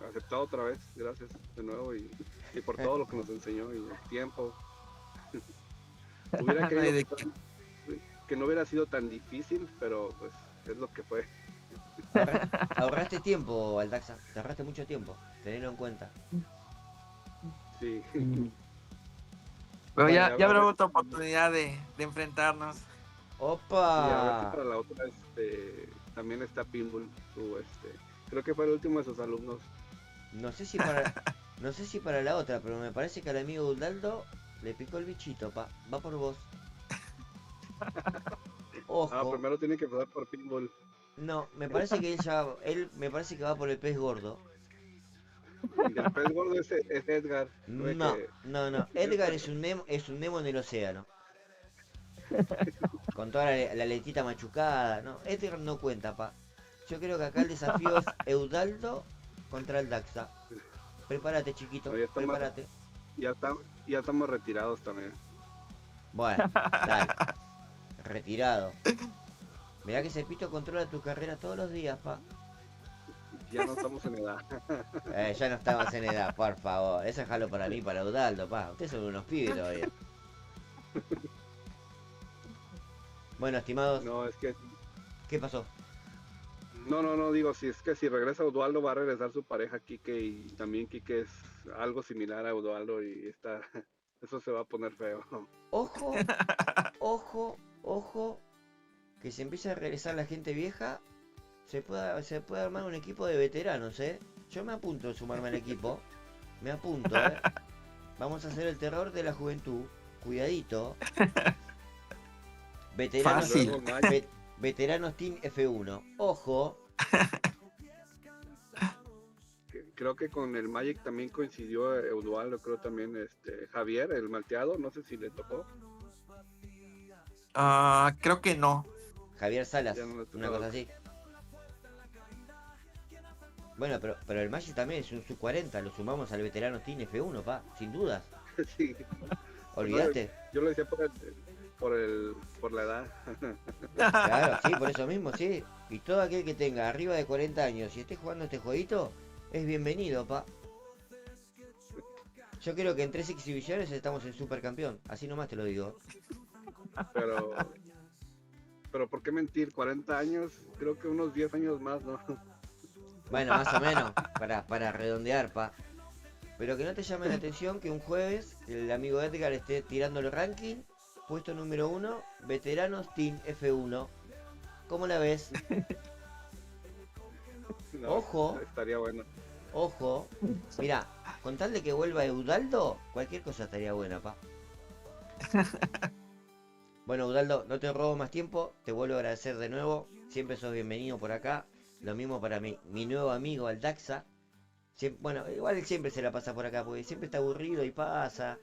Speaker 5: aceptado otra vez, gracias de nuevo y por todo lo que nos enseñó y el tiempo. Hubiera
Speaker 4: No hay
Speaker 5: querido
Speaker 4: de qué.
Speaker 5: que no hubiera sido tan difícil, pero pues es lo que fue.
Speaker 3: Ahorraste tiempo, Aldaxa, te ahorraste mucho tiempo, tenelo en cuenta.
Speaker 5: Sí.
Speaker 4: Pero
Speaker 3: Bueno,
Speaker 4: ya
Speaker 5: a
Speaker 4: habrá
Speaker 5: ver,
Speaker 4: otra oportunidad de enfrentarnos.
Speaker 5: sí, a ver si
Speaker 3: ¡Opa!
Speaker 5: para la otra también está Pinball, creo que fue el último de sus alumnos.
Speaker 3: No sé si para, no sé si para la otra, pero me parece que al amigo Udaldo le picó el bichito, va por vos.
Speaker 5: Ah,
Speaker 3: Ojo,
Speaker 5: primero tiene que pasar por Pinball.
Speaker 3: no, me parece que él me parece que va por el pez gordo.
Speaker 5: Y el pez gordo es Edgar. Tuve que,
Speaker 3: No, Edgar es un Nemo en el océano. Con toda la letita machucada, no, Edgar no cuenta, pa. Yo creo que acá el desafío es Eudaldo contra el Daxa. Prepárate, chiquito,
Speaker 5: no,
Speaker 3: prepárate.
Speaker 5: ya está- ya estamos retirados también.
Speaker 3: Bueno, dale. Retirado. Mirá que Cepito controla tu carrera todos los días, pa.
Speaker 5: Ya no estamos en edad.
Speaker 3: Ya no estamos en edad, por favor. Eso es jalo para mí, para Udaldo, pa. Ustedes son unos pibes todavía. Bueno, estimados,
Speaker 5: No, es que
Speaker 3: ¿qué pasó?
Speaker 5: no, digo, si es que si regresa Udualdo va a regresar su pareja Quique y también Quique es algo similar a Udualdo y está, eso se va a poner feo.
Speaker 3: Ojo, ojo, ojo, que se empiece a regresar la gente vieja, se puede armar un equipo de veteranos, ¿eh? Yo me apunto a sumarme al equipo, me apunto, ¿eh? Vamos a hacer el terror de la juventud, cuidadito. Veteranos,
Speaker 5: Luego
Speaker 4: Fácil.
Speaker 5: Mike,
Speaker 3: veteranos Team F1, ojo.
Speaker 5: creo que con el Magic también coincidió Udualdo, creo también Javier, el malteado, no sé si le tocó,
Speaker 4: Creo que no.
Speaker 3: Javier Salas,
Speaker 5: ya no le tocó.
Speaker 3: una cosa así. Bueno, pero el Magic también es un sub-40, lo sumamos al veterano Team F1, pa, sin dudas.
Speaker 5: Sí,
Speaker 3: ¿Olvidaste?
Speaker 5: yo lo decía por la edad.
Speaker 3: Claro, sí, por eso mismo, sí. Y todo aquel que tenga arriba de 40 años y esté jugando este jueguito, es bienvenido, pa. Yo creo que en 3 exhibiciones estamos en supercampeón, así nomás te lo digo.
Speaker 5: Pero, pero ¿por qué mentir? 40 años, creo que unos 10 años más, ¿no?
Speaker 3: Bueno, más o menos, para redondear, pa. Pero que no te llame la atención que un jueves el amigo Edgar esté tirando el ranking, puesto número 1, veteranos Team F1. ¿Cómo la ves?
Speaker 5: No,
Speaker 3: Ojo.
Speaker 5: estaría bueno.
Speaker 3: Ojo. Mira, con tal de que vuelva Eudaldo, cualquier cosa estaría buena, pa. Bueno, Eudaldo, no te robo más tiempo, te vuelvo a agradecer de nuevo. Siempre sos bienvenido por acá. Lo mismo para mi nuevo amigo Aldaxa. Bueno, igual él siempre se la pasa por acá, porque siempre está aburrido y pasa.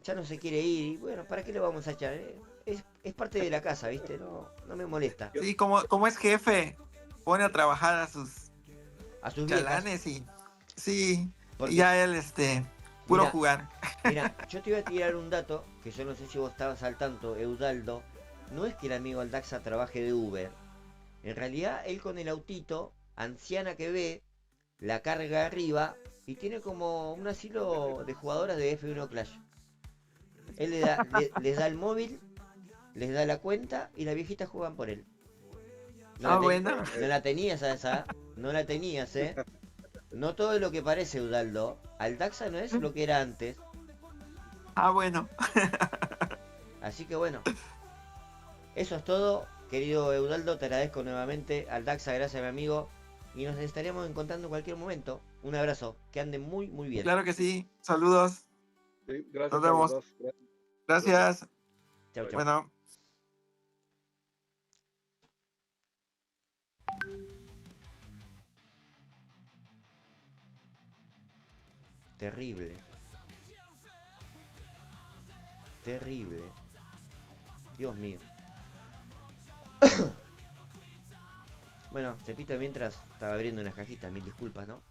Speaker 3: Ya no se quiere ir. Y bueno, ¿para qué le vamos a echar? Es parte de la casa, ¿viste? No me molesta.
Speaker 4: Sí, como es jefe, pone a trabajar a sus
Speaker 3: A sus viejas.
Speaker 4: chalanes y sí,
Speaker 3: Porque,
Speaker 4: y ya él, puro
Speaker 3: mira,
Speaker 4: jugar.
Speaker 3: mira, yo te voy a tirar un dato, que yo no sé si vos estabas al tanto, Eudaldo. No es que el amigo Aldaxa trabaje de Uber. En realidad, él con el autito, anciana que ve, la carga arriba y tiene como un asilo de jugadoras de F1 Clash. Él les da el móvil, les da la cuenta y las viejitas juegan por él.
Speaker 4: Bueno.
Speaker 3: No la tenías a esa, no la tenías, ¿eh? No todo es lo que parece, Eudaldo. Aldaxa no es lo que era antes.
Speaker 4: Bueno.
Speaker 3: Así que bueno, eso es todo. Querido Eudaldo, te agradezco nuevamente. Aldaxa, gracias, mi amigo. Y nos estaremos encontrando en cualquier momento. Un abrazo. Que anden muy, muy bien.
Speaker 4: Claro que sí. Saludos.
Speaker 5: Sí,
Speaker 4: Nos
Speaker 5: gracias a los
Speaker 4: vemos.
Speaker 5: dos.
Speaker 4: Gracias.
Speaker 3: Chau, chau.
Speaker 4: Bueno.
Speaker 3: Terrible. Terrible. Dios mío. Bueno, Cepito mientras estaba abriendo unas cajitas, mil disculpas, ¿no?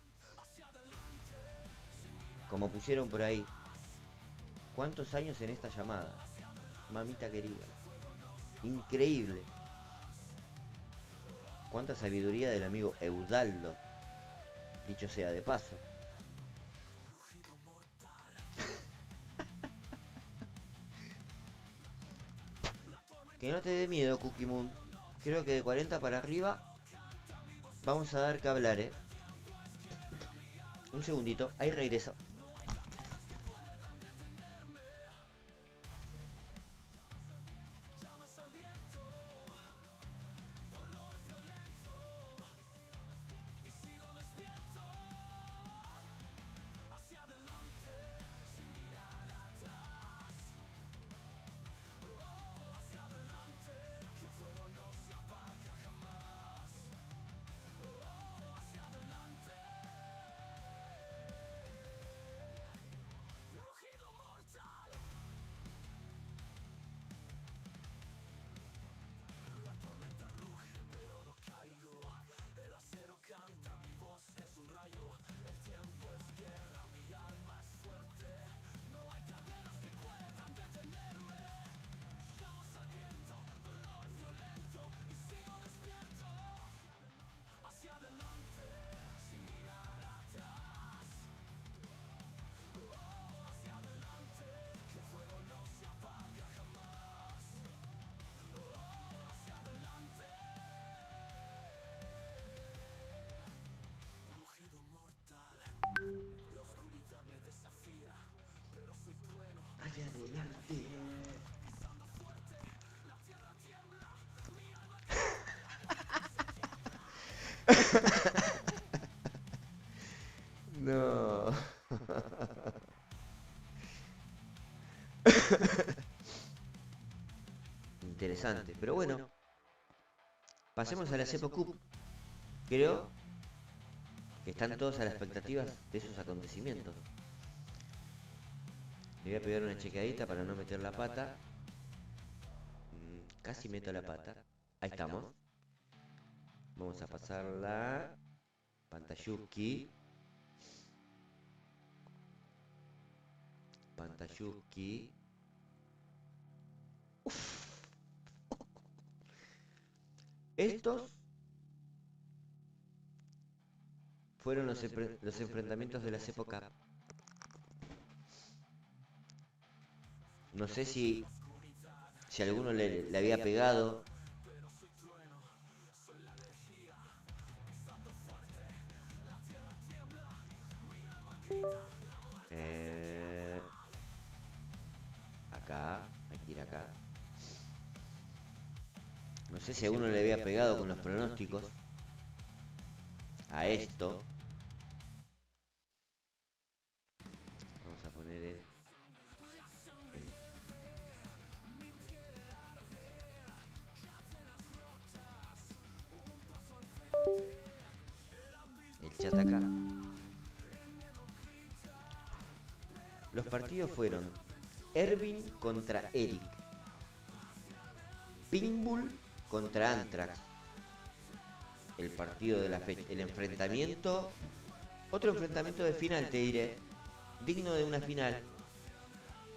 Speaker 3: Como pusieron por ahí. ¿Cuántos años en esta llamada? Mamita querida. Increíble. Cuánta sabiduría del amigo Eudaldo. Dicho sea de paso. Que no te dé miedo, Cookie Moon. Creo que de 40 para arriba vamos a dar que hablar, ¿eh? Un segundito, ahí regreso. hacia adelante. No. Interesante, pero bueno, pasemos a la Cepo Cup. Creo que están todos a las expectativas de esos acontecimientos. Le voy a pegar una chequeadita para no meter la pata. Casi meto la pata. Ahí estamos. Vamos a pasarla. Pantayuki. Pantayuki. Estos fueron los enfrentamientos de la Cepo Cup. No sé si alguno le había pegado. Acá, hay que ir acá. No sé si alguno le había pegado con los pronósticos a esto. Vamos a poner el chat acá. Los partidos fueron Ervin contra Eric, Pinbull contra Anthrax. El partido de la fecha, el enfrentamiento, otro enfrentamiento de final, te diré, digno de una final.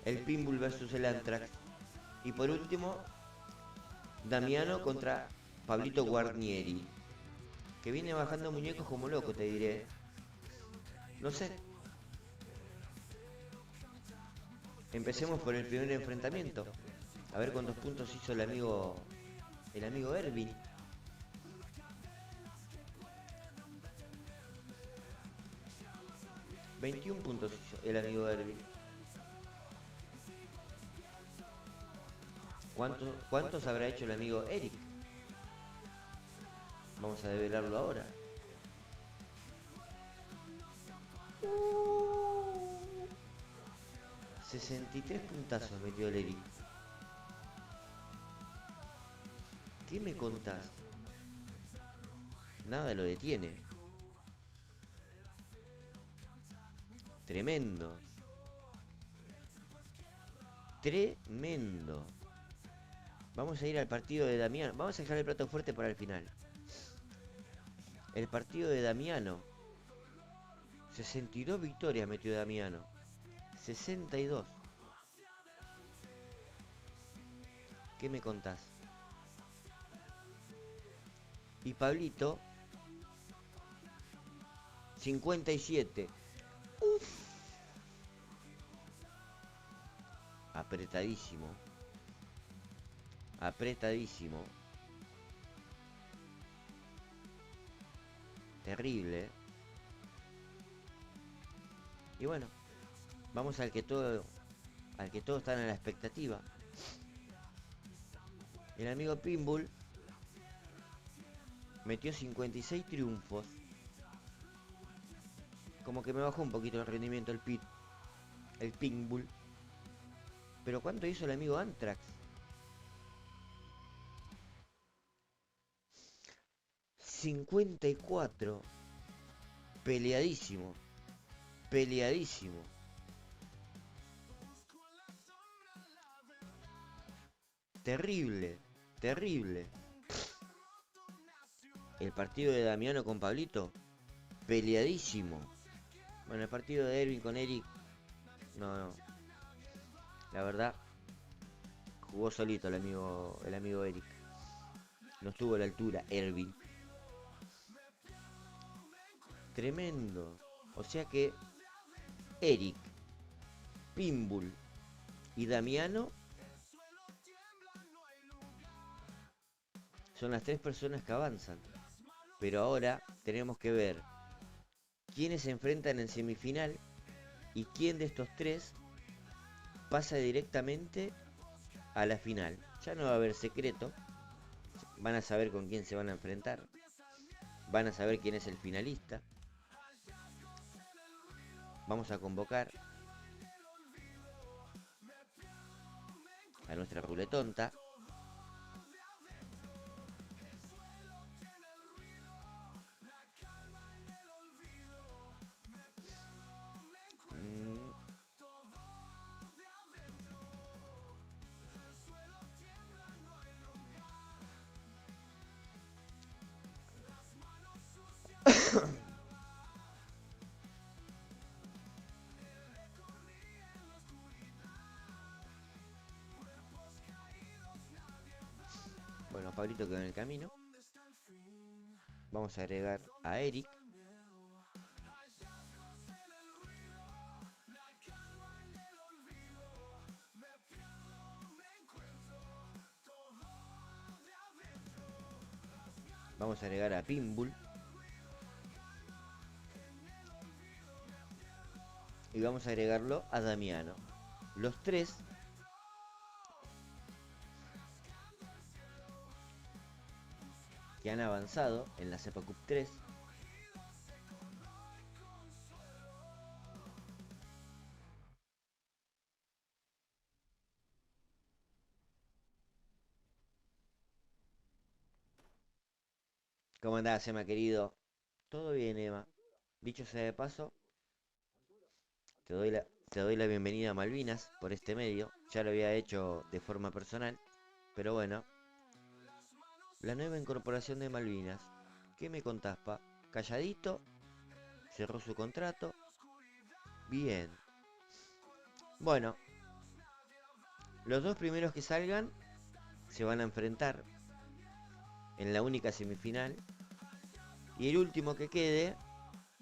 Speaker 3: El Pinbull versus el Anthrax. Y por último, Damiano contra Pablito Guarnieri, que viene bajando muñecos como loco, te diré. No sé. Empecemos por el primer enfrentamiento. A ver cuántos puntos hizo el amigo Ervin. ...21 puntos hizo el amigo Ervin. ¿Cuántos habrá hecho el amigo Eric? Vamos a develarlo ahora. 63 puntazos metió el Eric. ¿Qué me contás? Nada lo detiene. Tremendo. Tremendo. Vamos a ir al partido de Damiano. Vamos a dejar el plato fuerte para el final. El partido de Damiano. 62 victorias metió Damiano. 62. ¿Qué me contás? Y Pablito 57. Uf. Apretadísimo. Apretadísimo. Terrible. Y bueno, vamos al que todos están a la expectativa. El amigo Pinbull metió 56 triunfos. Como que me bajó un poquito el rendimiento el Pinbull. Pero ¿cuánto hizo el amigo Anthrax? 54. Peleadísimo. Peleadísimo. Terrible. Terrible. El partido de Damiano con Pablito. Peleadísimo. Bueno, el partido de Ervin con Eric. No. La verdad, jugó solito el amigo Eric. No estuvo a la altura Ervin. Tremendo. O sea que Eric, Pinbull y Damiano son las tres personas que avanzan. Pero ahora tenemos que ver quiénes se enfrentan en semifinal y quién de estos tres pasa directamente a la final. Ya no va a haber secreto. Van a saber con quién se van a enfrentar. Van a saber quién es el finalista. Vamos a convocar a nuestra ruletonta. Bueno, Pablito quedó en el camino. Vamos a agregar a Eric. Vamos a agregar a Pinbull. Y vamos a agregarlo a Damiano. Los tres que han avanzado en la Cepa Cup 3. ¿Cómo andás, Emma, querido? Todo bien, Emma. Dicho sea de paso, te doy la bienvenida a Malvinas por este medio. Ya lo había hecho de forma personal, pero bueno. La nueva incorporación de Malvinas. ¿Qué me contás, pa? Calladito, cerró su contrato. Bien. Bueno, los dos primeros que salgan se van a enfrentar en la única semifinal. Y el último que quede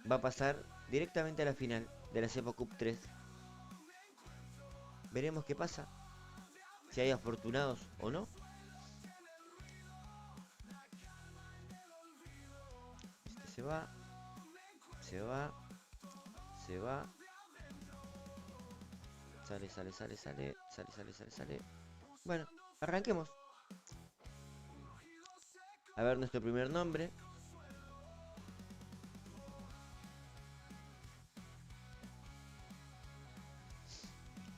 Speaker 3: va a pasar directamente a la final de la Cepa Cup 3. Veremos qué pasa. Si hay afortunados o no. Este se va. Se va. Se va. Sale, sale, sale, sale. Sale, sale, sale, sale. Bueno, arranquemos. A ver nuestro primer nombre.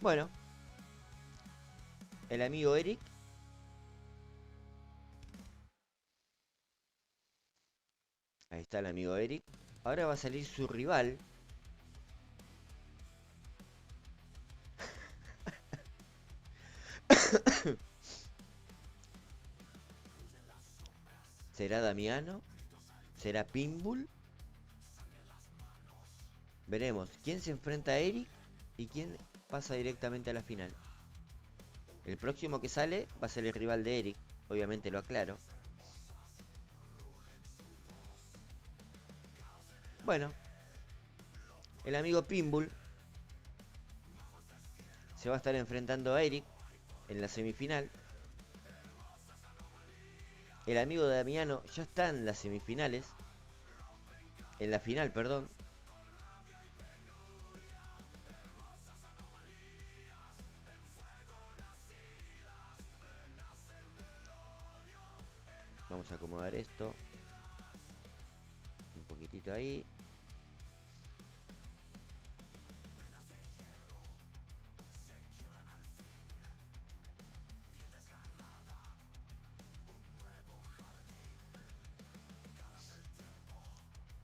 Speaker 3: Bueno, el amigo Eric. Ahí está el amigo Eric. Ahora va a salir su rival. ¿Será Damiano? ¿Será Pinbull? Veremos quién se enfrenta a Eric y quién pasa directamente a la final. El próximo que sale va a ser el rival de Eric. Obviamente lo aclaro. Bueno, el amigo Pinbull se va a estar enfrentando a Eric en la semifinal. El amigo de Damiano ya está en las semifinales. En la final, perdón. Vamos a acomodar esto. Un poquitito ahí.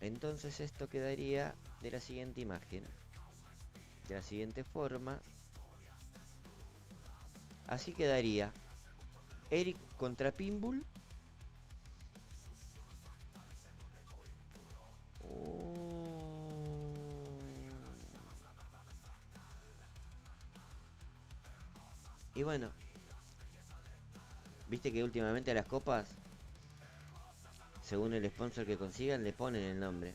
Speaker 3: Entonces esto quedaría de la siguiente imagen. De la siguiente forma. Así quedaría Eric contra Pinbull. Y bueno, viste que últimamente a las copas, según el sponsor que consigan, le ponen el nombre.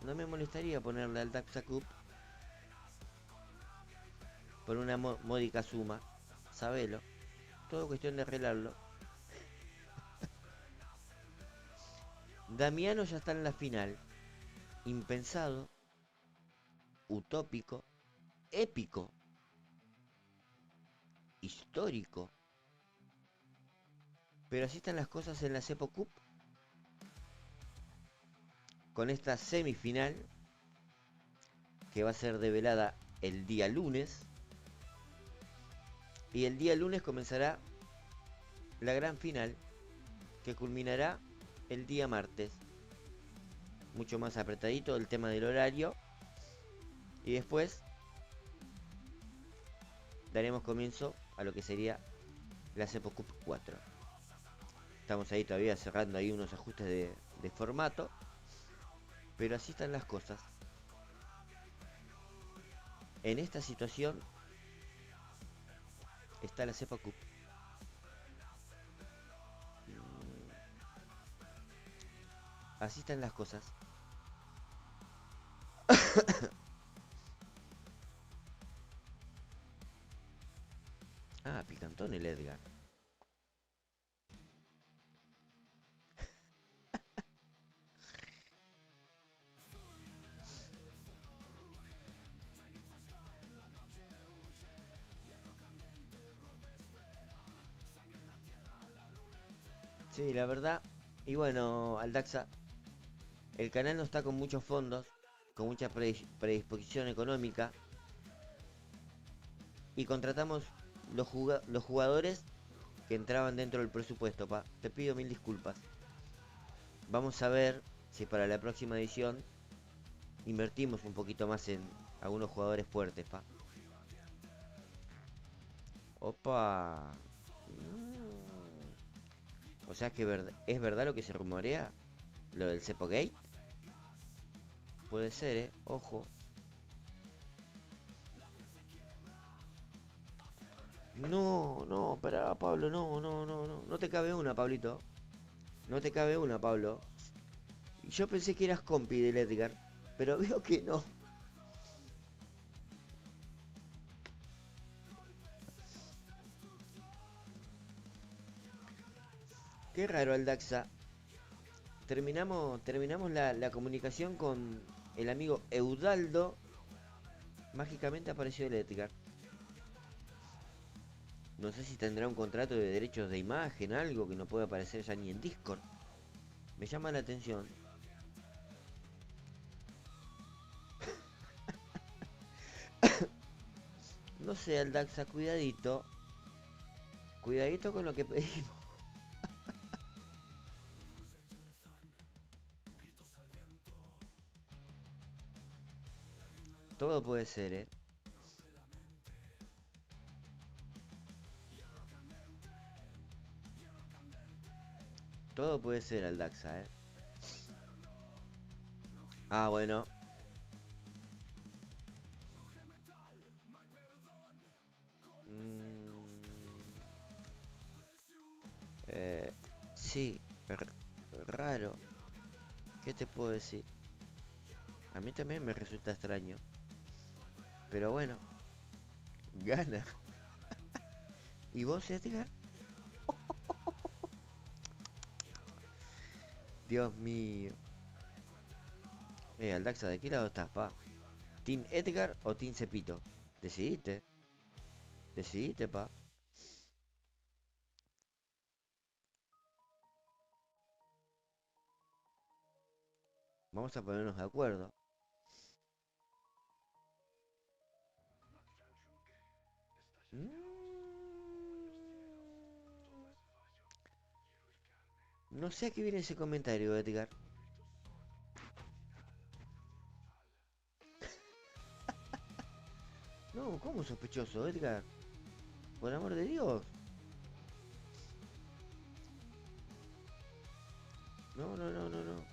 Speaker 3: No me molestaría ponerle al Daxa Cup por una módica suma. Sabelo. Todo cuestión de arreglarlo. Damiano ya está en la final. Impensado. Utópico. Épico. histórico. Pero así están las cosas en la Cepo Cup, con esta semifinal que va a ser develada el día lunes. Y el día lunes comenzará la gran final, que culminará el día martes. Mucho más apretadito el tema del horario. Y después daremos comienzo a lo que sería la Cepo Cup 4. Estamos ahí todavía cerrando ahí unos ajustes de formato. Pero así están las cosas. En esta situación está la Cepa Cup. Así están las cosas. Ah, picantón el Edgar. Sí, la verdad. Y bueno, Aldaxa, el canal no está con muchos fondos, con mucha predisposición económica. Y contratamos los jugadores que entraban dentro del presupuesto, pa. Te pido mil disculpas. Vamos a ver si para la próxima edición invertimos un poquito más en algunos jugadores fuertes, pa. Opa. O sea que es verdad lo que se rumorea. Lo del Cepogate. Puede ser, ojo. No, no, pará, Pablo, no, no, no, no. No te cabe una, Pablito. No te cabe una, Pablo. Yo pensé que eras compi del Edgar, pero veo que no. Qué raro, Aldaxa. Terminamos la comunicación con el amigo Eudaldo. Mágicamente apareció el Edgar. No sé si tendrá un contrato de derechos de imagen, algo que no puede aparecer ya ni en Discord. Me llama la atención. No sé, Aldaxa, cuidadito. Cuidadito con lo que pedimos. Todo puede ser, Todo puede ser, Aldaxa, Ah, bueno. Mm, eh, sí, raro. ¿Qué te puedo decir? A mí también me resulta extraño. Pero bueno, gana. ¿Y vos, Edgar? Dios mío. Aldaxa, ¿de qué lado estás, pa? ¿Team Edgar o Team Cepito? Decidiste. Decidiste, pa. Vamos a ponernos de acuerdo. No sé a qué viene ese comentario, Edgar. No, ¿cómo sospechoso, Edgar? Por amor de Dios. No, no, no, no, no.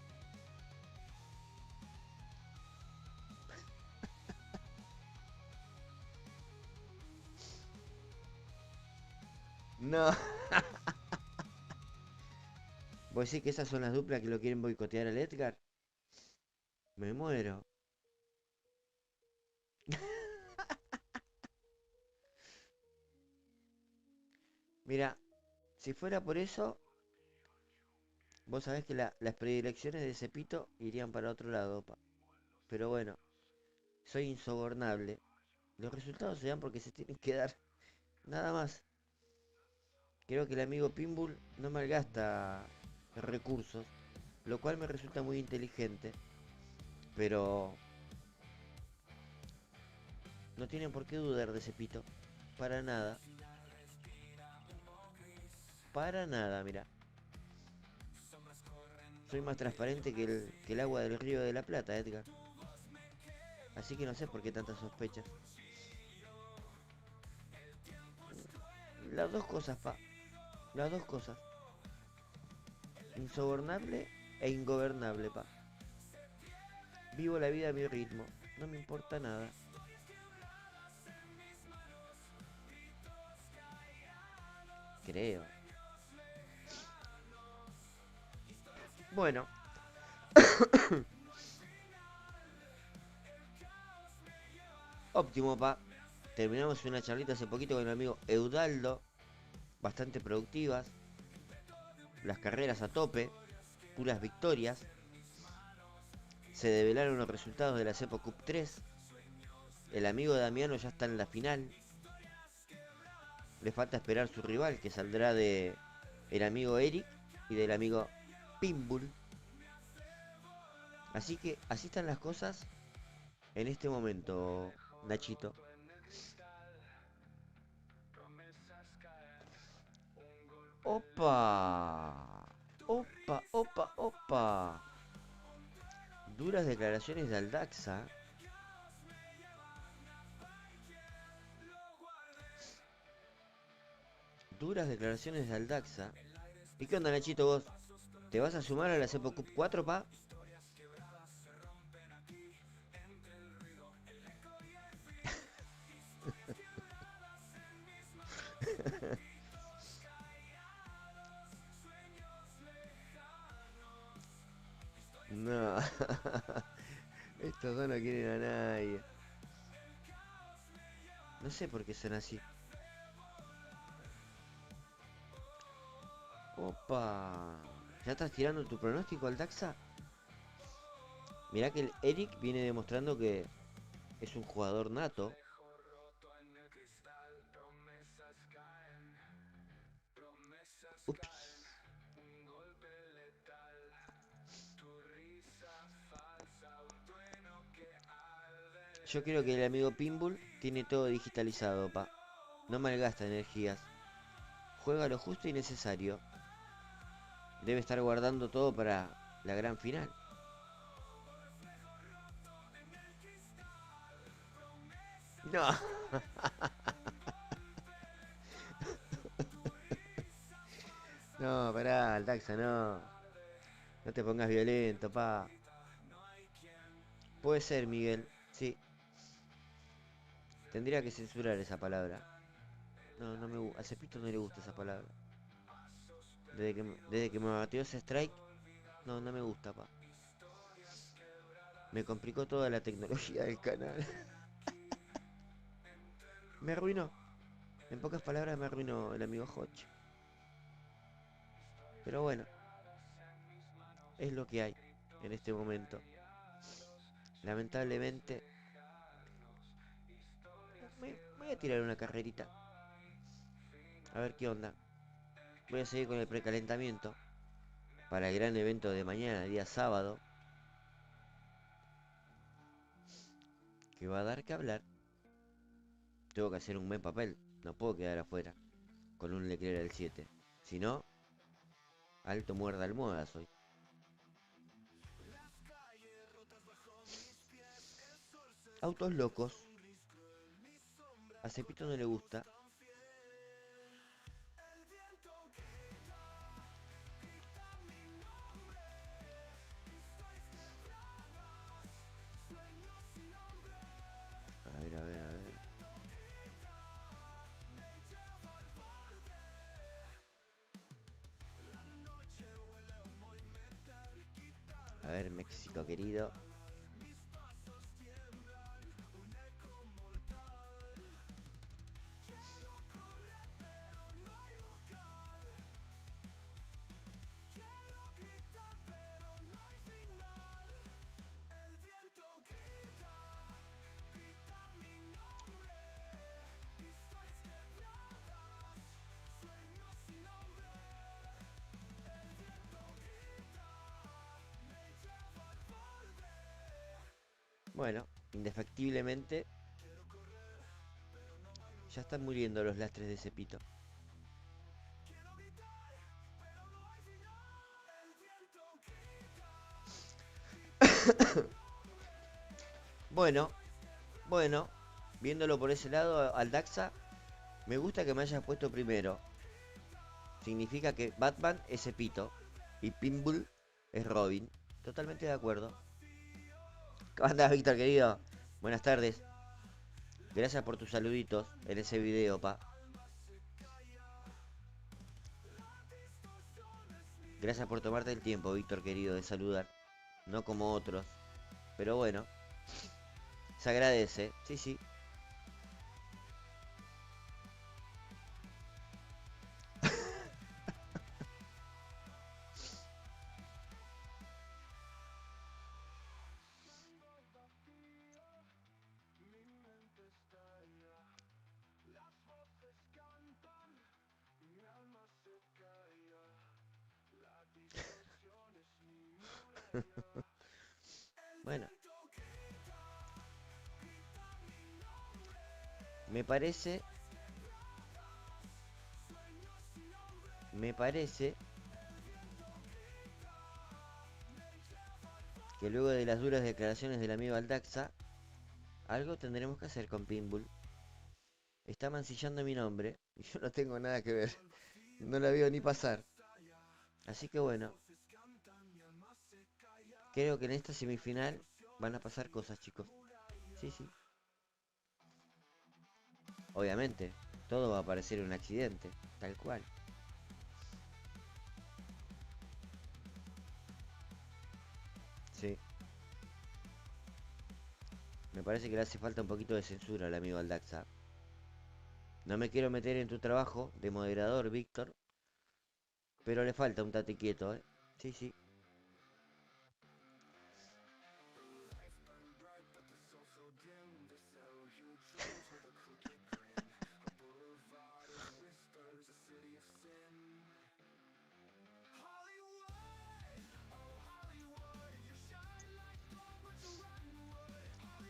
Speaker 3: No. ¿Vos decís que esas son las duplas que lo quieren boicotear al Edgar? Me muero. Mira, si fuera por eso, vos sabés que las predilecciones de Cepito irían para otro lado, pa. Pero bueno, soy insobornable. Los resultados se dan porque se tienen que dar. Nada más. Creo que el amigo Pinbull no malgasta recursos, lo cual me resulta muy inteligente, pero no tienen por qué dudar de ese pito. Para nada. Para nada, mira. Soy más transparente que el agua del río de la Plata, Edgar. Así que no sé por qué tantas sospechas. Las dos cosas, pa. Las dos cosas. Insobornable e ingobernable, pa. Vivo la vida a mi ritmo. No me importa nada. Creo. Bueno. Óptimo, pa. Terminamos una charlita hace poquito con el amigo Eudaldo. Bastante productivas. Las carreras a tope. Puras victorias. Se develaron los resultados de la Cepo Cup 3. El amigo Damiano ya está en la final. Le falta esperar su rival, que saldrá de el amigo Eric y del amigo Pinbull. Así que así están las cosas en este momento, Nachito. Opa. Opa, opa, opa. Duras declaraciones de Aldaxa. Duras declaraciones de Aldaxa. ¿Y qué onda, Nachito, vos? ¿Te vas a sumar a la Cepo Cup 4, pa? No. Estos dos no quieren a nadie. No sé por qué son así. Opa. ¿Ya estás tirando tu pronóstico al Daxa? Mirá que el Eric viene demostrando que es un jugador nato. Ups. Yo creo que el amigo Pinbull tiene todo digitalizado, pa. No malgasta energías. Juega lo justo y necesario. Debe estar guardando todo para la gran final. No. No, pará, Aldaxa, no. No te pongas violento, pa. Puede ser, Miguel. Sí. Tendría que censurar esa palabra. No, no me gusta. A Cepito no le gusta esa palabra. Desde que me batió ese strike, no, no me gusta, pa. Me complicó toda la tecnología del canal. Me arruinó. En pocas palabras me arruinó el amigo Hodge. Pero bueno, es lo que hay en este momento. Lamentablemente, me voy a tirar una carrerita. A ver qué onda. Voy a seguir con el precalentamiento para el gran evento de mañana, día sábado, que va a dar que hablar. Tengo que hacer un buen papel. No puedo quedar afuera con un Leclerc del 7. Si no, alto muerda almohada soy. Autos locos. A Cepito no le gusta. A ver, a ver, a ver. A ver, México querido. Bueno, indefectiblemente ya están muriendo los lastres de Cepito. Bueno, bueno, viéndolo por ese lado, al Daxa, me gusta que me hayas puesto primero. Significa que Batman es Cepito y Pinball es Robin. Totalmente de acuerdo. ¿Cómo andás, Víctor, querido? Buenas tardes. Gracias por tus saluditos en ese video, pa. Gracias por tomarte el tiempo, Víctor, querido, de saludar. No como otros. Pero bueno, se agradece. Sí, sí. Bueno, me parece... Me parece que luego de las duras declaraciones del amigo Aldaxa, algo tendremos que hacer con Pinball. Está mancillando mi nombre y yo no tengo nada que ver. No la veo ni pasar. Así que bueno, creo que en esta semifinal van a pasar cosas, chicos. Sí, sí. Obviamente, todo va a parecer un accidente, tal cual. Sí. Me parece que le hace falta un poquito de censura al amigo Aldaxa. No me quiero meter en tu trabajo de moderador, Víctor, pero le falta un tate quieto, ¿eh? Sí, sí.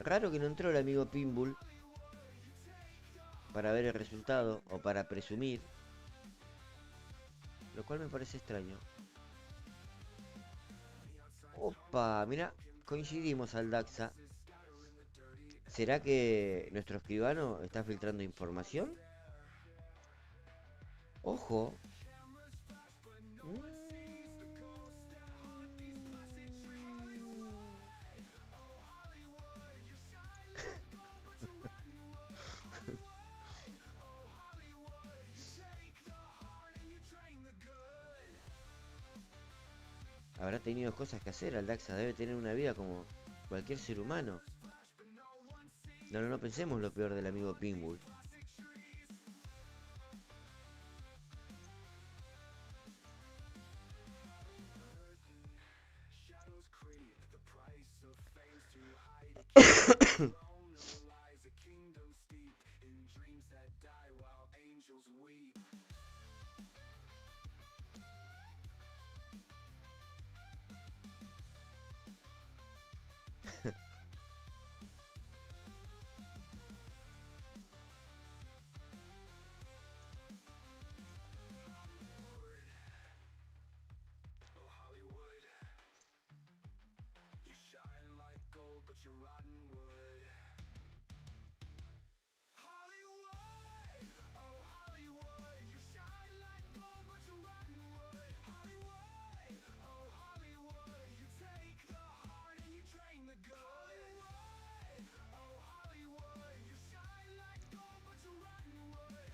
Speaker 3: Raro que no entró el amigo Pinbull para ver el resultado o para presumir, lo cual me parece extraño. Opa, mira, coincidimos al Daxa. ¿Será que nuestro escribano está filtrando información? Ojo. Habrá tenido cosas que hacer, Aldaxa debe tener una vida como cualquier ser humano. No, no, no pensemos lo peor del amigo Pinbull.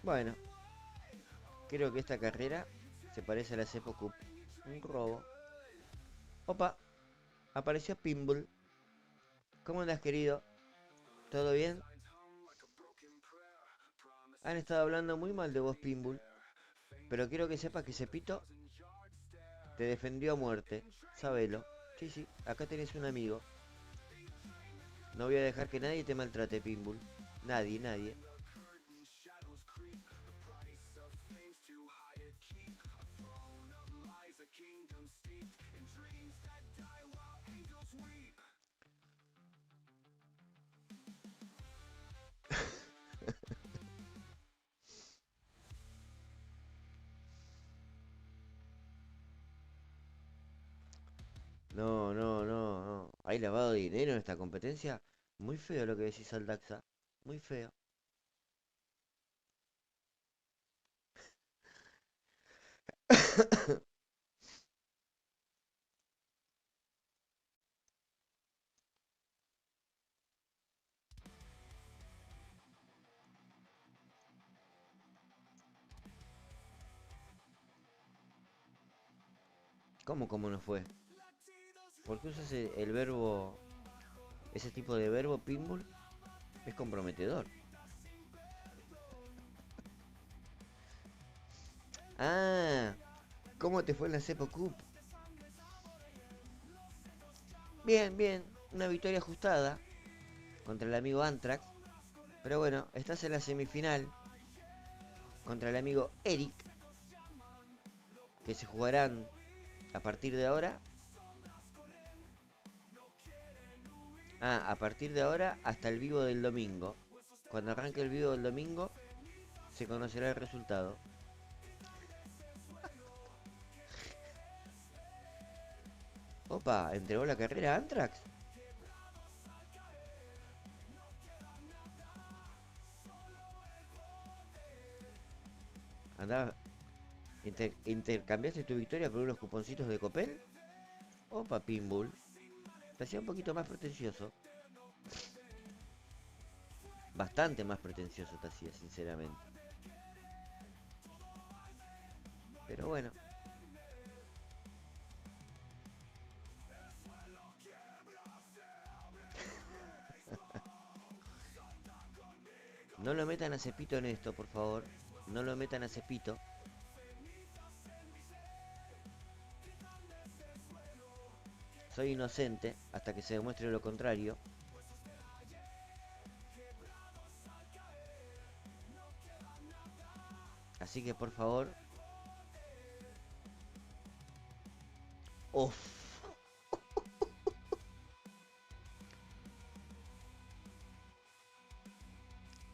Speaker 3: Bueno, creo que esta carrera se parece a la Cepo Cup. Un robo. Opa, apareció Pinbull. ¿Cómo andas, querido? ¿Todo bien? Han estado hablando muy mal de vos, Pinbull. Pero quiero que sepas que Cepito te defendió a muerte. Sabelo. Sí, sí, acá tenés un amigo. No voy a dejar que nadie te maltrate, Pinbull. Nadie, nadie. No, no, no, no. ¿Hay lavado de dinero en esta competencia? Muy feo lo que decís, Aldaxa. Muy feo. ¿Cómo no fue? ¿Por qué usas el verbo, ese tipo de verbo, pinball? Es comprometedor. Ah, ¿cómo te fue en la Cepo Cup? Bien, bien. Una victoria ajustada contra el amigo Antrax. Pero bueno, estás en la semifinal contra el amigo Eric, que se jugarán a partir de ahora. Ah, a partir de ahora hasta el vivo del domingo. Cuando arranque el vivo del domingo, se conocerá el resultado. Opa, ¿entregó la carrera a Antrax? Andaba, ¿intercambiaste tu victoria por unos cuponcitos de Copel? Opa, Pinbull. Te hacía un poquito más pretencioso. Bastante más pretencioso te hacía, sinceramente. Pero bueno. No lo metan a Cepito en esto, por favor. No lo metan a Cepito. Soy inocente hasta que se demuestre lo contrario. Así que por favor. Uf.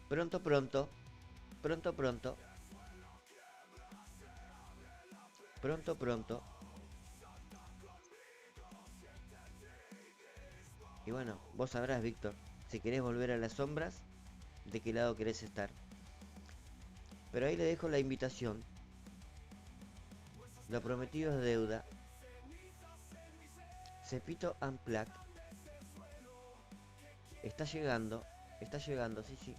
Speaker 3: Pronto, pronto. Pronto, pronto. Pronto, pronto. Y bueno, vos sabrás, Víctor, si querés volver a las sombras, de qué lado querés estar. Pero ahí le dejo la invitación. Lo prometido es deuda. Cepito Unplugged está llegando, sí, sí.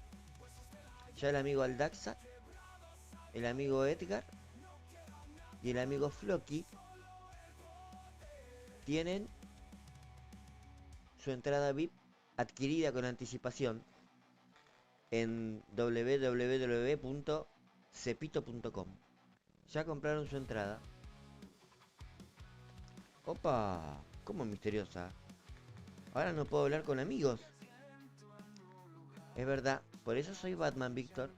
Speaker 3: Ya el amigo Aldaxa, el amigo Edgar y el amigo Floki tienen su entrada VIP adquirida con anticipación en www.cepito.com. Ya compraron su entrada. Opa, ¿cómo misteriosa? Ahora no puedo hablar con amigos. Es verdad, por eso soy Batman, Víctor.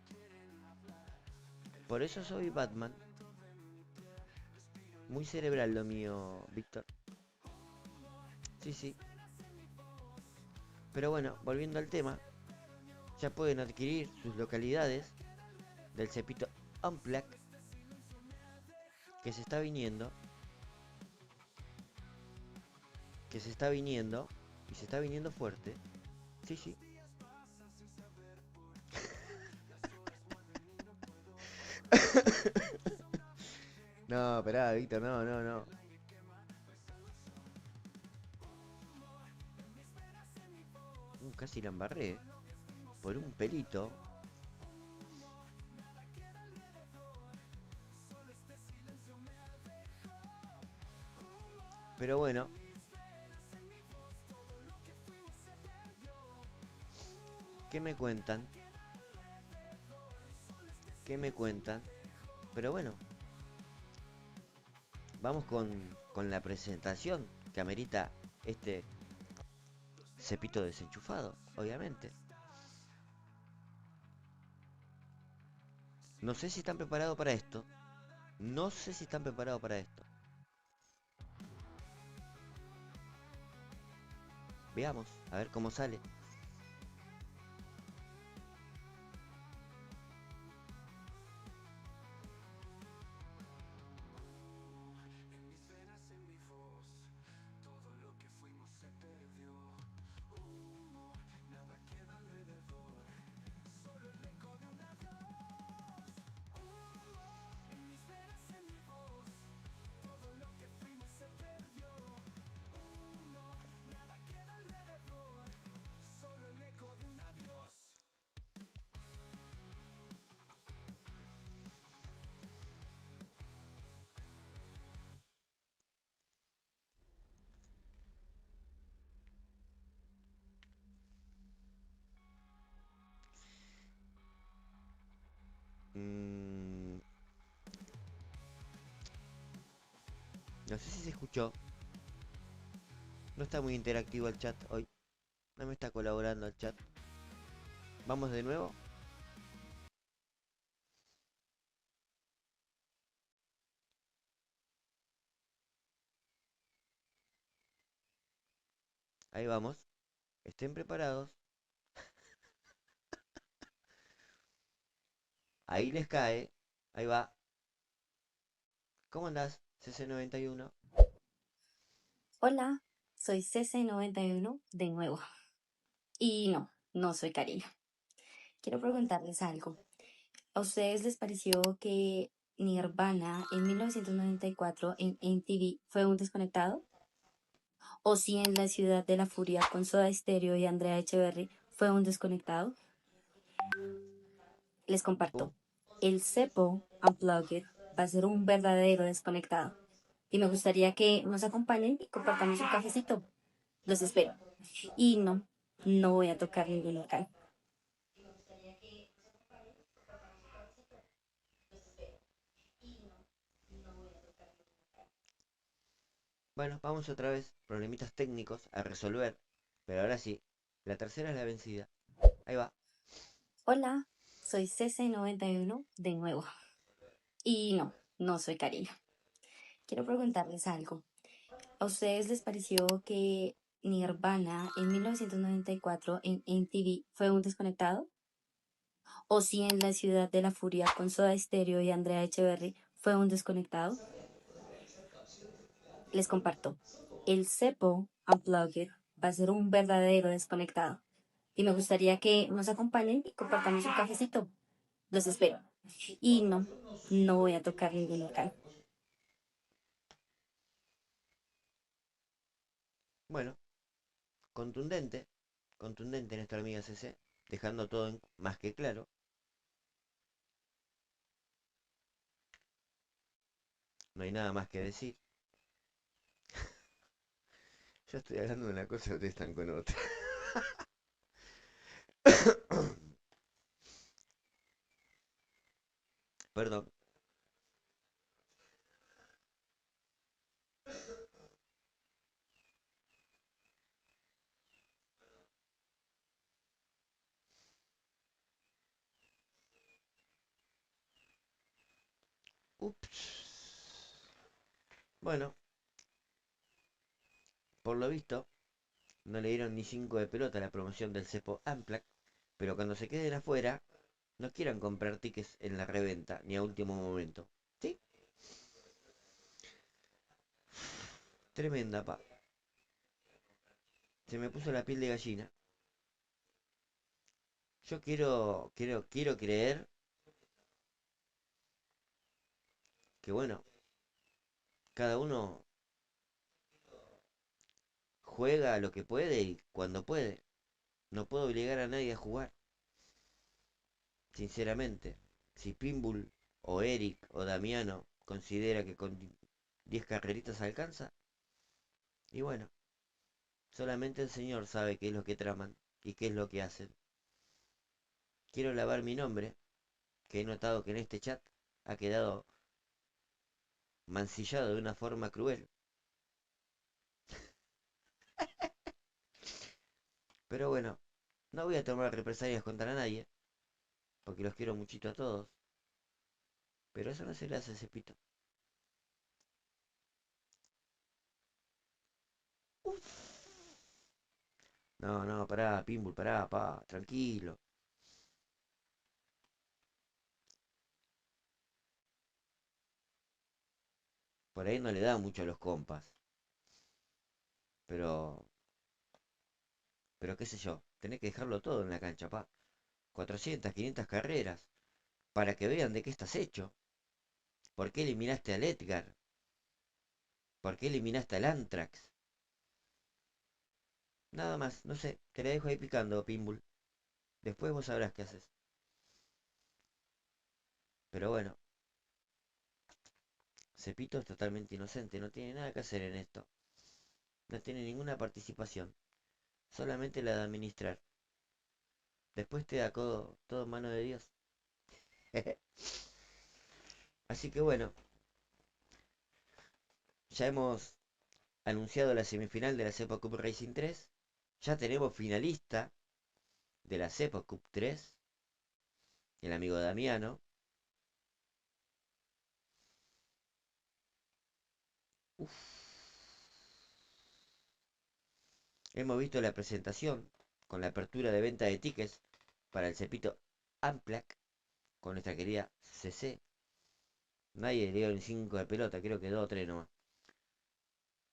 Speaker 3: Por eso soy Batman. Muy cerebral lo mío, Víctor. Sí, sí. Pero bueno, volviendo al tema, ya pueden adquirir sus localidades del Cepito Unplugged que se está viniendo. Que se está viniendo. Y se está viniendo fuerte. Sí, sí. No, esperá, Víctor, no, no, no. Casi la embarré. Por un pelito. Pero bueno. ¿Qué me cuentan? ¿Qué me cuentan? Pero bueno. Vamos con la presentación que amerita este cepito desenchufado, obviamente. No sé si están preparados para esto. No sé si están preparados para esto. Veamos, a ver cómo sale. Mm, no sé si se escuchó. No está muy interactivo el chat hoy. No me está colaborando el chat. Vamos de nuevo. Ahí vamos. Estén preparados. Ahí les cae. Ahí va. ¿Cómo andás? CC91.
Speaker 6: Hola, soy CC91 de nuevo. Y no, no soy Karina. Quiero preguntarles algo. ¿A ustedes les pareció que Nirvana en 1994 en MTV fue un desconectado? ¿O si en La Ciudad de la Furia con Soda Stereo y Andrea Echeverry fue un desconectado? Les comparto.
Speaker 3: Pum.
Speaker 6: El Cepo Unplugged va a ser un verdadero desconectado. Y me gustaría que nos acompañen y compartamos un cafecito. Los espero. Y no, no voy a tocar ningún local.
Speaker 3: Bueno, vamos otra vez. Problemitas técnicos a resolver. Pero ahora sí. La tercera es la vencida. Ahí va.
Speaker 6: Hola, soy CC91 de nuevo. Y no, no soy Karina. Quiero preguntarles algo. ¿A ustedes les pareció que Nirvana en 1994 en MTV fue un desconectado? ¿O si en La Ciudad de la Furia con Soda Stereo y Andrea Echeverry fue un desconectado? Les comparto. El Cepo Unplugged va a ser un verdadero desconectado. Y me gustaría que nos acompañen y compartamos un cafecito. Los espero. Y no, no voy a tocar ningún local.
Speaker 3: Bueno, contundente. Contundente nuestra amiga CC. Dejando todo más que claro. No hay nada más que decir. Yo estoy hablando de una cosa y ustedes están con otra. Perdón. Ups. Bueno, por lo visto, no le dieron ni 5 de pelota a la promoción del Cepo Amplac, pero cuando se queden afuera, no quieran comprar tickets en la reventa, ni a último momento. ¿Sí? Tremenda, pa. Se me puso la piel de gallina. Yo quiero creer que bueno, cada uno juega lo que puede y cuando puede. No puedo obligar a nadie a jugar. Sinceramente, si Pinbull o Eric o Damiano considera que con 10 carreritas alcanza, y bueno, solamente el Señor sabe qué es lo que traman y qué es lo que hacen. Quiero lavar mi nombre, que he notado que en este chat ha quedado mancillado de una forma cruel. Pero bueno, no voy a tomar represalias contra nadie, porque los quiero muchito a todos. Pero eso no se le hace a Cepito. No, no, pará, Pinbull, pará, pa, tranquilo. Por ahí no le da mucho a los compas. Pero, pero qué sé yo, tenés que dejarlo todo en la cancha, pa. 400, 500 carreras, para que vean de qué estás hecho. ¿Por qué eliminaste al Edgar? ¿Por qué eliminaste al Antrax? Nada más, no sé, te la dejo ahí picando, Pinbull. Después vos sabrás qué haces. Pero bueno, Cepito es totalmente inocente, no tiene nada que hacer en esto. No tiene ninguna participación, solamente la de administrar. Después te da todo en mano de Dios. Así que bueno, ya hemos anunciado la semifinal de la Cepa Cup Racing 3. Ya tenemos finalista de la Cepa Cup 3, el amigo Damiano. Uf. Hemos visto la presentación con la apertura de venta de tickets para el cepito Amplac con nuestra querida CC. Nadie le dio ni 5 de pelota, creo que 2 o 3 nomás.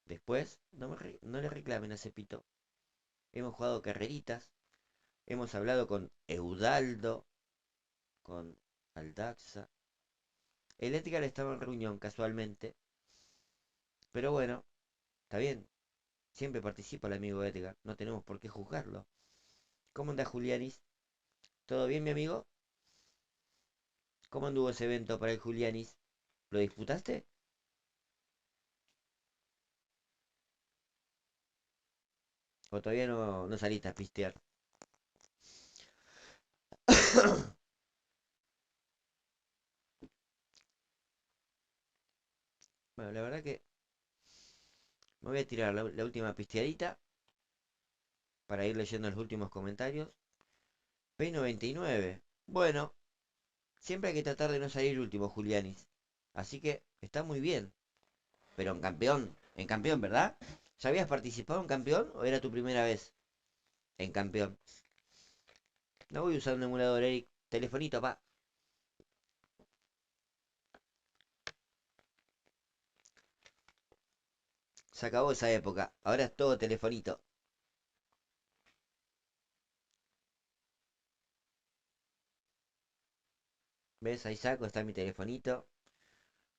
Speaker 3: Después, no le reclamen a Cepito. Hemos jugado carreritas. Hemos hablado con Eudaldo, con Aldaxa. El Edgar estaba en reunión casualmente. Pero bueno, está bien. Siempre participa el amigo Edgar. No tenemos por qué juzgarlo. ¿Cómo anda Julianis? ¿Todo bien, mi amigo? ¿Cómo anduvo ese evento para el Julianis? ¿Lo disputaste? ¿O todavía no saliste a pistear? Bueno, la verdad que me voy a tirar la última pisteadita para ir leyendo los últimos comentarios. P99. Bueno, siempre hay que tratar de no salir último, Julianis. Así que está muy bien. Pero en campeón, ¿verdad? ¿Ya habías participado en campeón o era tu primera vez? En campeón. No voy a usar un emulador, Eric. Telefonito, pa. Se acabó esa época. Ahora es todo telefonito. ¿Ves? Ahí saco, está mi telefonito.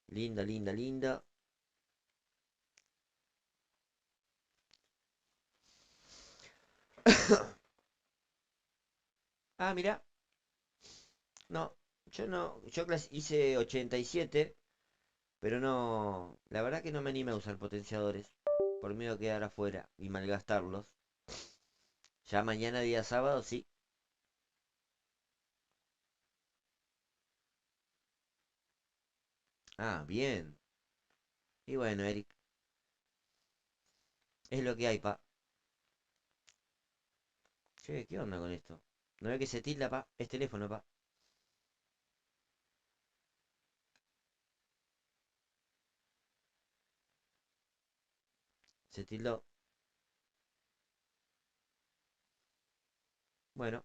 Speaker 3: Lindo, lindo, lindo. Ah, mira. No, yo no. Yo hice 87, pero no. La verdad que no me anime a usar potenciadores. Por miedo a quedar afuera y malgastarlos. Ya mañana, día sábado, sí. Ah, bien. Y bueno, Eric, es lo que hay, pa. Che, ¿qué onda con esto? ¿No ve que se tilda, pa? Es teléfono, pa. Se tildó. Bueno,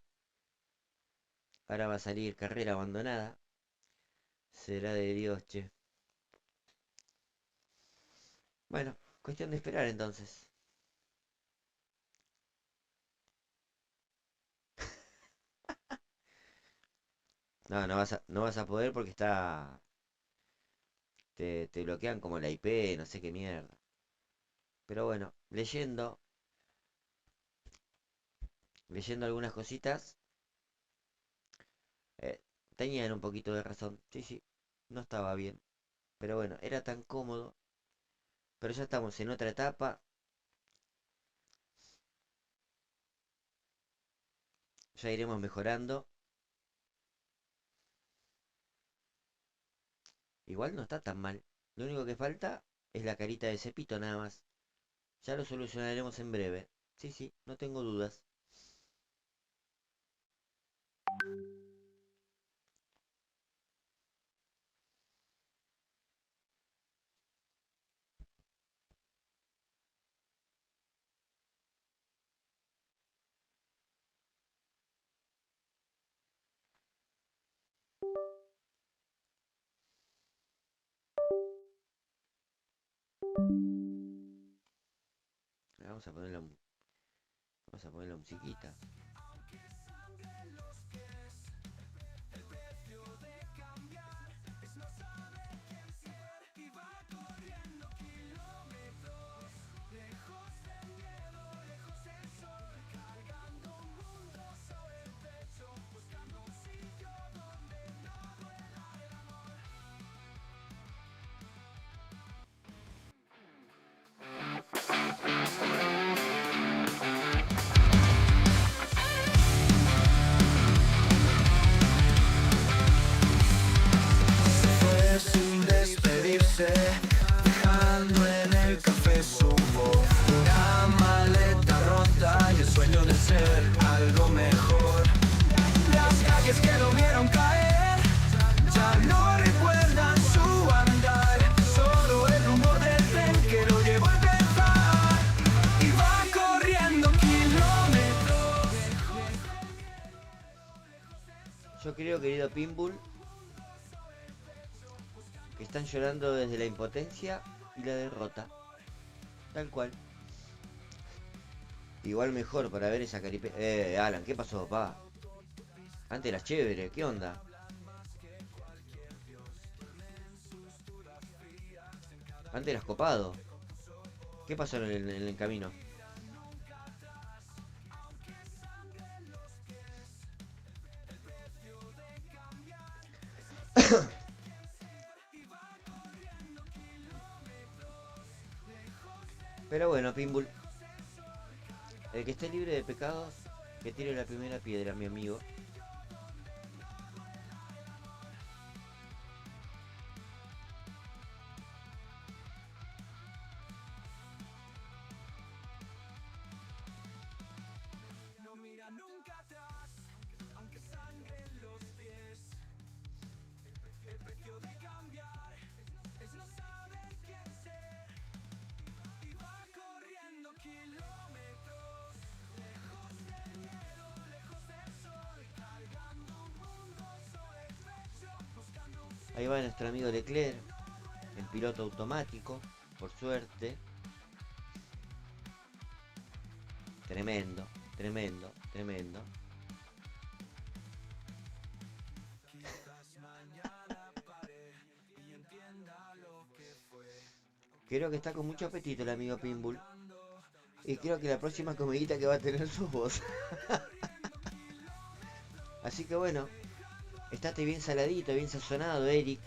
Speaker 3: ahora va a salir carrera abandonada. Será de Dios, che. Bueno, cuestión de esperar entonces. No, no vas a poder porque está. Te bloquean como la IP, no sé qué mierda. Pero bueno, leyendo algunas cositas, eh, tenían un poquito de razón. Sí, sí, no estaba bien. Pero bueno, era tan cómodo. Pero ya estamos en otra etapa. Ya iremos mejorando. Igual no está tan mal. Lo único que falta es la carita de Cepito nada más. Ya lo solucionaremos en breve. Sí, sí, no tengo dudas. Vamos a poner la musiquita. creo, querido Pinbull, que están llorando desde la impotencia y la derrota. Tal cual. Igual mejor para ver esa caripe... Alan, ¿qué pasó, papá? Antes era chévere, ¿qué onda? Antes eras copado. ¿Qué pasó en el camino? Pero bueno, Pinbull, el que esté libre de pecados, que tire la primera piedra, mi amigo. Ahí va nuestro amigo Leclerc, en piloto automático, por suerte. Tremendo, tremendo, tremendo. Creo que está con mucho apetito el amigo Pinbull. Y creo que la próxima comidita que va a tener sos vos. Así que bueno, estate bien saladito, bien sazonado, Eric.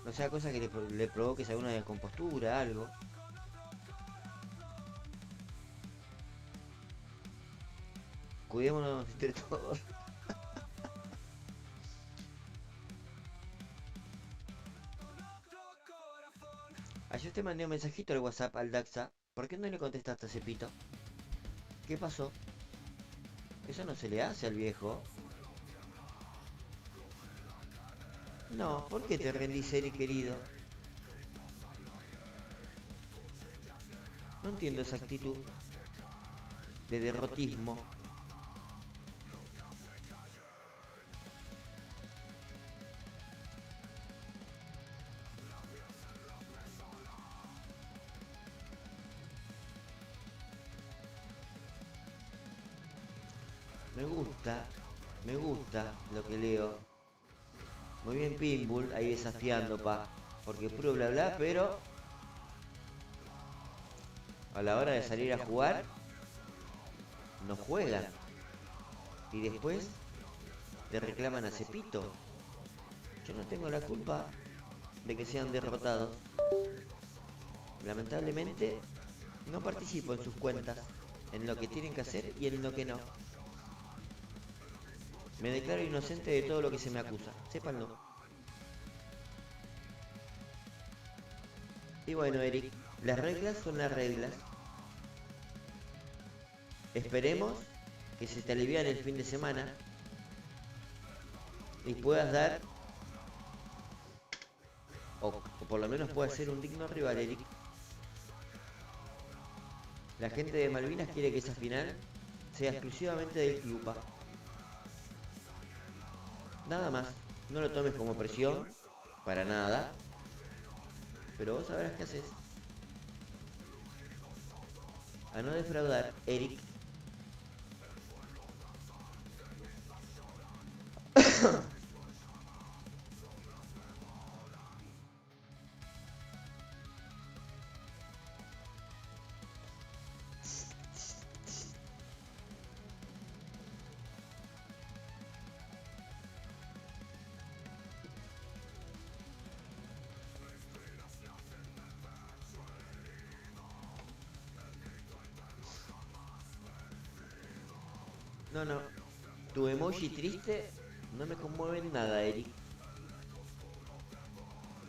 Speaker 3: No sea cosa que le provoques alguna descompostura, algo. Cuidémonos entre todos. Ayer te mandé un mensajito al WhatsApp al Daxa. ¿Por qué no le contestaste a Cepito? ¿Qué pasó? Eso no se le hace al viejo. No, ¿por qué te rendís, Eric querido? No entiendo esa actitud de derrotismo. Me gusta lo que leo. Muy bien Pinbull, ahí desafiando, pa. Porque puro bla bla, pero a la hora de salir a jugar, no juegan. Y después le reclaman a Cepito. Yo no tengo la culpa de que sean derrotados. Lamentablemente, no participo en sus cuentas, en lo que tienen que hacer y en lo que no. Me declaro inocente de todo lo que se me acusa, sépanlo. Y bueno, Eric, las reglas son las reglas. Esperemos que se te aliviane el fin de semana y puedas dar, o por lo menos puedas ser un digno rival, Eric. La gente de Malvinas quiere que esa final sea exclusivamente del Clupa. Nada más, no lo tomes como presión, para nada. Pero vos sabrás qué haces. A no defraudar, Eric. No, no. Tu emoji triste no me conmueve en nada, Eric.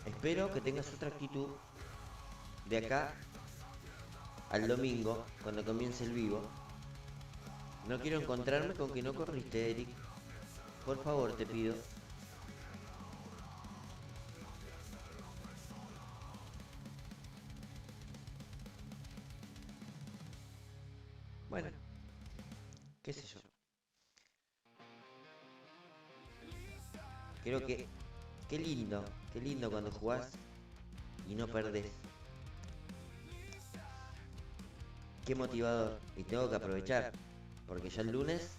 Speaker 3: Espero que tengas otra actitud de acá al domingo, cuando comience el vivo. No quiero encontrarme con que no corriste, Eric. Por favor, te pido. Bueno, qué sé yo. Creo que qué lindo cuando jugás y no perdés. Qué motivador. Y tengo que aprovechar, porque ya el lunes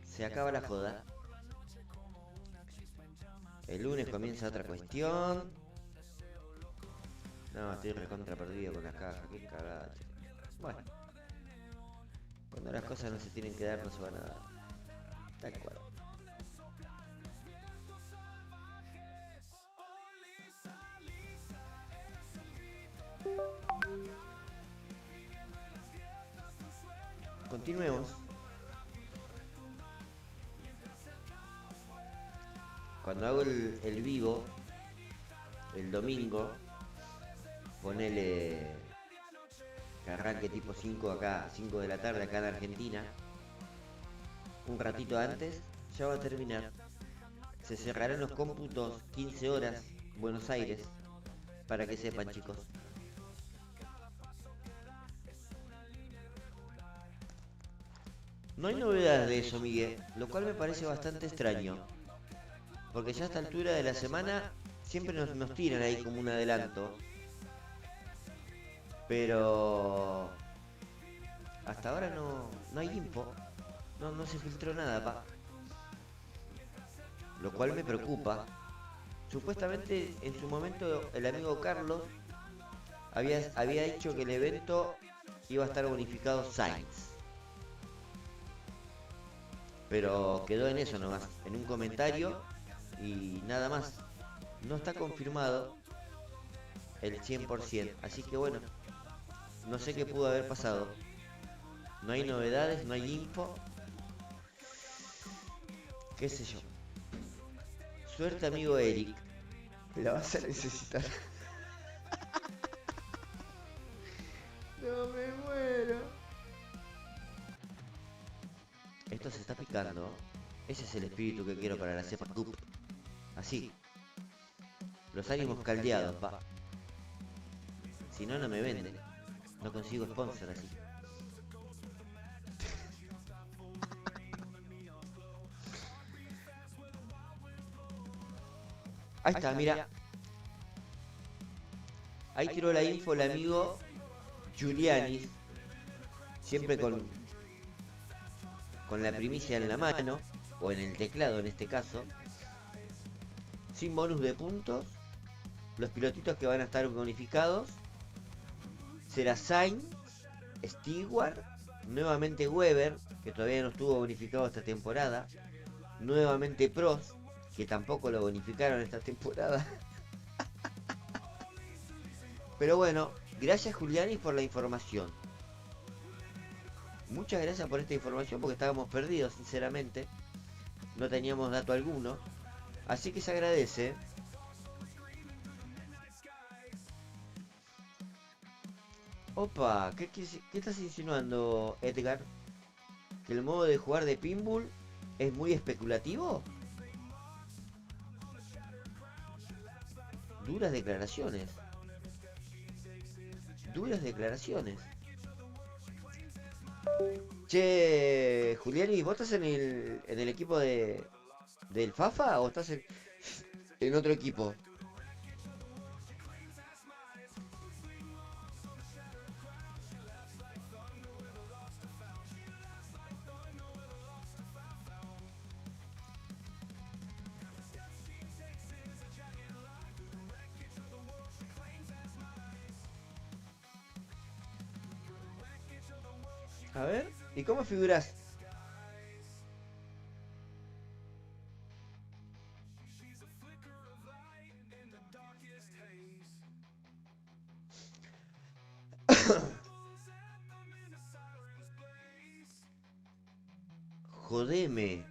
Speaker 3: se acaba la joda. El lunes comienza otra cuestión. No, estoy recontra perdido con la caja, qué cagada. Bueno, cuando las cosas no se tienen que dar, no se van a dar. Tal cual. Continuemos. Cuando hago el vivo, el domingo, ponele que arranque tipo 5 acá, 5 de la tarde acá en Argentina, un ratito antes, ya va a terminar. Se cerrarán los cómputos 15 horas, Buenos Aires, para que sepan, chicos. No hay novedades de eso, Miguel, lo cual me parece bastante extraño, porque ya a esta altura de la semana siempre nos tiran ahí como un adelanto. Pero hasta ahora no hay info, no se filtró nada, pa. Lo cual me preocupa. Supuestamente en su momento el amigo Carlos había dicho que el evento iba a estar bonificado Sainz. Pero quedó en eso nomás, en un comentario y nada más. No está confirmado el 100%, así que bueno, no sé qué pudo haber pasado. No hay novedades, no hay info. Qué sé yo. Suerte, amigo Eric. La vas a necesitar. No me muero. Esto se está picando. Ese es el espíritu que quiero para la cepa Cup. Así. Los ánimos caldeados, pa. Si no, no me vende. No consigo sponsor así. Ahí está, mira. Ahí tiró la info el amigo Giulianis. Siempre con la primicia en la mano, o en el teclado en este caso. Sin bonus de puntos. Los pilotitos que van a estar bonificados será Sainz, Stewart, nuevamente Weber, que todavía no estuvo bonificado esta temporada, nuevamente Prost, que tampoco lo bonificaron esta temporada. Pero bueno, gracias Julianis por la información. Muchas gracias por esta información porque estábamos perdidos, sinceramente. No teníamos dato alguno. Así que se agradece. Opa, ¿qué estás insinuando, Edgar? ¿Que el modo de jugar de pinball es muy especulativo? Duras declaraciones. Duras declaraciones. Che, Juliani, ¿vos estás en el equipo del Fafa o estás en otro equipo? A ver, ¿y cómo figurás? Jodeme.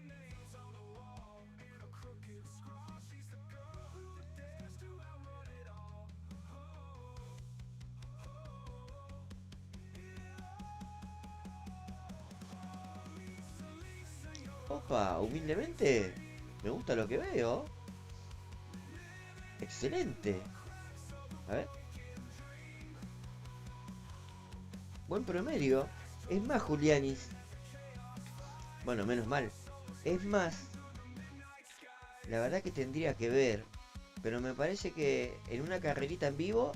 Speaker 3: Opa, humildemente, me gusta lo que veo. Excelente. A ver. Buen promedio. Es más, Julianis. Bueno, menos mal. Es más, La verdad que tendría que ver. Pero me parece que en una carrerita en vivo,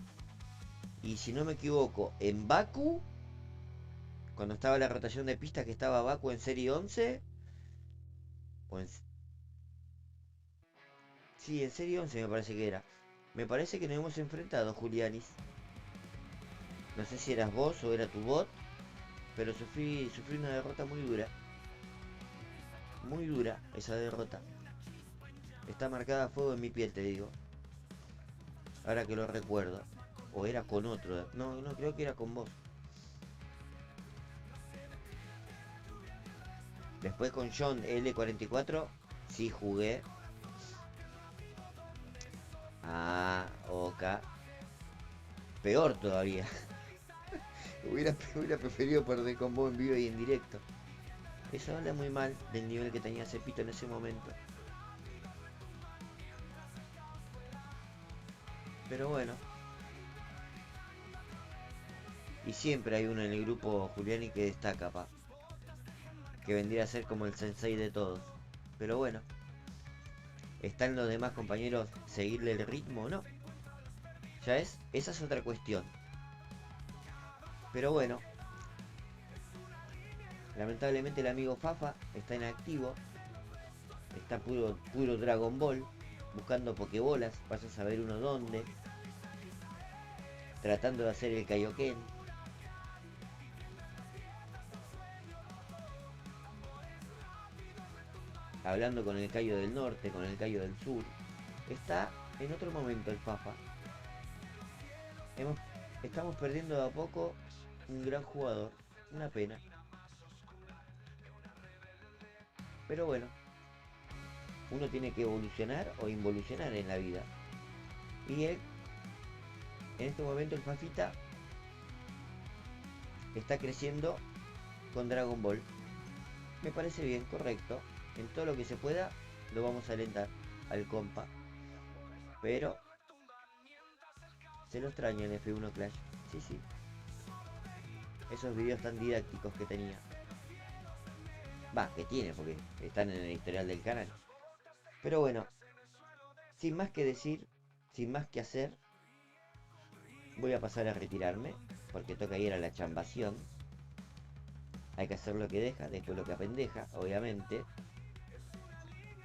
Speaker 3: y si no me equivoco, en Baku, cuando estaba la rotación de pistas que estaba Baku en Serie 11, o en, sí, en Serie 11 me parece que era. Me parece que nos hemos enfrentado, Julianis. No sé si eras vos o era tu bot, pero sufrí una derrota muy dura. Muy dura esa derrota. Está marcada a fuego en mi piel, te digo. Ahora que lo recuerdo. O era con otro. No, creo que era con vos. Después con John L44 sí jugué. Ah, Oka. Peor todavía. hubiera preferido perder con vos en vivo y en directo. Eso habla muy mal del nivel que tenía Cepito en ese momento. Pero bueno. Y siempre hay uno en el grupo, Juliani, que destaca, pa. Que vendría a ser como el sensei de todos. Pero bueno. ¿Están los demás compañeros seguirle el ritmo o no? Esa es otra cuestión. Pero bueno. Lamentablemente el amigo Fafa está inactivo. Está puro Dragon Ball. Buscando pokebolas. Vas a saber uno dónde. Tratando de hacer el Kaioken. Hablando con el Kaio del norte, con el Kaio del sur. Está en otro momento el Fafa. Estamos perdiendo de a poco un gran jugador. Una pena. Pero bueno. Uno tiene que evolucionar o involucionar en la vida. Y él, en este momento el Fafita, está creciendo con Dragon Ball. Me parece bien, correcto. En todo lo que se pueda, lo vamos a alentar al compa. Pero se lo extraña en F1 Clash. Sí, sí. Esos videos tan didácticos que tenía. Va, que tiene, porque están en el historial del canal. Pero bueno, sin más que decir, sin más que hacer, voy a pasar a retirarme, porque toca ir a la chambación. Hay que hacer lo que deja, después lo que apendeja, obviamente.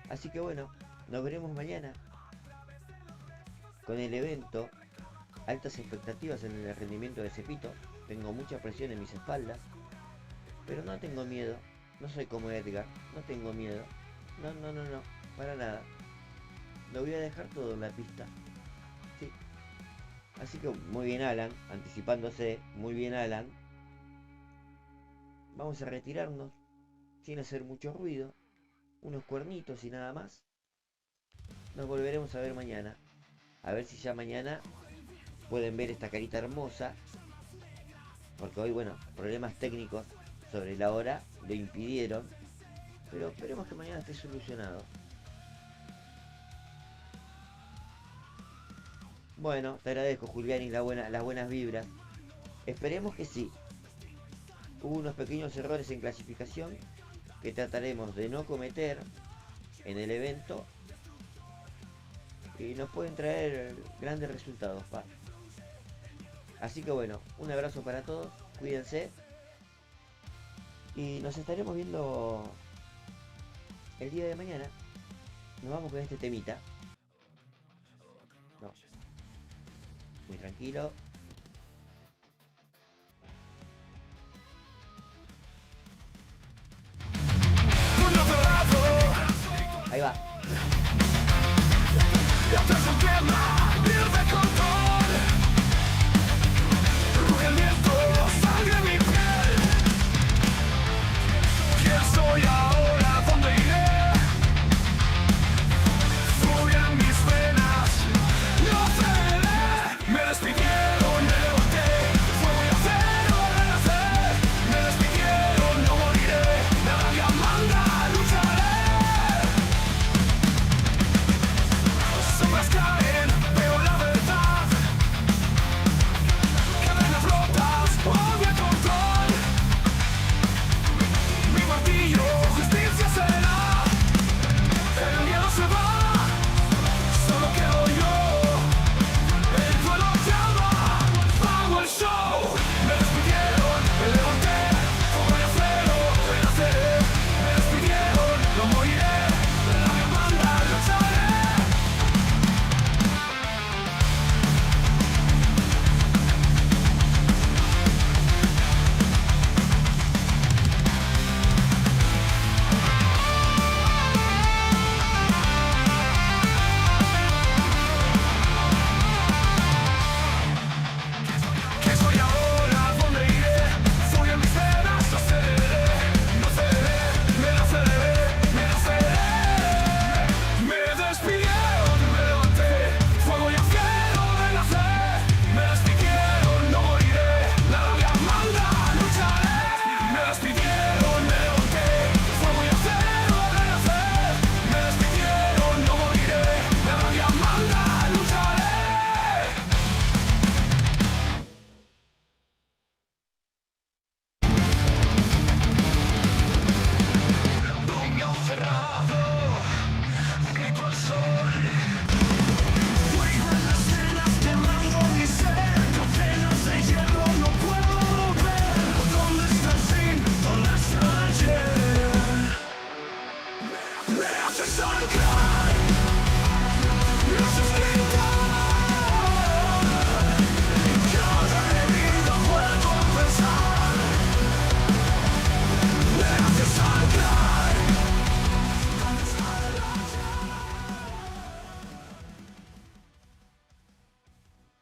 Speaker 3: Así que bueno, nos veremos mañana con el evento. Altas expectativas en el rendimiento de Cepito. Tengo mucha presión en mis espaldas, pero no tengo miedo. No soy como Edgar, no tengo miedo. No, para nada. Lo voy a dejar todo en la pista. Sí. Así que muy bien Alan, anticipándose. Muy bien Alan. Vamos a retirarnos sin hacer mucho ruido. Unos cuernitos y nada más. Nos volveremos a ver mañana. A ver si ya mañana pueden ver esta carita hermosa. Porque hoy, bueno, problemas técnicos sobre la hora lo impidieron. Pero esperemos que mañana esté solucionado. Bueno, te agradezco, Julián, y las buenas vibras. Esperemos que sí. Hubo unos pequeños errores en clasificación que trataremos de no cometer en el evento. Y nos pueden traer grandes resultados, pa. Así que bueno, un abrazo para todos. Cuídense. Y nos estaremos viendo el día de mañana. Nos vamos con este temita. No. Muy tranquilo. Ahí va.